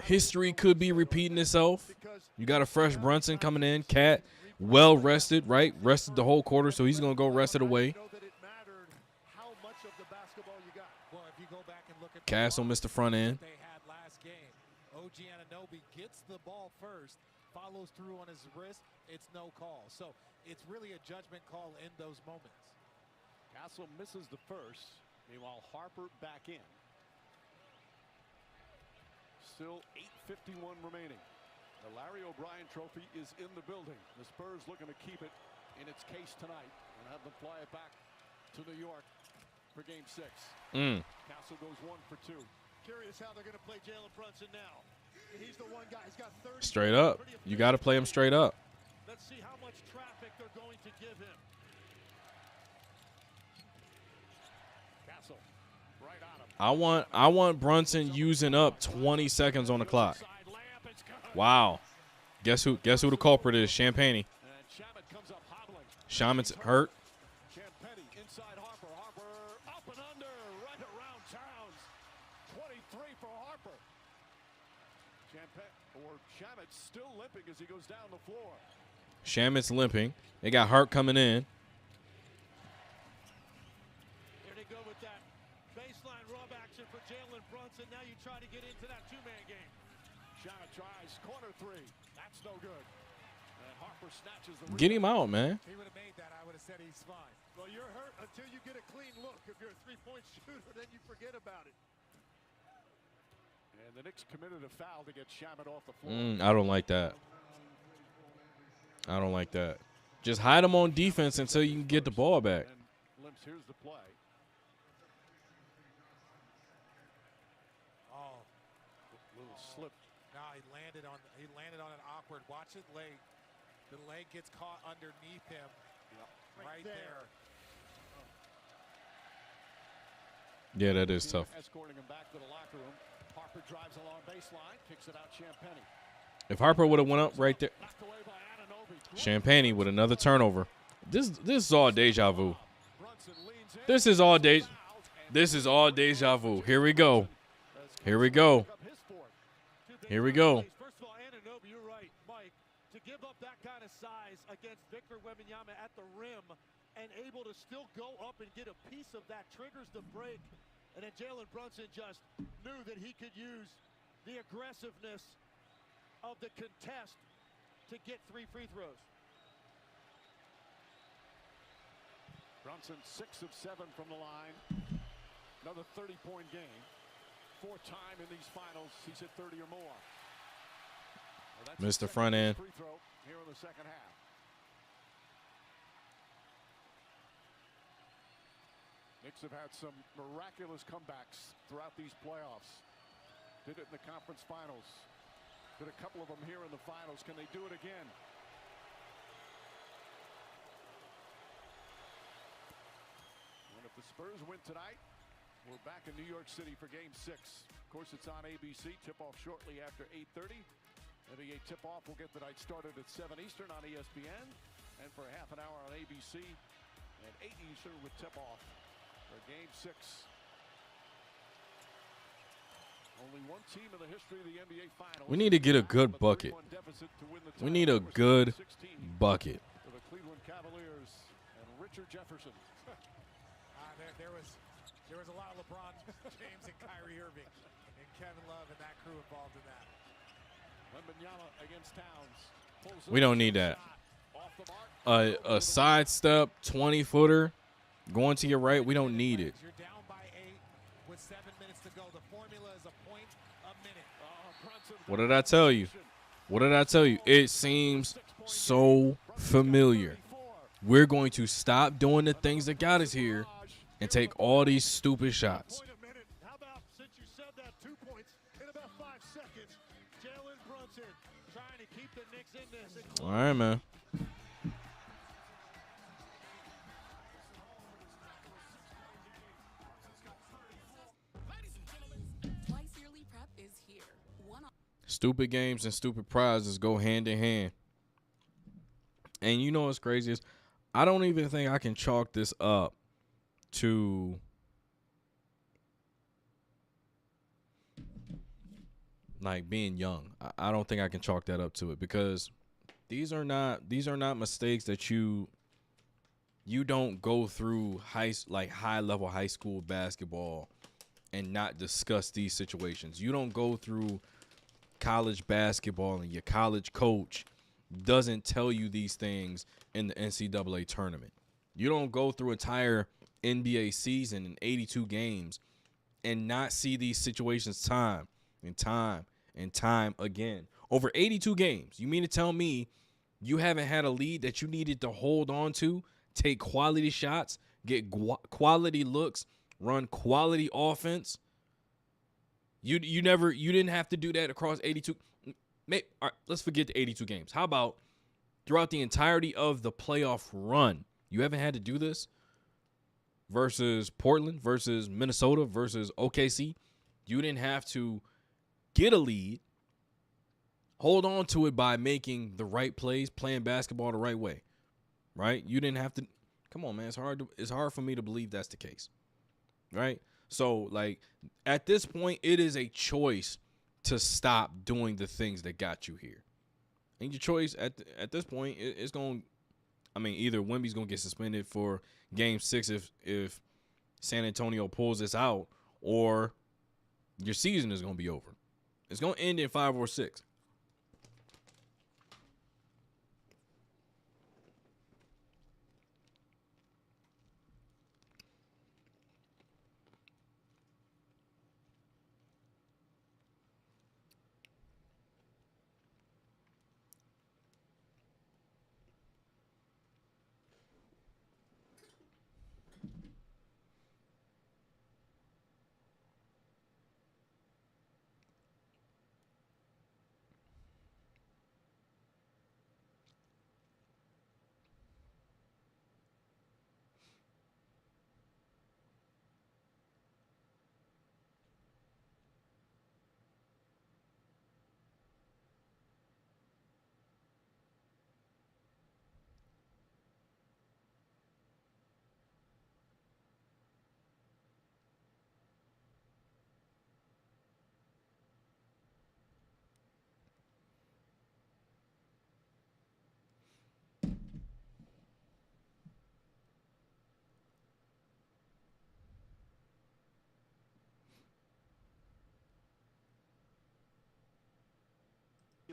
History could be repeating itself. You got a fresh Brunson coming in. Cat, well rested, right? Rested the whole quarter, so he's going to go rest it away. Castle missed the front end. They had last game. OG Anunoby gets the ball first, follows through on his wrist. It's no call. So it's really a judgment call in those moments. Castle misses the first. Meanwhile, Harper back in. Still 8:51 remaining. The Larry O'Brien Trophy is in the building. The Spurs looking to keep it in its case tonight and have them fly it back to New York for Game 6. Castle goes 1 for 2. Curious how they're going to play Jalen Brunson now. He's the one guy. He's got 30. Straight up. You got to play him straight up. Let's see how much traffic they're going to give him. Castle, right on him. I want Brunson using up 20 seconds on the clock. Wow. Guess who the culprit is? Champagne. Shaman's hurt. Champagne inside Harper. Harper up and under, right around Towns. 23 for Harper. Shaman's still limping as he goes down the floor. Shaman's limping. They got Hart coming in. Here they go with that baseline rub action for Jalen Brunson. Now you try to get into that two-man game. Shaman tries corner 3. That's no good. And Harper snatches the Get him out, man. He would have made that. I would have said he's fine. Well, you're hurt until you get a clean look. If you're a three-point shooter, then you forget about it. And the Knicks committed a foul to get Shaman off the floor. I don't like that. I don't like that. Just hide him on defense until you can get the ball back. And Limps, here's the play. Oh, Little slip. now he landed on an awkward. Watch it late. The leg gets caught underneath him. Right there. Yeah, that is tough. Escorting him back to the locker room. Harper drives along baseline, kicks it out Champagne. If Harper would have went up right there, Champagne with another turnover. This is all deja vu. This is all deja vu. Here we go. Here we go. Here we go. First of all, Anunoby, you're right, Mike. To give up that kind of size against Victor Wembanyama at the rim and able to still go up and get a piece of that triggers the break. And then Jalen Brunson just knew that he could use the aggressiveness of the contest to get 3 free throws. Brunson 6 of 7 from the line. Another 30-point game. 4th time in these finals he's hit 30 or more. Well, Missed the front end. Free throw here in the second half. Knicks have had some miraculous comebacks throughout these playoffs. Did it in the conference finals. Did a couple of them here in the finals. Can they do it again? And if the Spurs win tonight, we're back in New York City for Game 6. Of course, it's on ABC. Tip-off shortly after 8:30. NBA tip-off will get the night started at 7 Eastern on ESPN. And for half an hour on ABC at 8 Eastern with tip-off for Game 6. Only one team in the history of the NBA Finals. We need to get a good bucket. We need a good bucket. For the Cleveland Cavaliers and Richard Jefferson. There was a lot of LeBron James and Kyrie Irving and Kevin Love and that crew involved in that. Wembanyama against Towns. We don't need that. A sidestep 20-footer going to your right. We don't need it. You're down by 8 with 7 minutes to go. The formula is a point a minute. What did I tell you? What did I tell you? It seems so familiar. We're going to stop doing the things that got us here and take all these stupid shots. How about, since you said that, 2 points in about 5 seconds. Jalen Brunson trying to keep the Knicks in this. All right, man. Stupid games and stupid prizes go hand in hand. And you know what's crazy is I don't even think I can chalk this up to like being young. I don't think I can chalk that up to it because these are not mistakes that you don't go through high level high school basketball and not discuss these situations. You don't go through college basketball and your college coach doesn't tell you these things in the NCAA tournament. You don't go through entire NBA season in 82 games and not see these situations time and time again. Over 82 games. You mean to tell me you haven't had a lead that you needed to hold on to, take quality shots, get quality looks, run quality offense. You didn't have to do that across 82. All right, let's forget the 82 games. How about throughout the entirety of the playoff run? You haven't had to do this versus Portland, versus Minnesota, versus OKC. You didn't have to get a lead, hold on to it by making the right plays, playing basketball the right way, right? You didn't have to. Come on, man. It's hard for me to believe that's the case, right? So, like, at this point, it is a choice to stop doing the things that got you here. And your choice at this point is going – I mean, either Wemby's going to get suspended for Game 6 if San Antonio pulls this out, or your season is going to be over. It's going to end in 5 or 6.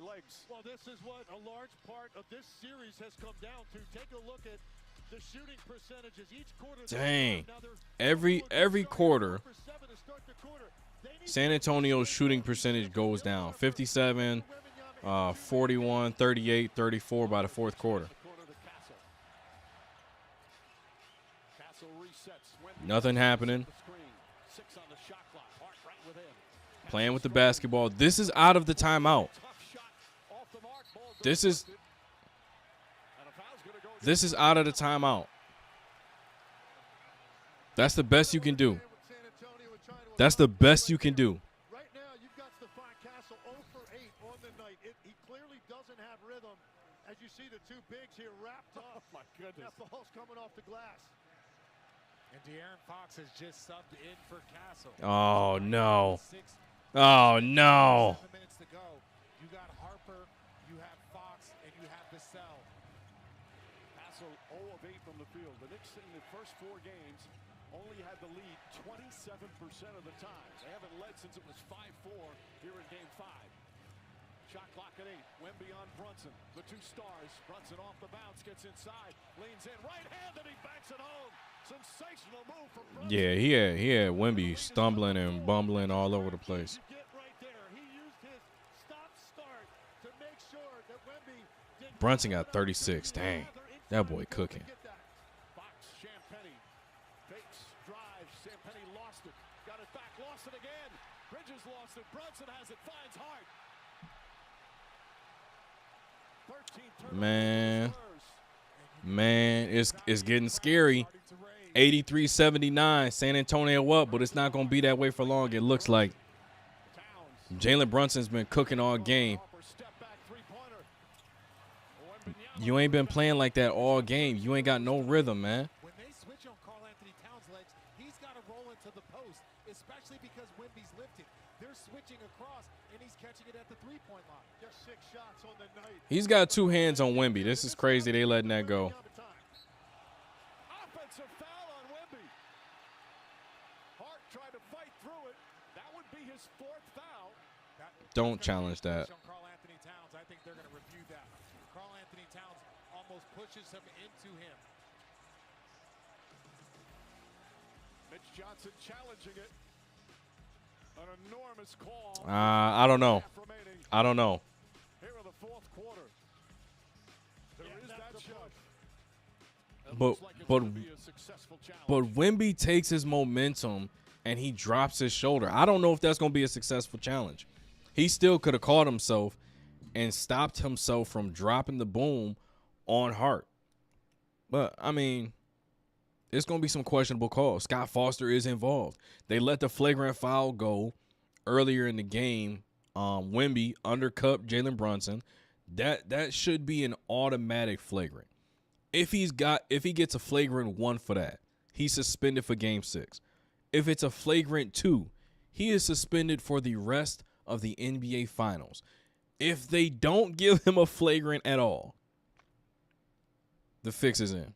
Legs. Well, this is what a large part of this series has come down to. Take a look at the shooting percentages each quarter. Dang. Every quarter, San Antonio's shooting percentage goes down. 57, 41, 38, 34 by the fourth quarter. Nothing happening. Playing with the basketball. This is out of the timeout. This is out of the timeout. That's the best you can do. That's the best you can do. Right now, you've got Stephon Castle 0 for 8 on the night. He clearly doesn't have rhythm. As you see the two bigs here wrapped up. Oh, my goodness. That ball's coming off the glass. And De'Aaron Fox has just subbed in for Castle. Oh, no. Oh, no. 7 minutes to go. You got Harper, you have Fox, and you have Vassell. Castle 0 of 8 from the field. The Knicks in the first 4 games only had the lead 27% of the time. They haven't led since it was 5-4 here in Game 5. Shot clock at 8. Wemby on Brunson. The two stars. Brunson off the bounce, gets inside, leans in, right-handed, he banks it home. Sensational move from Brunson. Yeah, he had Wemby stumbling and bumbling all over the place. Brunson got 36. Dang, that boy cooking. Fox, Champagnie, fakes, drives. Champagnie lost it. Got it back, lost it again. Bridges lost it. Brunson has it, finds Hart. 13 Man, it's getting scary. 83-79, San Antonio up, but it's not going to be that way for long, it looks like. Jalen Brunson's been cooking all game. You ain't been playing like that all game. You ain't got no rhythm, man. When they switch on Karl Anthony Towns' legs, he's got to roll into the post, especially because Wemby's lifted. They're switching across, and he's catching it at the three-point line. Just 6 shots on the night. He's got 2 hands on Wemby. This is crazy they letting that go. Offensive foul on Wemby. Hart tried to fight through it. That would be his 4th foul. Don't challenge that. Karl Anthony Towns, I think they're going to review that. Karl Anthony Towns almost pushes him into him. Mitch Johnson challenging it. An enormous call. I don't know. I don't know. Here in the 4th quarter. There is that shot. But Wemby takes his momentum and he drops his shoulder. I don't know if that's going to be a successful challenge. He still could have caught himself and stopped himself from dropping the boom on Hart. But, I mean, it's going to be some questionable calls. Scott Foster is involved. They let the flagrant foul go earlier in the game. Wemby undercut Jalen Brunson. That should be an automatic flagrant. If he gets a flagrant 1 for that, he's suspended for game 6. If it's a flagrant 2, he is suspended for the rest of the NBA Finals. If they don't give him a flagrant at all, the fix is in.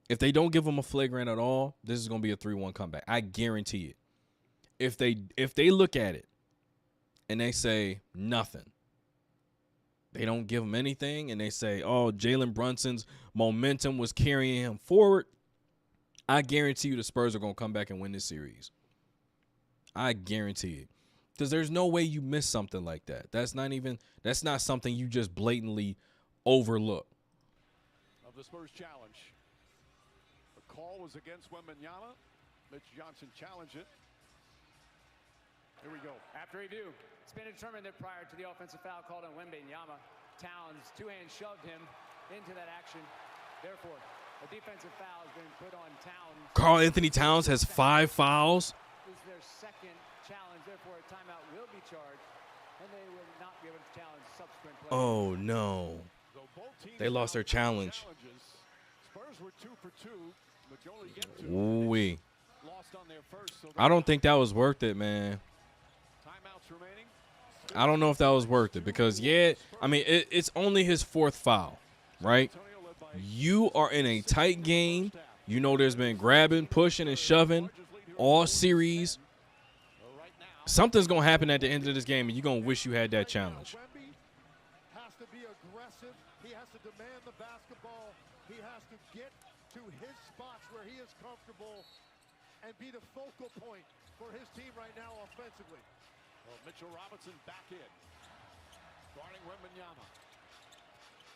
If they don't give him a flagrant at all, this is going to be a 3-1 comeback. I guarantee it. If they look at it and they say nothing, they don't give him anything, and they say, oh, Jalen Brunson's momentum was carrying him forward, I guarantee you the Spurs are going to come back and win this series. I guarantee it. Because there's no way you miss something like that. That's not something you just blatantly overlook. Of the Spurs challenge. The call was against Wembanyama. Mitch Johnson challenged it. Here we go. After review, it's been determined that prior to the offensive foul called on Wembanyama, Towns two-hand shoved him into that action. Therefore, a defensive foul has been put on Towns. Karl Anthony Towns has 5 fouls. This is their second challenge. Therefore, a timeout will be charged, and they will not be able to challenge subsequent plays. Oh, no. They lost their challenge. Spurs were 2 for 2, but you only get 2. Ooh-wee. Lost on their first, so I don't think that was worth it, man. Timeouts remaining. I don't know if that was worth it because, yeah, I mean, it's only his 4th foul, right? You are in a tight game. You know there's been grabbing, pushing, and shoving all series. Something's going to happen at the end of this game, and you're going to wish you had that challenge. Wemby has to be aggressive. He has to demand the basketball. He has to get to his spots where he is comfortable and be the focal point for his team right now offensively. Well, Mitchell Robinson back in. Guarding Wembanyama.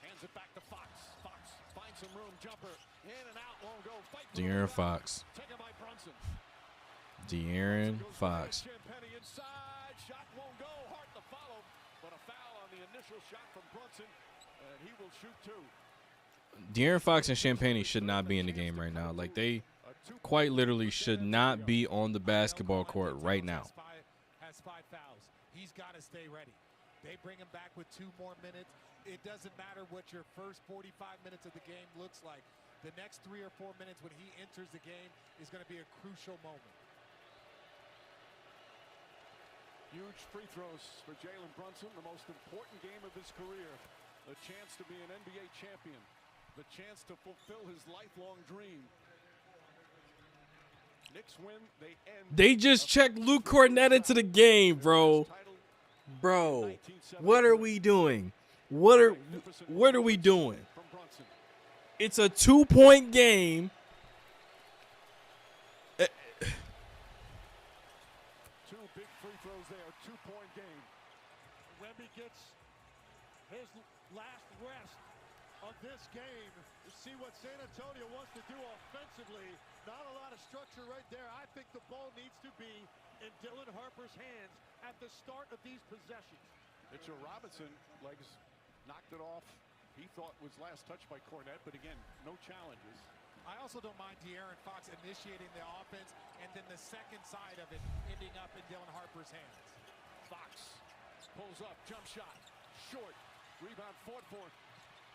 Hands it back to Fox. Fox finds some room. Jumper. In and out. Won't go. Fight. De'Aaron Fox. Taken by Brunson. De'Aaron Fox. Champagnie inside. Shot won't go. Hard to follow. But a foul on the initial shot from Brunson. And he will shoot 2. De'Aaron Fox and Champagnie should not be in the game right now. Like, they quite literally should not be on the basketball court right now. Has 5 fouls. He's got to stay ready. They bring him back with 2 more minutes. It doesn't matter what your first 45 minutes of the game looks like. The next 3 or 4 minutes when he enters the game is going to be a crucial moment. Huge free throws for Jalen Brunson, the most important game of his career. The chance to be an NBA champion. The chance to fulfill his lifelong dream. Knicks win, they end. They just checked Luke Cornett into the game, bro. Bro, what are we doing? What are we doing? It's a 2-point game. 2 big free throws there, 2-point game. Wemby gets his last rest of this game to see what San Antonio wants to do offensively. Not a lot of structure right there. I think the ball needs to be in Dylan Harper's hands at the start of these possessions. Mitchell Robinson, legs knocked it off. He thought was last touched by Cornett, but again, no challenges. I also don't mind De'Aaron Fox initiating the offense and then the second side of it ending up in Dylan Harper's hands. Fox pulls up, jump shot, short, rebound fought for,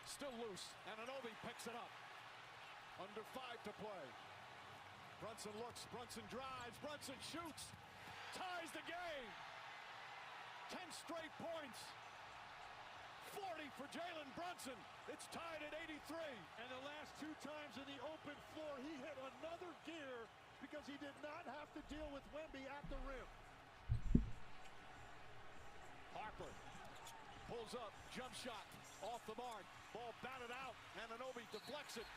still loose, and Anunoby picks it up. Under 5 to play. Brunson looks, Brunson drives, Brunson shoots, ties the game. 10 straight points. 40 for Jalen Brunson. It's tied at 83. And the last 2 times in the open floor, he hit another gear because he did not have to deal with Wemby at the rim. Harper pulls up, jump shot, off the mark. Ball batted out, and Anunoby deflects it.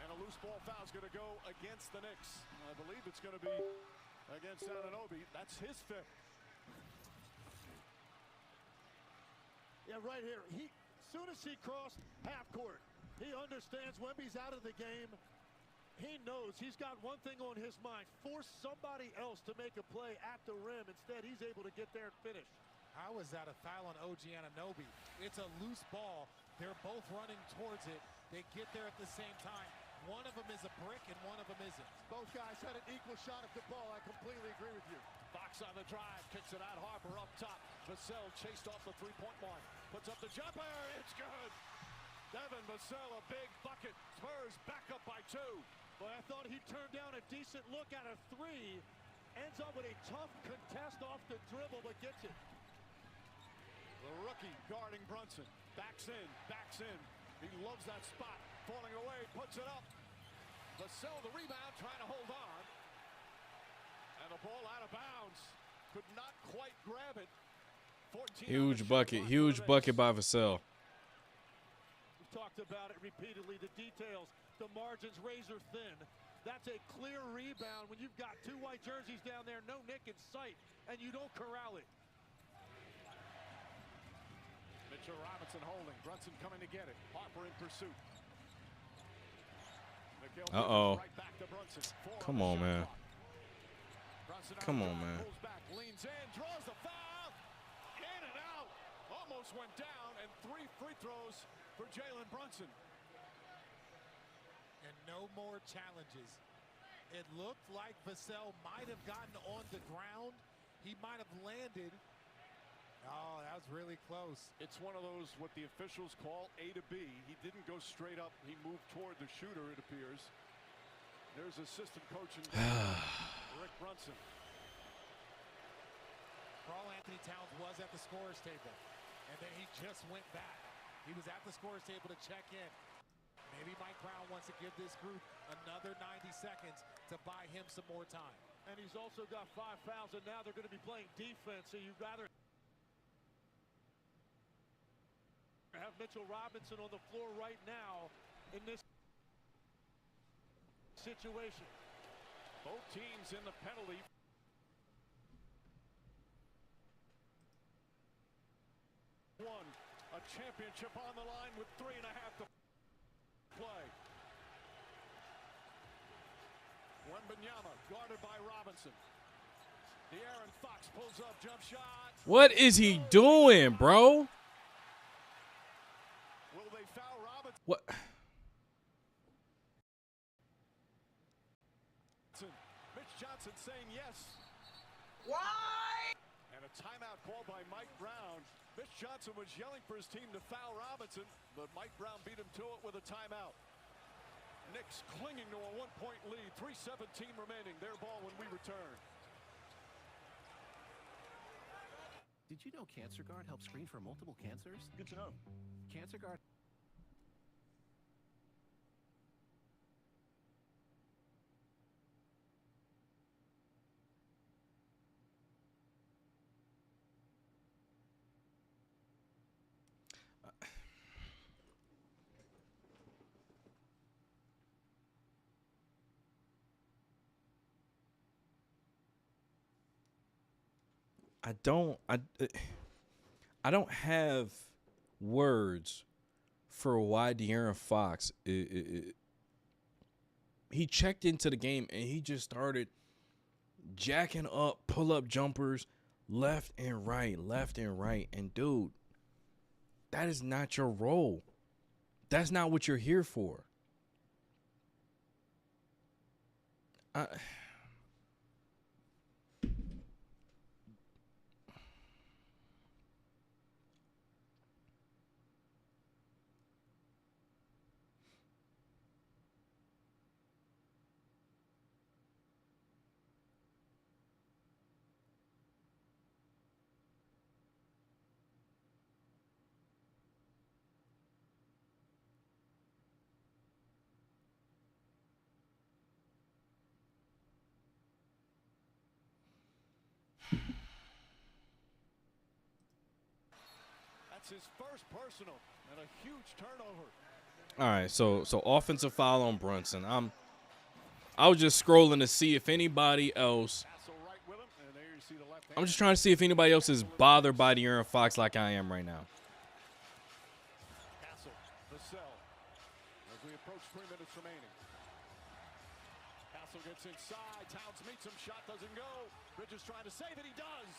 And a loose ball foul is going to go against the Knicks. I believe it's going to be against Anunoby. That's his 5th. Yeah, right here. Soon as he crossed half court, He understands Wemby's out of the game. He knows he's got one thing on his mind: force somebody else to make a play at the rim. Instead, he's able to get there and finish. How is that a foul on OG Anunoby? It's a loose ball. They're both running towards it. They get there at the same time. One of them is a brick and one of them isn't. Both guys had an equal shot at the ball. I completely agree with you. Fox on the drive, kicks it out. Harper up top. Vassell chased off the three-point line. Puts up the jumper. It's good. Devin Vassell, a big bucket. Spurs back up by 2. But I thought he turned down a decent look at a 3. Ends up with a tough contest off the dribble, but gets it. The rookie guarding Brunson. Backs in, backs in. He loves that spot. Falling away, puts it up. Vassell, the rebound, trying to hold on. And the ball out of bounds. Could not quite grab it. Huge bucket by Vassell. We've talked about it repeatedly, the details, the margins razor thin. That's a clear rebound when you've got 2 white jerseys down there, no Nick in sight, and you don't corral it. Mitchell Robinson holding. Brunson coming to get it. Harper in pursuit. Uh-oh. Right back to Brunson. Come on, man. Come on, man. Pulls back, leans in, draws the foul. In and out. Almost went down, and 3 free throws for Jalen Brunson. And no more challenges. It looked like Vassell might have gotten on the ground. He might have landed. Oh, that was really close. It's one of those, what the officials call A to B. He didn't go straight up. He moved toward the shooter, it appears. There's assistant coaching Rick Brunson. Karl Anthony Towns was at the scorer's table, and then he just went back. He was at the scorer's table to check in. Maybe Mike Brown wants to give this group another 90 seconds to buy him some more time. And he's also got 5 fouls, and now they're going to be playing defense, so you'd rather have Mitchell Robinson on the floor right now in this situation. Both teams in the penalty. One, a championship on the line with 3.5 to play. Wembanyama guarded by Robinson. De'Aaron Fox pulls up, jump shot. What is he doing, bro? Will they foul Robinson? What? Mitch Johnson saying yes. Why? And a timeout called by Mike Brown. Mitch Johnson was yelling for his team to foul Robinson, but Mike Brown beat him to it with a timeout. Knicks clinging to a 1-point lead. 3:17 remaining. Their ball when we return. Did you know Cancer Guard helps screen for multiple cancers? Good to know. Cancer Guard. I don't have words for why De'Aaron Fox he checked into the game and he just started jacking up pull-up jumpers left and right. And dude, that is not your role. That's not what you're here for. That's his first personal and a huge turnover. All right, so offensive foul on Brunson. I was just scrolling to see if anybody else. I'm just trying to see if anybody else is bothered by De'Aaron Fox like I am right now. Castle, Vassell, as we approach 3 minutes remaining. Castle gets inside. Towns meets him. Shot doesn't go. Bridges trying to save it. He does.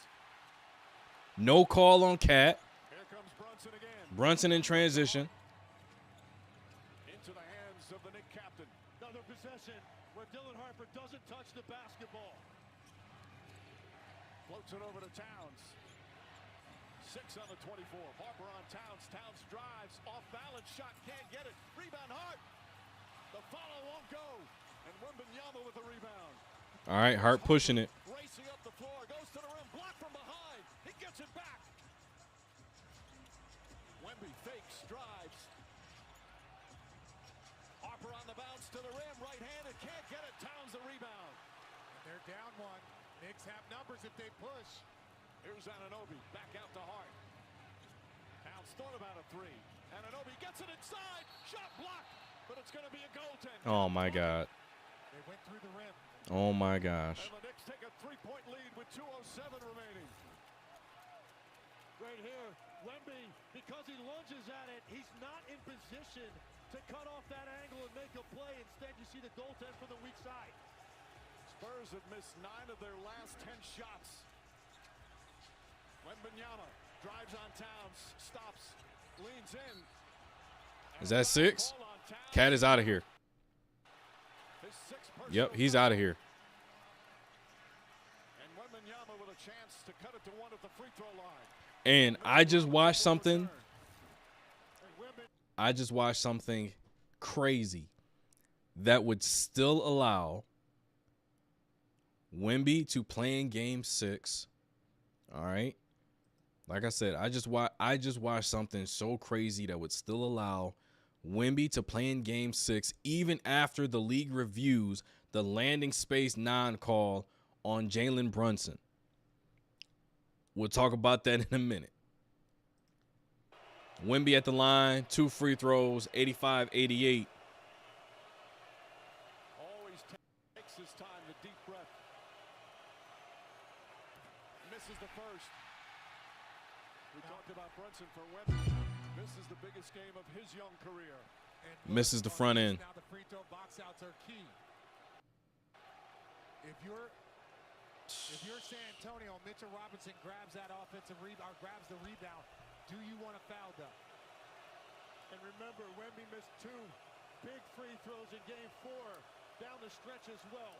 No call on Cat. Here comes Brunson again. Brunson in transition. Into the hands of the Knicks captain. Another possession where Dylan Harper doesn't touch the basketball. Floats it over to Towns. 6 on the 24. Harper on Towns. Towns drives. Off balance shot. Can't get it. Rebound Hart. The follow won't go. And Wembanyama with the rebound. All right, Hart pushing it. Racing up the floor. Goes to the rim. Blocked from behind. He gets it back. Wemby fakes. Drives. Harper on the bounce to the rim. Right-handed. Can't get it. Towns the rebound. And they're down one. Knicks have numbers if they push. Here's Anunoby, back out to Hart. Towns thought about a three. Anunoby gets it inside. Shot blocked, but it's going to be a goaltender. Oh, my God. They went through the rim. Oh, my gosh. And the Knicks take a 3-point lead with 2:07 remaining. Right here, Wemby, because he lunges at it, he's not in position to cut off that angle and make a play. Instead, you see the goaltend from the weak side. Spurs have missed 9 of their last 10 shots. Wembanyama drives on Towns, stops, leans in. Is that 6? Cat is out of here. Yep, he's out of here. And Wembanyama with a chance to cut it to 1 at the free throw line. And I just watched something. I just watched something crazy that would still allow Wemby to play in Game 6. All right. Like I said, I just watched something so crazy that would still allow Wemby to play in Game 6 even after the league reviews the landing space non-call on Jalen Brunson. We'll talk about that in a minute. Wemby at the line, 2 free throws, 85-88. Always takes his time, the deep breath. Misses the first. We talked about Brunson for Wemby. This is the biggest game of his young career. And misses the front end. Now the free throw box outs are key. If you're San Antonio, Mitchell Robinson grabs that offensive rebound, grabs the rebound. Do you want to foul them? And remember, Wemby missed 2 big free throws in Game 4 down the stretch as well.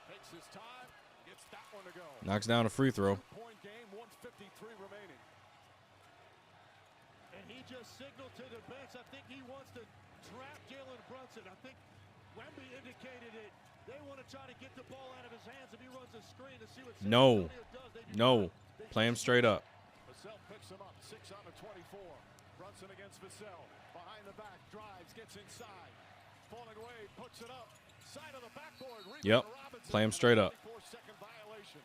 Takes his time, gets that one to go. Knocks down a free throw. 2-point game, 1:53 remaining. And he just signaled to the bench. I think he wants to trap Jalen Brunson. I think Wemby indicated it. They want to try to get the ball out of his hands if he runs a screen to see what San Antonio does. No. Play him straight up. Vassell picks him up. 6 on the 24. Brunson against Vassell. Behind the back. Drives. Gets inside. Falling away. Puts it up. Side of the backboard. Yep. Play him straight up. 4-second violation.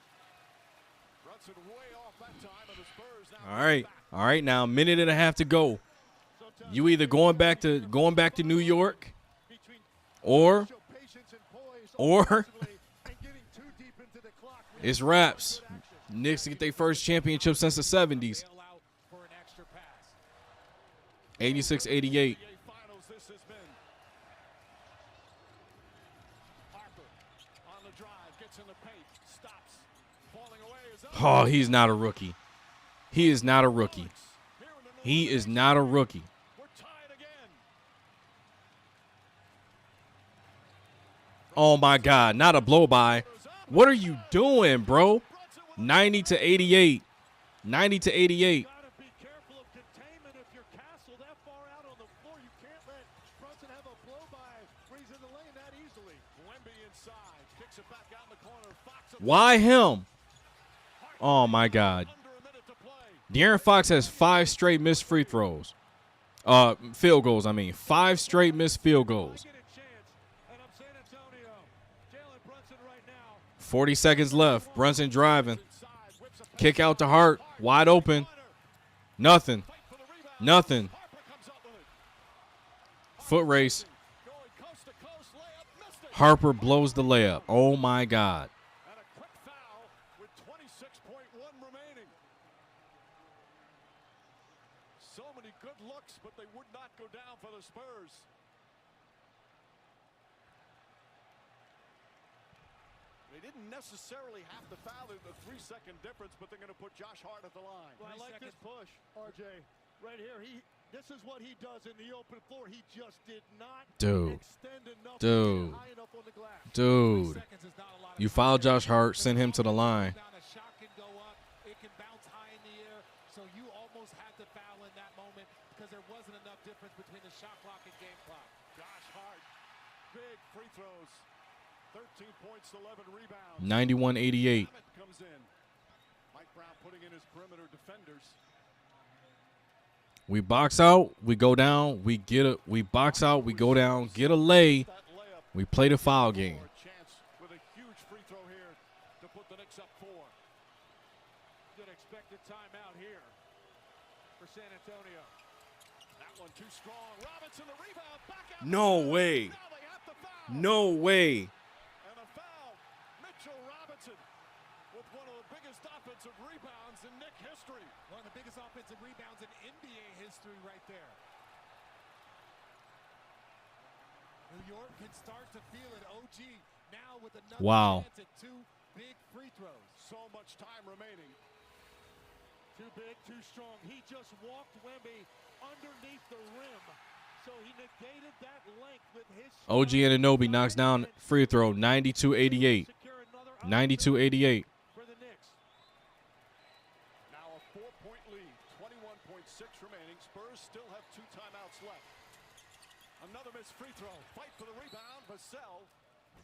Brunson way off that time. And the Spurs now. All right. All right. Now, a minute and a half to go. You either going back to New York or it's wraps. Knicks get their first championship since the 70s. 86-88. Oh, he's not a rookie. He is not a rookie. He is not a rookie. Oh, my God. Not a blow-by. What are you doing, bro? 90-88. 90-88. Why him? Oh, my God. De'Aaron Fox has 5 straight missed free throws. Field goals, I mean. 5 straight missed field goals. 40 seconds left. Brunson driving. Kick out to Hart. Wide open. Nothing. Nothing. Foot race. Harper blows the layup. Oh, my God. So many good looks Knicks, but they would not go down for the Spurs. They didn't necessarily have to foul in the 3-second difference, but they're going to put Josh Hart at the line. Well, I like this push, RJ. Right here, this is what he does in the open floor. He just did not extend enough to get high enough on the glass. Dude. You foul Josh Hart, send him to the line. A shot can go up. It can bounce high in the air. So you almost had to foul in that moment because there wasn't enough difference between the shot clock and game clock. Josh Hart, big free throws. 13 points, 11 rebounds. 91-88. Comes in. Mike Brown putting in his perimeter defenders. We box out, we go down, we box out, we go down, get a lay, we play the foul game. Chance with a huge free throw here to put the Knicks up 4. Good expected timeout here for San Antonio. That one too strong. Robinson the rebound back out. No way. No way. And a foul. Mitchell Robinson with one of the biggest offensive rebounds in Knick history. One of the biggest offensive rebounds in NBA history right there. New York can start to feel it. OG now with another chance at 2 big free throws. So much time remaining. Too big, too strong. He just walked Wemby underneath the rim. So he negated that length with his OG Anunoby knocks down free throw, 92-88. 92-88. For the Knicks. Now a 4-point lead, 21.6 remaining. Spurs still have 2 timeouts left. Another missed free throw. Fight for the rebound. Vassell.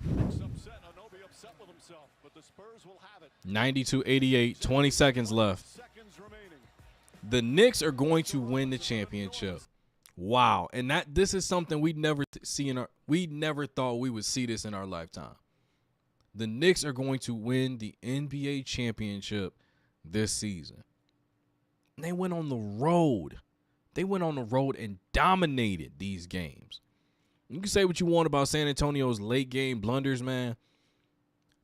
Knicks upset. Anunoby upset with himself, but the Spurs will have it. 92-88, 20 seconds left. Seconds remaining. The Knicks are going to win the championship. Wow, and this is something we never thought we would see this in our lifetime. The Knicks are going to win the NBA championship this season. They went on the road. They went on the road and dominated these games. You can say what you want about San Antonio's late game blunders, man.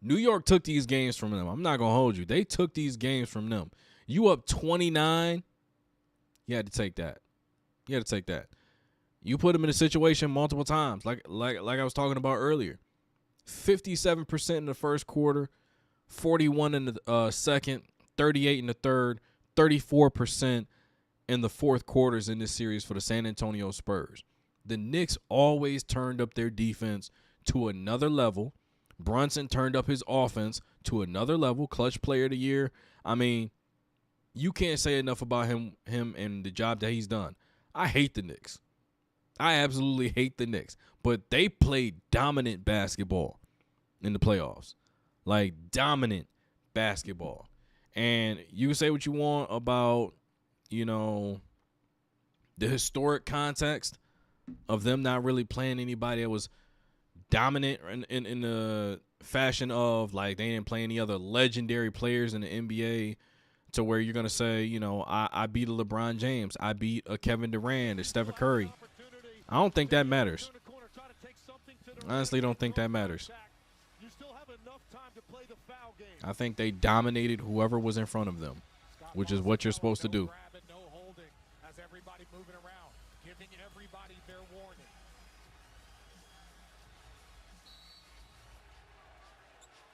New York took these games from them. I'm not going to hold you. They took these games from them. You up 29, you had to take that. You had to take that. You put them in a situation multiple times, like I was talking about earlier. 57% in the first quarter, 41 in the second, 38 in the third, 34% in the fourth quarters in this series for the San Antonio Spurs. The Knicks always turned up their defense to another level. Brunson turned up his offense to another level. Clutch player of the year. I mean, you can't say enough about him and the job that he's done. I hate the Knicks. I absolutely hate the Knicks. But they played dominant basketball in the playoffs. Like, dominant basketball. And you can say what you want about, the historic context of them not really playing anybody that was dominant in the fashion of, like, they didn't play any other legendary players in the NBA to where you're going to say, I beat a LeBron James. I beat a Kevin Durant or Stephen Curry. I don't think that matters. I honestly don't think that matters. I think they dominated whoever was in front of them, which is what you're supposed to do.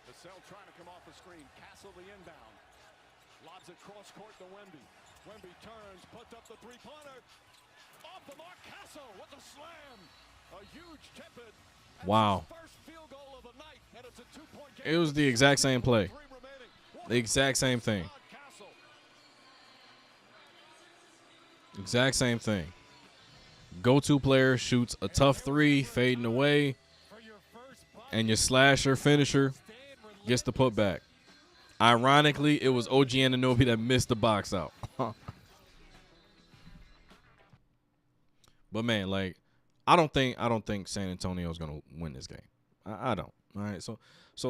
Vassell trying to come off the screen. Castle the inbound. Lobs it cross court to Wemby. Wemby turns, puts up the three-pointer. Off the mark, Castle with the slam. A huge tip-in. Wow. First field goal of the night, and it's a 2-point game. It was the exact same play. The exact same thing. Exact same thing. Go-to player shoots a tough three, fading away, and your slasher finisher gets the putback. Ironically, it was OG Anunoby that missed the box out. But man, like, I don't think San Antonio is gonna win this game. I don't. All right, so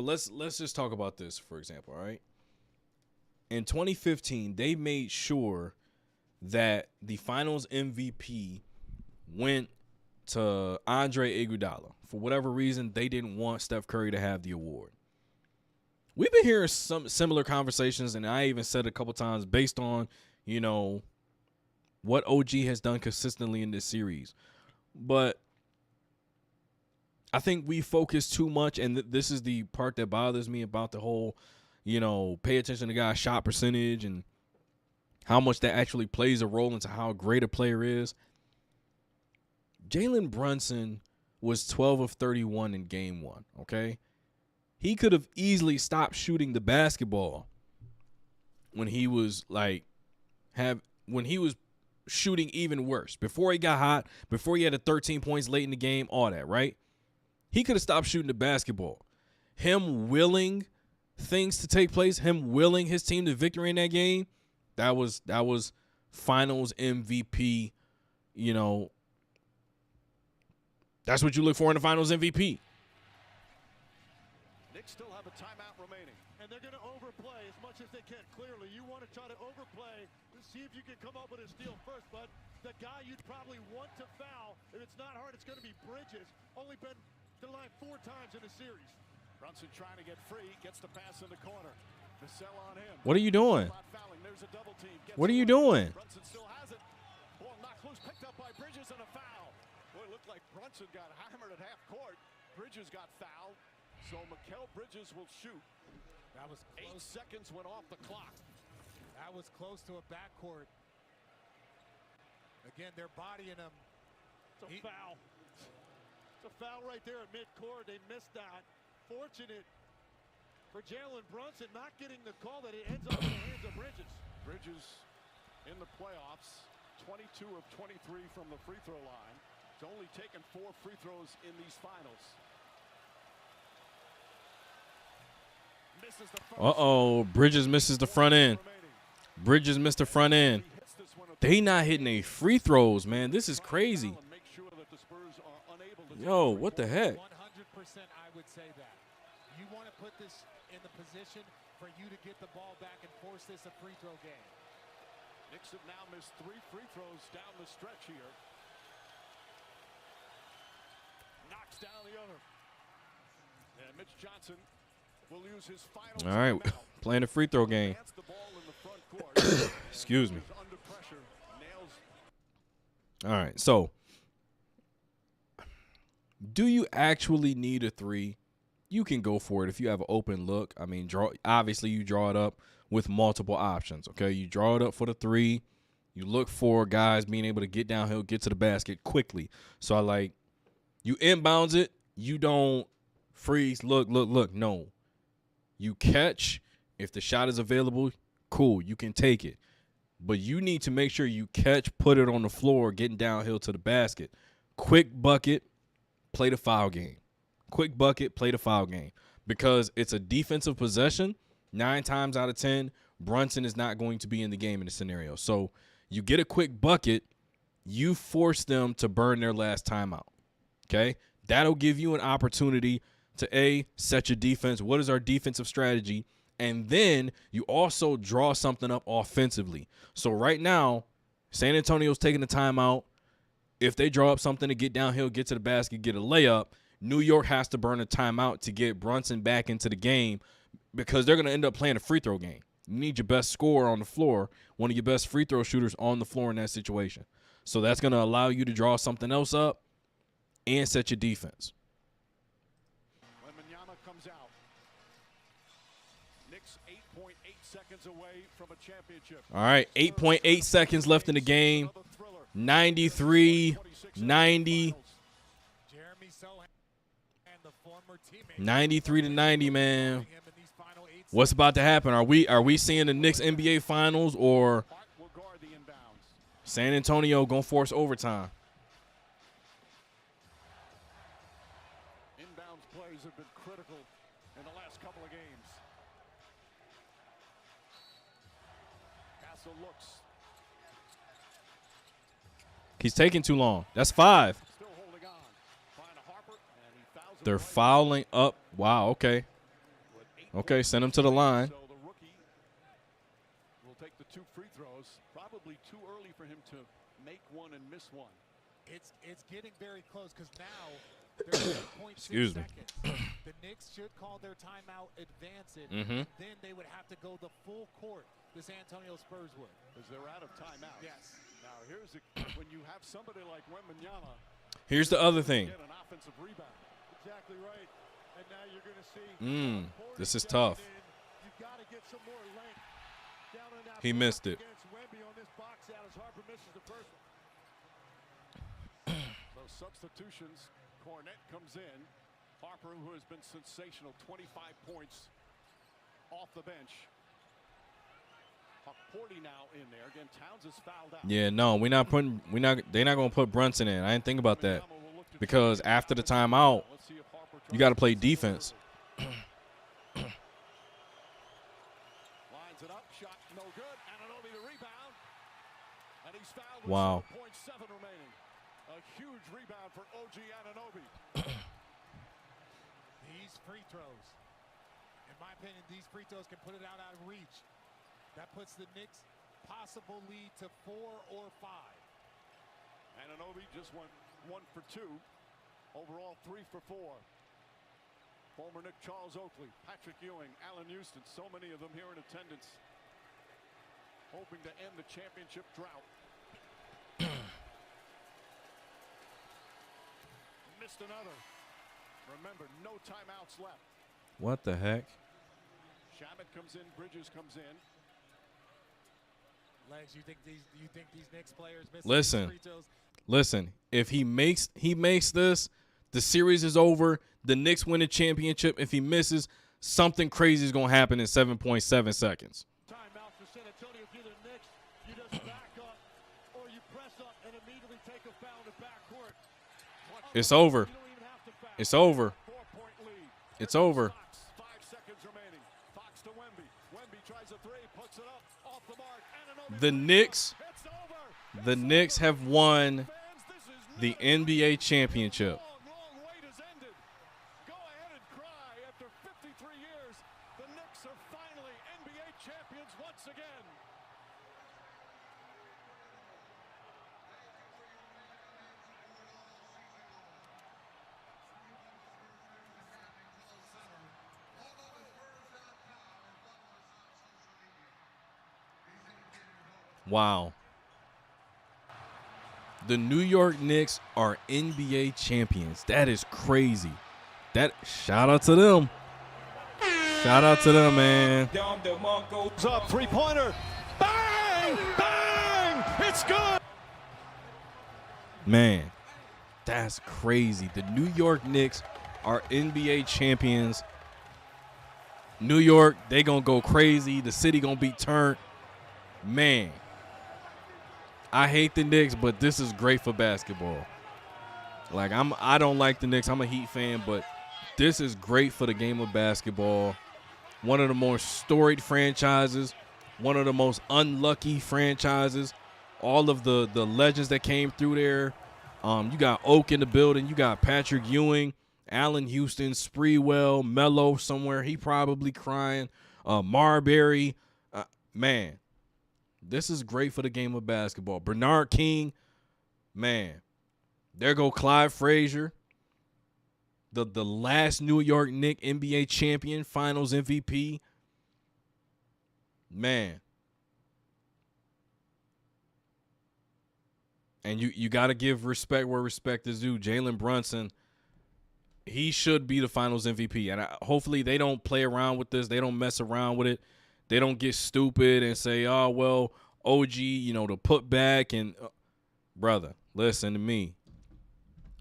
let's just talk about this, for example. All right, in 2015, they made sure that the Finals MVP went to Andre Iguodala. For whatever reason, they didn't want Steph Curry to have the award. We've been hearing some similar conversations, and I even said a couple times based on, what OG has done consistently in this series. But I think we focus too much, and this is the part that bothers me about the whole, pay attention to guys' shot percentage and how much that actually plays a role into how great a player is. Jalen Brunson was 12 of 31 in game 1, okay? He could have easily stopped shooting the basketball when he was shooting even worse. Before he got hot, before he had 13 points late in the game, all that, right? He could have stopped shooting the basketball. Him willing things to take place, him willing his team to victory in that game, that was finals MVP, That's what you look for in the finals MVP. Knicks still have a timeout remaining. And they're going to overplay as much as they can. Clearly, you want to try to overplay to see if you can come up with a steal first. But the guy you'd probably want to foul, if it's not hard, it's going to be Bridges. Only been to the line 4 times in the series. Brunson trying to get free, gets the pass in the corner. Vassell on him. What are you doing? There's a double team. What are you doing? Brunson still has it. Ball knocked loose, picked up by Bridges, and a foul. Boy, it looked like Brunson got hammered at half court. Bridges got fouled, so Mikal Bridges will shoot. That was close. 8 seconds went off the clock. That was close to a backcourt. Again, they're bodying him. It's a foul. It's a foul right there at midcourt. They missed that. Fortunate for Jalen Brunson not getting the call that it ends up in the hands of Bridges. Bridges in the playoffs, 22 of 23 from the free throw line. He's only taken 4 free throws in these finals. Misses the first. Bridges misses the front end. Bridges missed the front end. They not hitting any free throws, man. This is crazy. Yo, what the heck? 100% I would say that. You want to put this in the position for you to get the ball back and force this a free throw game. Knicks have now missed 3 free throws down the stretch here. Knocks down the other. And Mitch Johnson will use his final. All right, playing a free throw game. Excuse me. All right, so do you actually need a 3? You can go for it if you have an open look. I mean, obviously you draw it up with multiple options, okay? You draw it up for the 3. You look for guys being able to get downhill, get to the basket quickly. So you inbounds it. You don't freeze, look. No. You catch. If the shot is available, cool, you can take it. But you need to make sure you catch, put it on the floor, getting downhill to the basket. Quick bucket, play the foul game. Quick bucket, play the foul game. Because it's a defensive possession, 9 times out of 10, Brunson is not going to be in the game in the scenario. So you get a quick bucket, you force them to burn their last timeout. Okay? That'll give you an opportunity to, set your defense. What is our defensive strategy? And then you also draw something up offensively. So right now, San Antonio's taking the timeout. If they draw up something to get downhill, get to the basket, get a layup, New York has to burn a timeout to get Brunson back into the game because they're going to end up playing a free throw game. You need your best scorer on the floor, one of your best free throw shooters on the floor in that situation. So that's going to allow you to draw something else up and set your defense. Comes out. Knicks 8.8 seconds away from a championship. All right, 8.8 seconds left in the game. 93-90. 93-90, man. What's about to happen? Are we seeing the Knicks NBA Finals or San Antonio gonna force overtime? Plays have been critical in the last couple of games. Castle looks. He's taking too long. That's 5. Still holding on. Find Harper, and he fouls. They're fouling up. Wow, okay. Okay, send him to the line. So the rookie will take the 2 free throws. Probably too early for him to make one and miss one. It's getting very close because now there's 8.6 Excuse me. seconds. The Knicks should call their timeout, advance it. Then they would have to go the full court. The San Antonio Spurs would. Because they're out of timeout. Yes. Now here's when you have somebody like Wembanyama. Here's the other thing. Get an offensive rebound. Exactly right. And now you're going to see. This is tough. You got to get some more length down in that He missed it. against Wemby on this box out as Harper misses the first one. Those substitutions. Cornette comes in. Harper, who has been sensational, 25 points off the bench. Porty now in there. Again, Towns is fouled out. Yeah, no, they're not gonna put Brunson in. I didn't think about that. Because after the timeout, you gotta play defense. Lines it up, shot no good. Anunoby the rebound. And he's fouled with Wow. 7.7 remaining. A huge rebound for OG Anunoby. These free throws, in my opinion, these free throws can put it out of reach. That puts the Knicks' possible lead to 4 or 5. Anunoby just went 1 for 2. Overall, 3 for 4. Former Knick Charles Oakley, Patrick Ewing, Allen Houston, so many of them here in attendance, hoping to end the championship drought. Missed another. Remember, no timeouts left. What the heck? Shamet comes in, Bridges comes in. Legs, you think these Knicks players miss Listen, free throws? listen. If he makes this, the series is over. The Knicks win the championship. If he misses, something crazy is gonna happen in 7.7 seconds. Timeout for San Antonio. If you're the Knicks, you just back up or you press up and immediately take a foul in the backcourt. It's over. It's over. It's over. 5 seconds remaining. Fox to Wemby. Wemby tries a 3, puts it up, off the mark. Anunoby. The Knicks have won the NBA championship. Long wait has ended. Go ahead and cry. After 53 years, the Knicks are finally NBA champions once again. Wow. The New York Knicks are NBA champions. That is crazy. Shout out to them. Shout out to them, man. Goes up, three-pointer. Bang! Bang! It's good! Man, that's crazy. The New York Knicks are NBA champions. New York, they gonna go crazy. The city gonna be turned. Man, I hate the Knicks, but this is great for basketball. Like I don't like the Knicks. I'm a Heat fan, but this is great for the game of basketball. One of the more storied franchises, one of the most unlucky franchises. All of the legends that came through there. You got Oak in the building. You got Patrick Ewing, Allen Houston, Spreewell, Melo somewhere. He probably crying. Marbury. Man, this is great for the game of basketball. Bernard King, man. There go Clyde Frazier, the last New York Knicks NBA champion, Finals MVP. Man. And you got to give respect where respect is due. Jalen Brunson, he should be the Finals MVP. And hopefully they don't play around with this. They don't mess around with it. They don't get stupid and say, oh, well, OG, the put back. And brother, listen to me.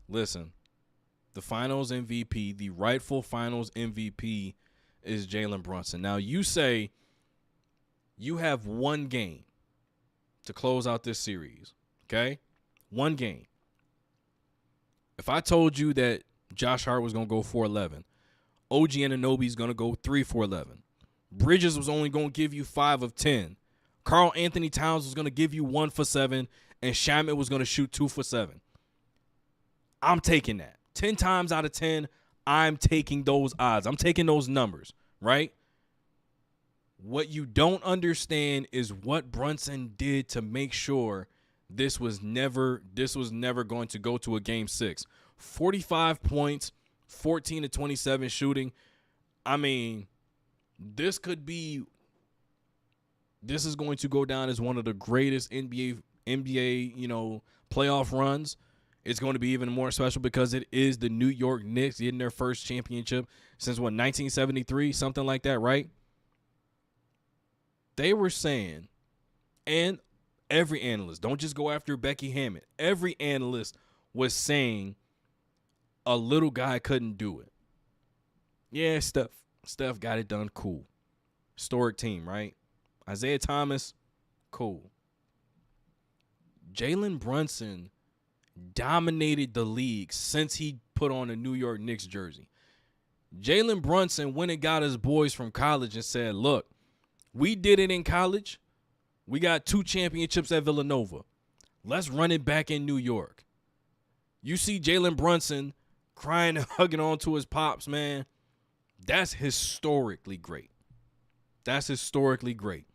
Listen, the Finals MVP, the rightful Finals MVP is Jalen Brunson. Now, you say you have one game to close out this series, okay? One game. If I told you that Josh Hart was going to go 4-11, OG Anunoby is going to go 3 for 11, Bridges was only going to give you 5 of 10, Karl Anthony Towns was going to give you 1 for 7, and Shamet was going to shoot 2 for 7. I'm taking that. 10 times out of 10, I'm taking those odds. I'm taking those numbers, right? What you don't understand is what Brunson did to make sure this was never going to go to a game 6. 45 points, 14 to 27 shooting. I mean, this is going to go down as one of the greatest NBA NBA, playoff runs, it's going to be even more special because it is the New York Knicks getting their first championship since, 1973, something like that, right? They were saying, and every analyst, don't just go after Becky Hammond, every analyst was saying a little guy couldn't do it. Yeah, Steph got it done, cool. Historic team, right? Isaiah Thomas, cool. Jalen Brunson dominated the league since he put on a New York Knicks jersey. Jalen Brunson went and got his boys from college and said, look, we did it in college. We got 2 championships at Villanova. Let's run it back in New York. You see Jalen Brunson crying and hugging on to his pops, man. That's historically great. That's historically great.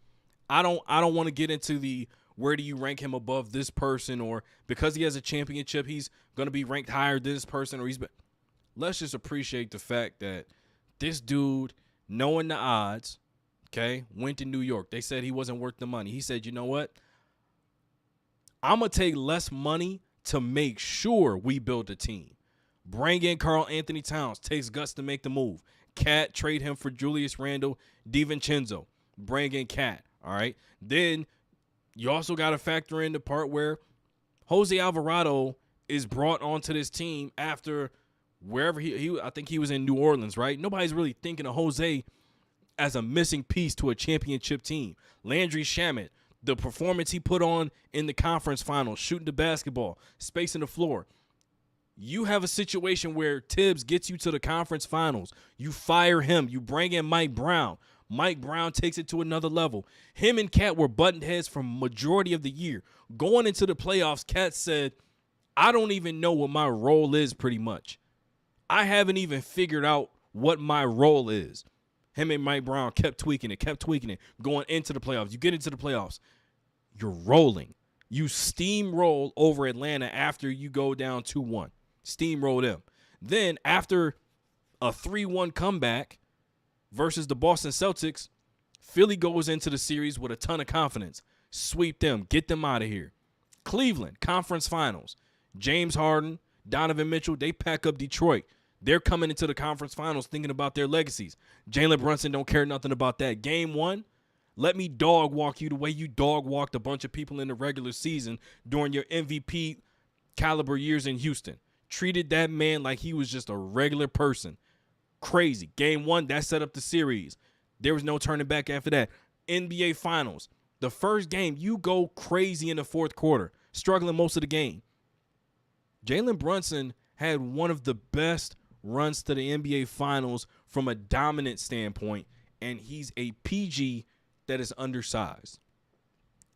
I don't want to get into the where do you rank him above this person, or because he has a championship, he's going to be ranked higher than this person, or let's just appreciate the fact that this dude, knowing the odds, okay, went to New York. They said he wasn't worth the money. He said, you know what? I'm going to take less money to make sure we build a team. Bring in Karl Anthony Towns. Takes guts to make the move. Cat, trade him for Julius Randle. DiVincenzo. Bring in Cat. All right. Then you also got to factor in the part where Jose Alvarado is brought onto this team after wherever I think he was in New Orleans, right? Nobody's really thinking of Jose as a missing piece to a championship team. Landry Shamet, the performance he put on in the conference finals, shooting the basketball, spacing the floor. You have a situation where Tibbs gets you to the conference finals. You fire him. You bring in Mike Brown. Mike Brown takes it to another level. Him and Cat were button heads for majority of the year. Going into the playoffs, Cat said, I don't even know what my role is pretty much. I haven't even figured out what my role is. Him and Mike Brown kept tweaking it, going into the playoffs. You get into the playoffs, you're rolling. You steamroll over Atlanta after you go down 2-1. Steamroll them. Then after a 3-1 comeback versus the Boston Celtics, Philly goes into the series with a ton of confidence. Sweep them. Get them out of here. Cleveland, conference finals. James Harden, Donovan Mitchell, they pack up Detroit. They're coming into the conference finals thinking about their legacies. Jalen Brunson don't care nothing about that. Game 1, let me dog walk you the way you dog walked a bunch of people in the regular season during your MVP caliber years in Houston. Treated that man like he was just a regular person. Crazy. Game 1, that set up the series. There was no turning back after that. NBA Finals. The first game, you go crazy in the fourth quarter, struggling most of the game. Jalen Brunson had one of the best runs to the NBA Finals from a dominant standpoint, and he's a PG that is undersized.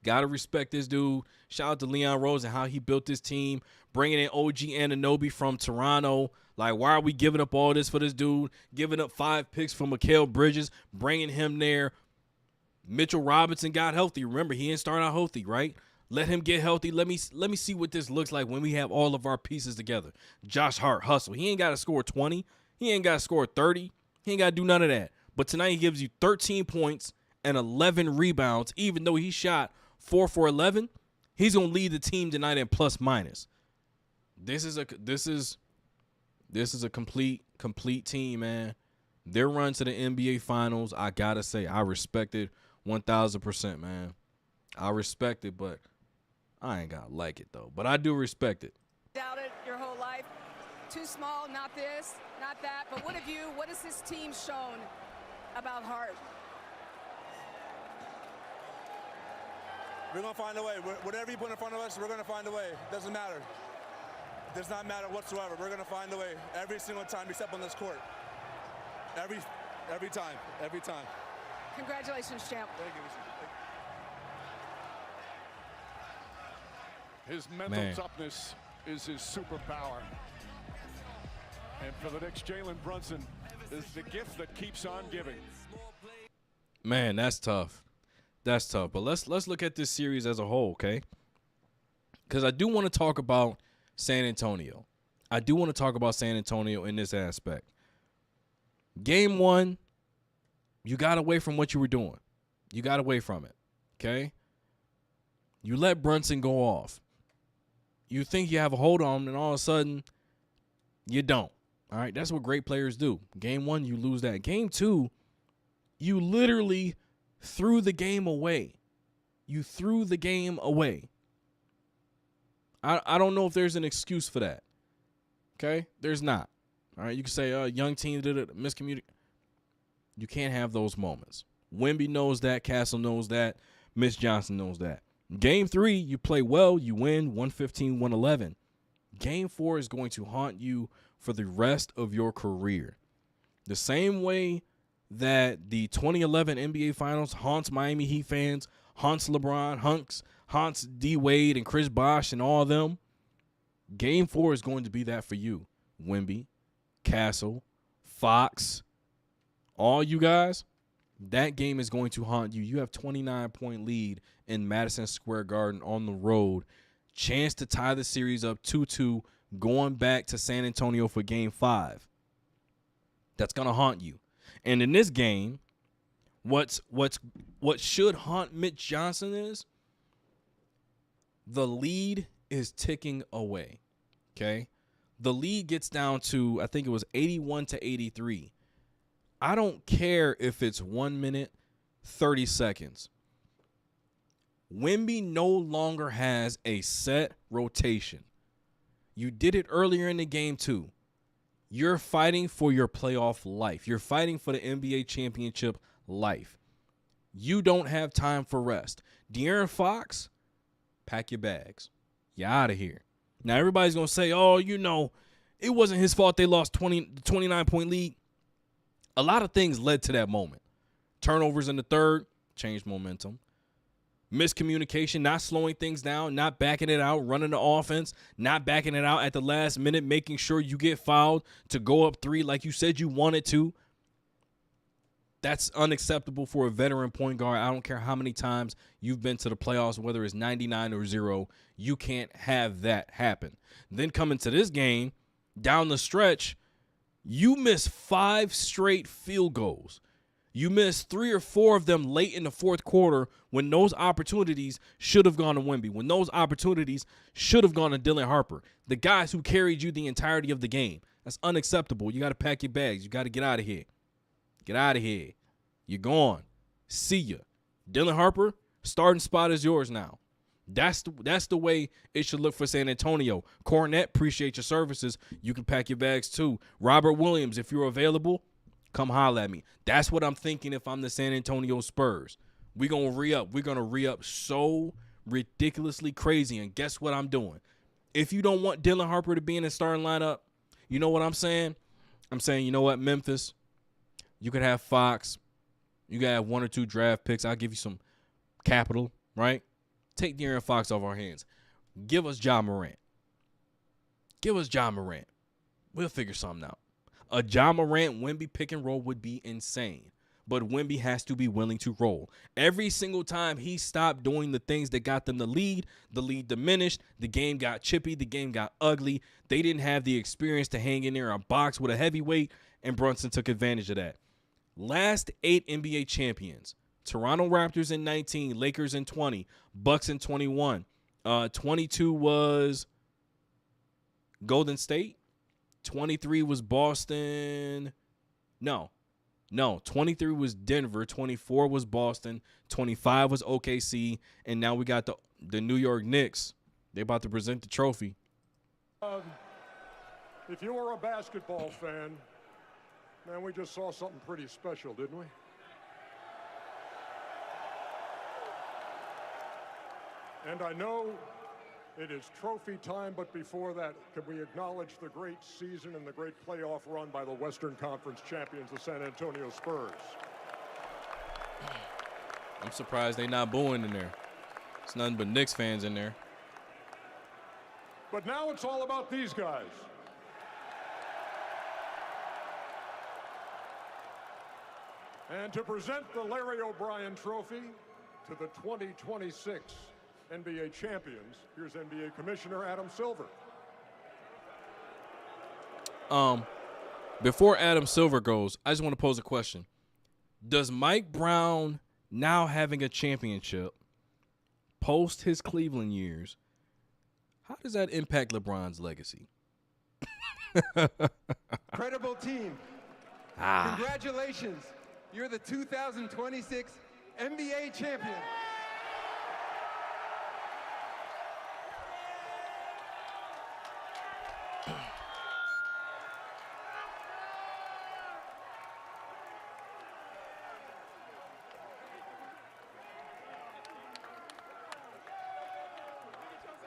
Got to respect this dude. Shout out to Leon Rose and how he built this team, bringing in OG Anunoby from Toronto. Like, why are we giving up all this for this dude? Giving up 5 picks for Mikal Bridges, bringing him there. Mitchell Robinson got healthy. Remember, he didn't start out healthy, right? Let him get healthy. Let me see what this looks like when we have all of our pieces together. Josh Hart, hustle. He ain't got to score 20. He ain't got to score 30. He ain't got to do none of that. But tonight he gives you 13 points and 11 rebounds. Even though he shot 4 for 11, he's going to lead the team tonight in plus minus. This is a complete team, man. Their run to the NBA Finals, I got to say, I respect it 1,000%, man. I respect it, but I ain't got to like it, though. But I do respect it. Doubted your whole life. Too small, not this, not that. But what has this team shown about Hart? We're going to find a way. Whatever you put in front of us, we're going to find a way. It doesn't matter. It does not matter whatsoever. We're going to find a way every single time we step on this court. Every time. Every time. Congratulations, champ. Thank you. His mental toughness is his superpower. And for the Knicks, Jalen Brunson is the gift that keeps on giving. Man, that's tough. That's tough. But let's look at this series as a whole, okay? Because I do want to talk about San Antonio. I do want to talk about San Antonio in this aspect. Game 1, you got away from what you were doing. You got away from it, okay? You let Brunson go off. You think you have a hold on him, and all of a sudden, you don't. All right, that's what great players do. Game 1, you lose that. Game 2, you literally threw the game away. You threw the game away. I don't know if there's an excuse for that. Okay? There's not. All right, you can say, young team did it, miscommunicate. You can't have those moments. Wemby knows that. Castle knows that. Mitch Johnson knows that. Game 3, you play well, you win 115-111. Game 4 is going to haunt you for the rest of your career. The same way that the 2011 NBA Finals haunts Miami Heat fans, haunts LeBron, haunts D. Wade and Chris Bosh and all of them, Game 4 is going to be that for you. Wemby, Castle, Fox, all you guys, that game is going to haunt you. You have 29-point lead in Madison Square Garden on the road. Chance to tie the series up 2-2, going back to San Antonio for Game 5. That's going to haunt you. And in this game, what should haunt Mitch Johnson is the lead is ticking away. Okay? The lead gets down to, I think it was 81-83. I don't care if it's 1 minute, 30 seconds. Wemby no longer has a set rotation. You did it earlier in the game too. You're fighting for your playoff life. You're fighting for the NBA championship life. You don't have time for rest. De'Aaron Fox, pack your bags. You're out of here. Now everybody's going to say, oh, you know, it wasn't his fault they lost 29-point lead. A lot of things led to that moment. Turnovers in the third, changed momentum. Miscommunication, not slowing things down, not backing it out, running the offense, not backing it out at the last minute, making sure you get fouled to go up 3 like you said you wanted to. That's unacceptable for a veteran point guard. I don't care how many times you've been to the playoffs, whether it's 99 or 0. You can't have that happen. Then coming to this game, down the stretch, you miss 5 straight field goals. You missed 3 or 4 of them late in the fourth quarter when those opportunities should have gone to Wemby, when those opportunities should have gone to Dylan Harper, the guys who carried you the entirety of the game. That's unacceptable. You got to pack your bags. You got to get out of here. Get out of here. You're gone. See ya. Dylan Harper, starting spot is yours now. That's the way it should look for San Antonio. Cornette, appreciate your services. You can pack your bags too. Robert Williams, if you're available, come holler at me. That's what I'm thinking if I'm the San Antonio Spurs. We're going to re-up. We're going to re-up so ridiculously crazy. And guess what I'm doing? If you don't want Dylan Harper to be in the starting lineup, you know what I'm saying? I'm saying, you know what, Memphis? You could have Fox. You got to have 1 or 2 draft picks. I'll give you some capital, right? Take De'Aaron Fox off our hands. Give us Ja Morant. Give us Ja Morant. We'll figure something out. A Ja Morant Wemby pick and roll would be insane. But Wemby has to be willing to roll. Every single time he stopped doing the things that got them the lead diminished, the game got chippy, the game got ugly. They didn't have the experience to hang in there a box with a heavyweight, and Brunson took advantage of that. Last 8 NBA champions. Toronto Raptors in 19, Lakers in 20, Bucks in 21. 22 was Golden State. 23 was Boston. No, 23 was Denver. 24 was Boston. 25 was OKC. And now we got the New York Knicks. They about to present the trophy. If you were a basketball fan, man, we just saw something pretty special, didn't we? And I know it is trophy time, but before that, can we acknowledge the great season and the great playoff run by the Western Conference champions, the San Antonio Spurs? I'm surprised they not booing in there. It's nothing but Knicks fans in there. But now it's all about these guys. And to present the Larry O'Brien Trophy to the 2026 NBA champions, here's NBA Commissioner Adam Silver. Before Adam Silver goes, I just want to pose a question. Does Mike Brown, now having a championship, post his Cleveland years, how does that impact LeBron's legacy? Incredible team. Congratulations. You're the 2026 NBA champion.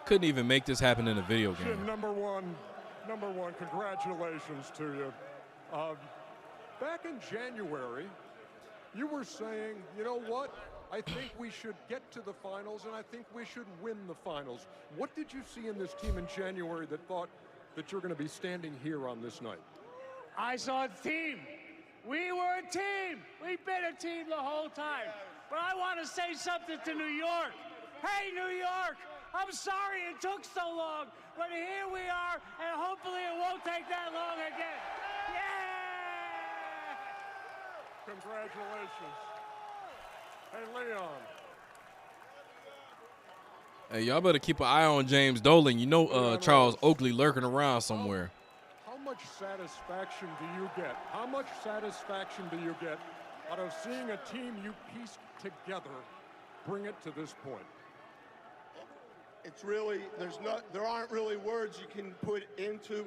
Couldn't even make this happen in a video game. Number one, congratulations to you. Back in January, you were saying, you know what? I think we should get to the finals, and I think we should win the finals. What did you see in this team in January that thought that you're going to be standing here on this night? I saw a team. We were a team. We've been a team the whole time. But I want to say something to New York. Hey, New York, I'm sorry it took so long, but here we are, and hopefully it won't take that long again. Yeah! Congratulations. Hey, Leon. Hey, y'all better keep an eye on James Dolan. You know Charles Oakley lurking around somewhere. How much satisfaction do you get? How much satisfaction do you get out of seeing a team you pieced together bring it to this point? It's really, there aren't really words you can put into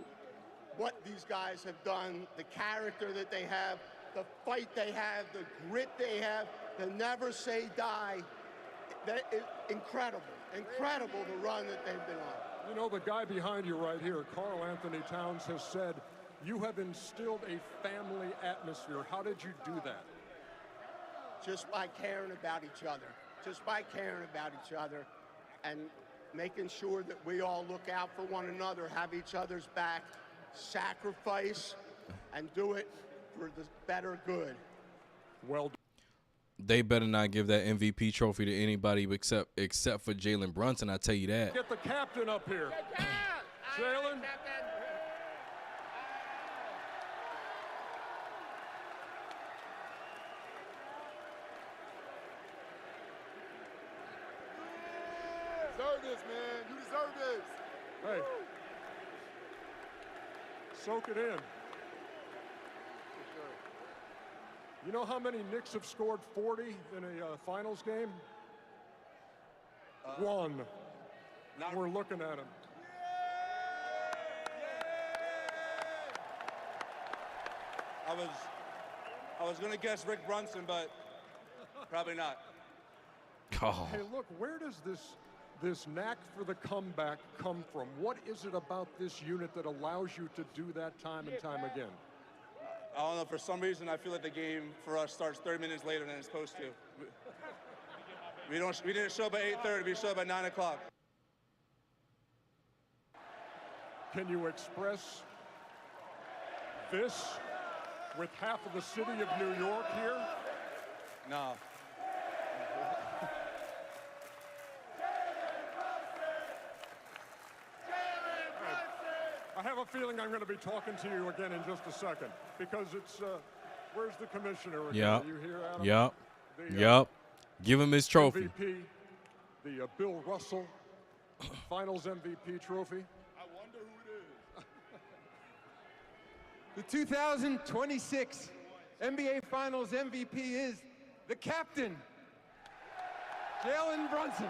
what these guys have done, the character that they have, the fight they have, the grit they have, the never say die. That is incredible, incredible the run that they've been on. You know, the guy behind you right here, Karl Anthony Towns, has said, you have instilled a family atmosphere. How did you do that? Just by caring about each other. Just by caring about each other and making sure that we all look out for one another, have each other's back, sacrifice, and do it for the better good. Well, they better not give that MVP trophy to anybody except for Jalen Brunson. I tell you that. Get the captain up here. Jalen. Deserve this, man. You deserve this. Hey. Soak it in. You know how many Knicks have scored 40 in a finals game? One. We're looking at him. I was going to guess Rick Brunson, but probably not. Oh. Hey, look, where does this knack for the comeback come from? What is it about this unit that allows you to do that time and time again? I don't know, for some reason I feel like the game for us starts 30 minutes later than it's supposed to. We didn't show up at 8:30, we showed up at 9 o'clock. Can you express this with half of the city of New York here? No. I have a feeling I'm going to be talking to you again in just a second because it's, where's the commissioner again? Yep. Are you here, Adam? Yep. The, Yep. Give him his trophy. MVP, the Bill Russell Finals MVP trophy. I wonder who it is. The 2026 NBA Finals MVP is the captain, Jalen Brunson.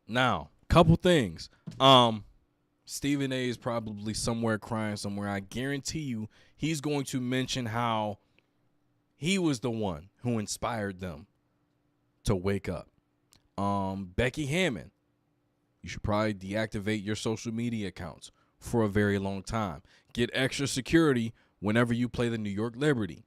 Now, couple things. Stephen A is probably somewhere crying somewhere. I guarantee you he's going to mention how he was the one who inspired them to wake up. Becky Hammond, you should probably deactivate your social media accounts for a very long time. Get extra security whenever you play the New York Liberty.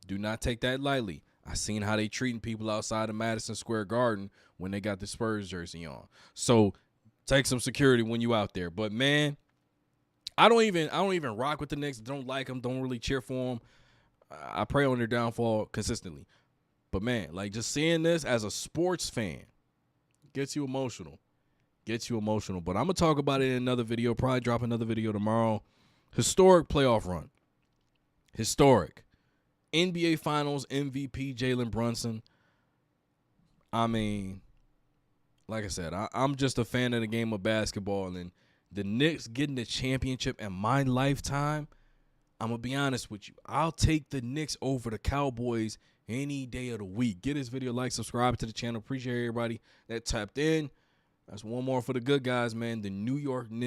Do not take that lightly. I seen how they treating people outside of Madison Square Garden when they got the Spurs jersey on. So take some security when you out there. But man, I don't even rock with the Knicks. Don't like them. Don't really cheer for them. I pray on their downfall consistently. But man, like just seeing this as a sports fan gets you emotional. Gets you emotional. But I'm gonna talk about it in another video. Probably drop another video tomorrow. Historic playoff run. Historic. NBA Finals MVP Jalen Brunson. I mean, like I said, I'm just a fan of the game of basketball, and the Knicks getting the championship in my lifetime, I'm going to be honest with you. I'll take the Knicks over the Cowboys any day of the week. Get this video, like, subscribe to the channel. Appreciate everybody that tapped in. That's one more for the good guys, man. The New York Knicks.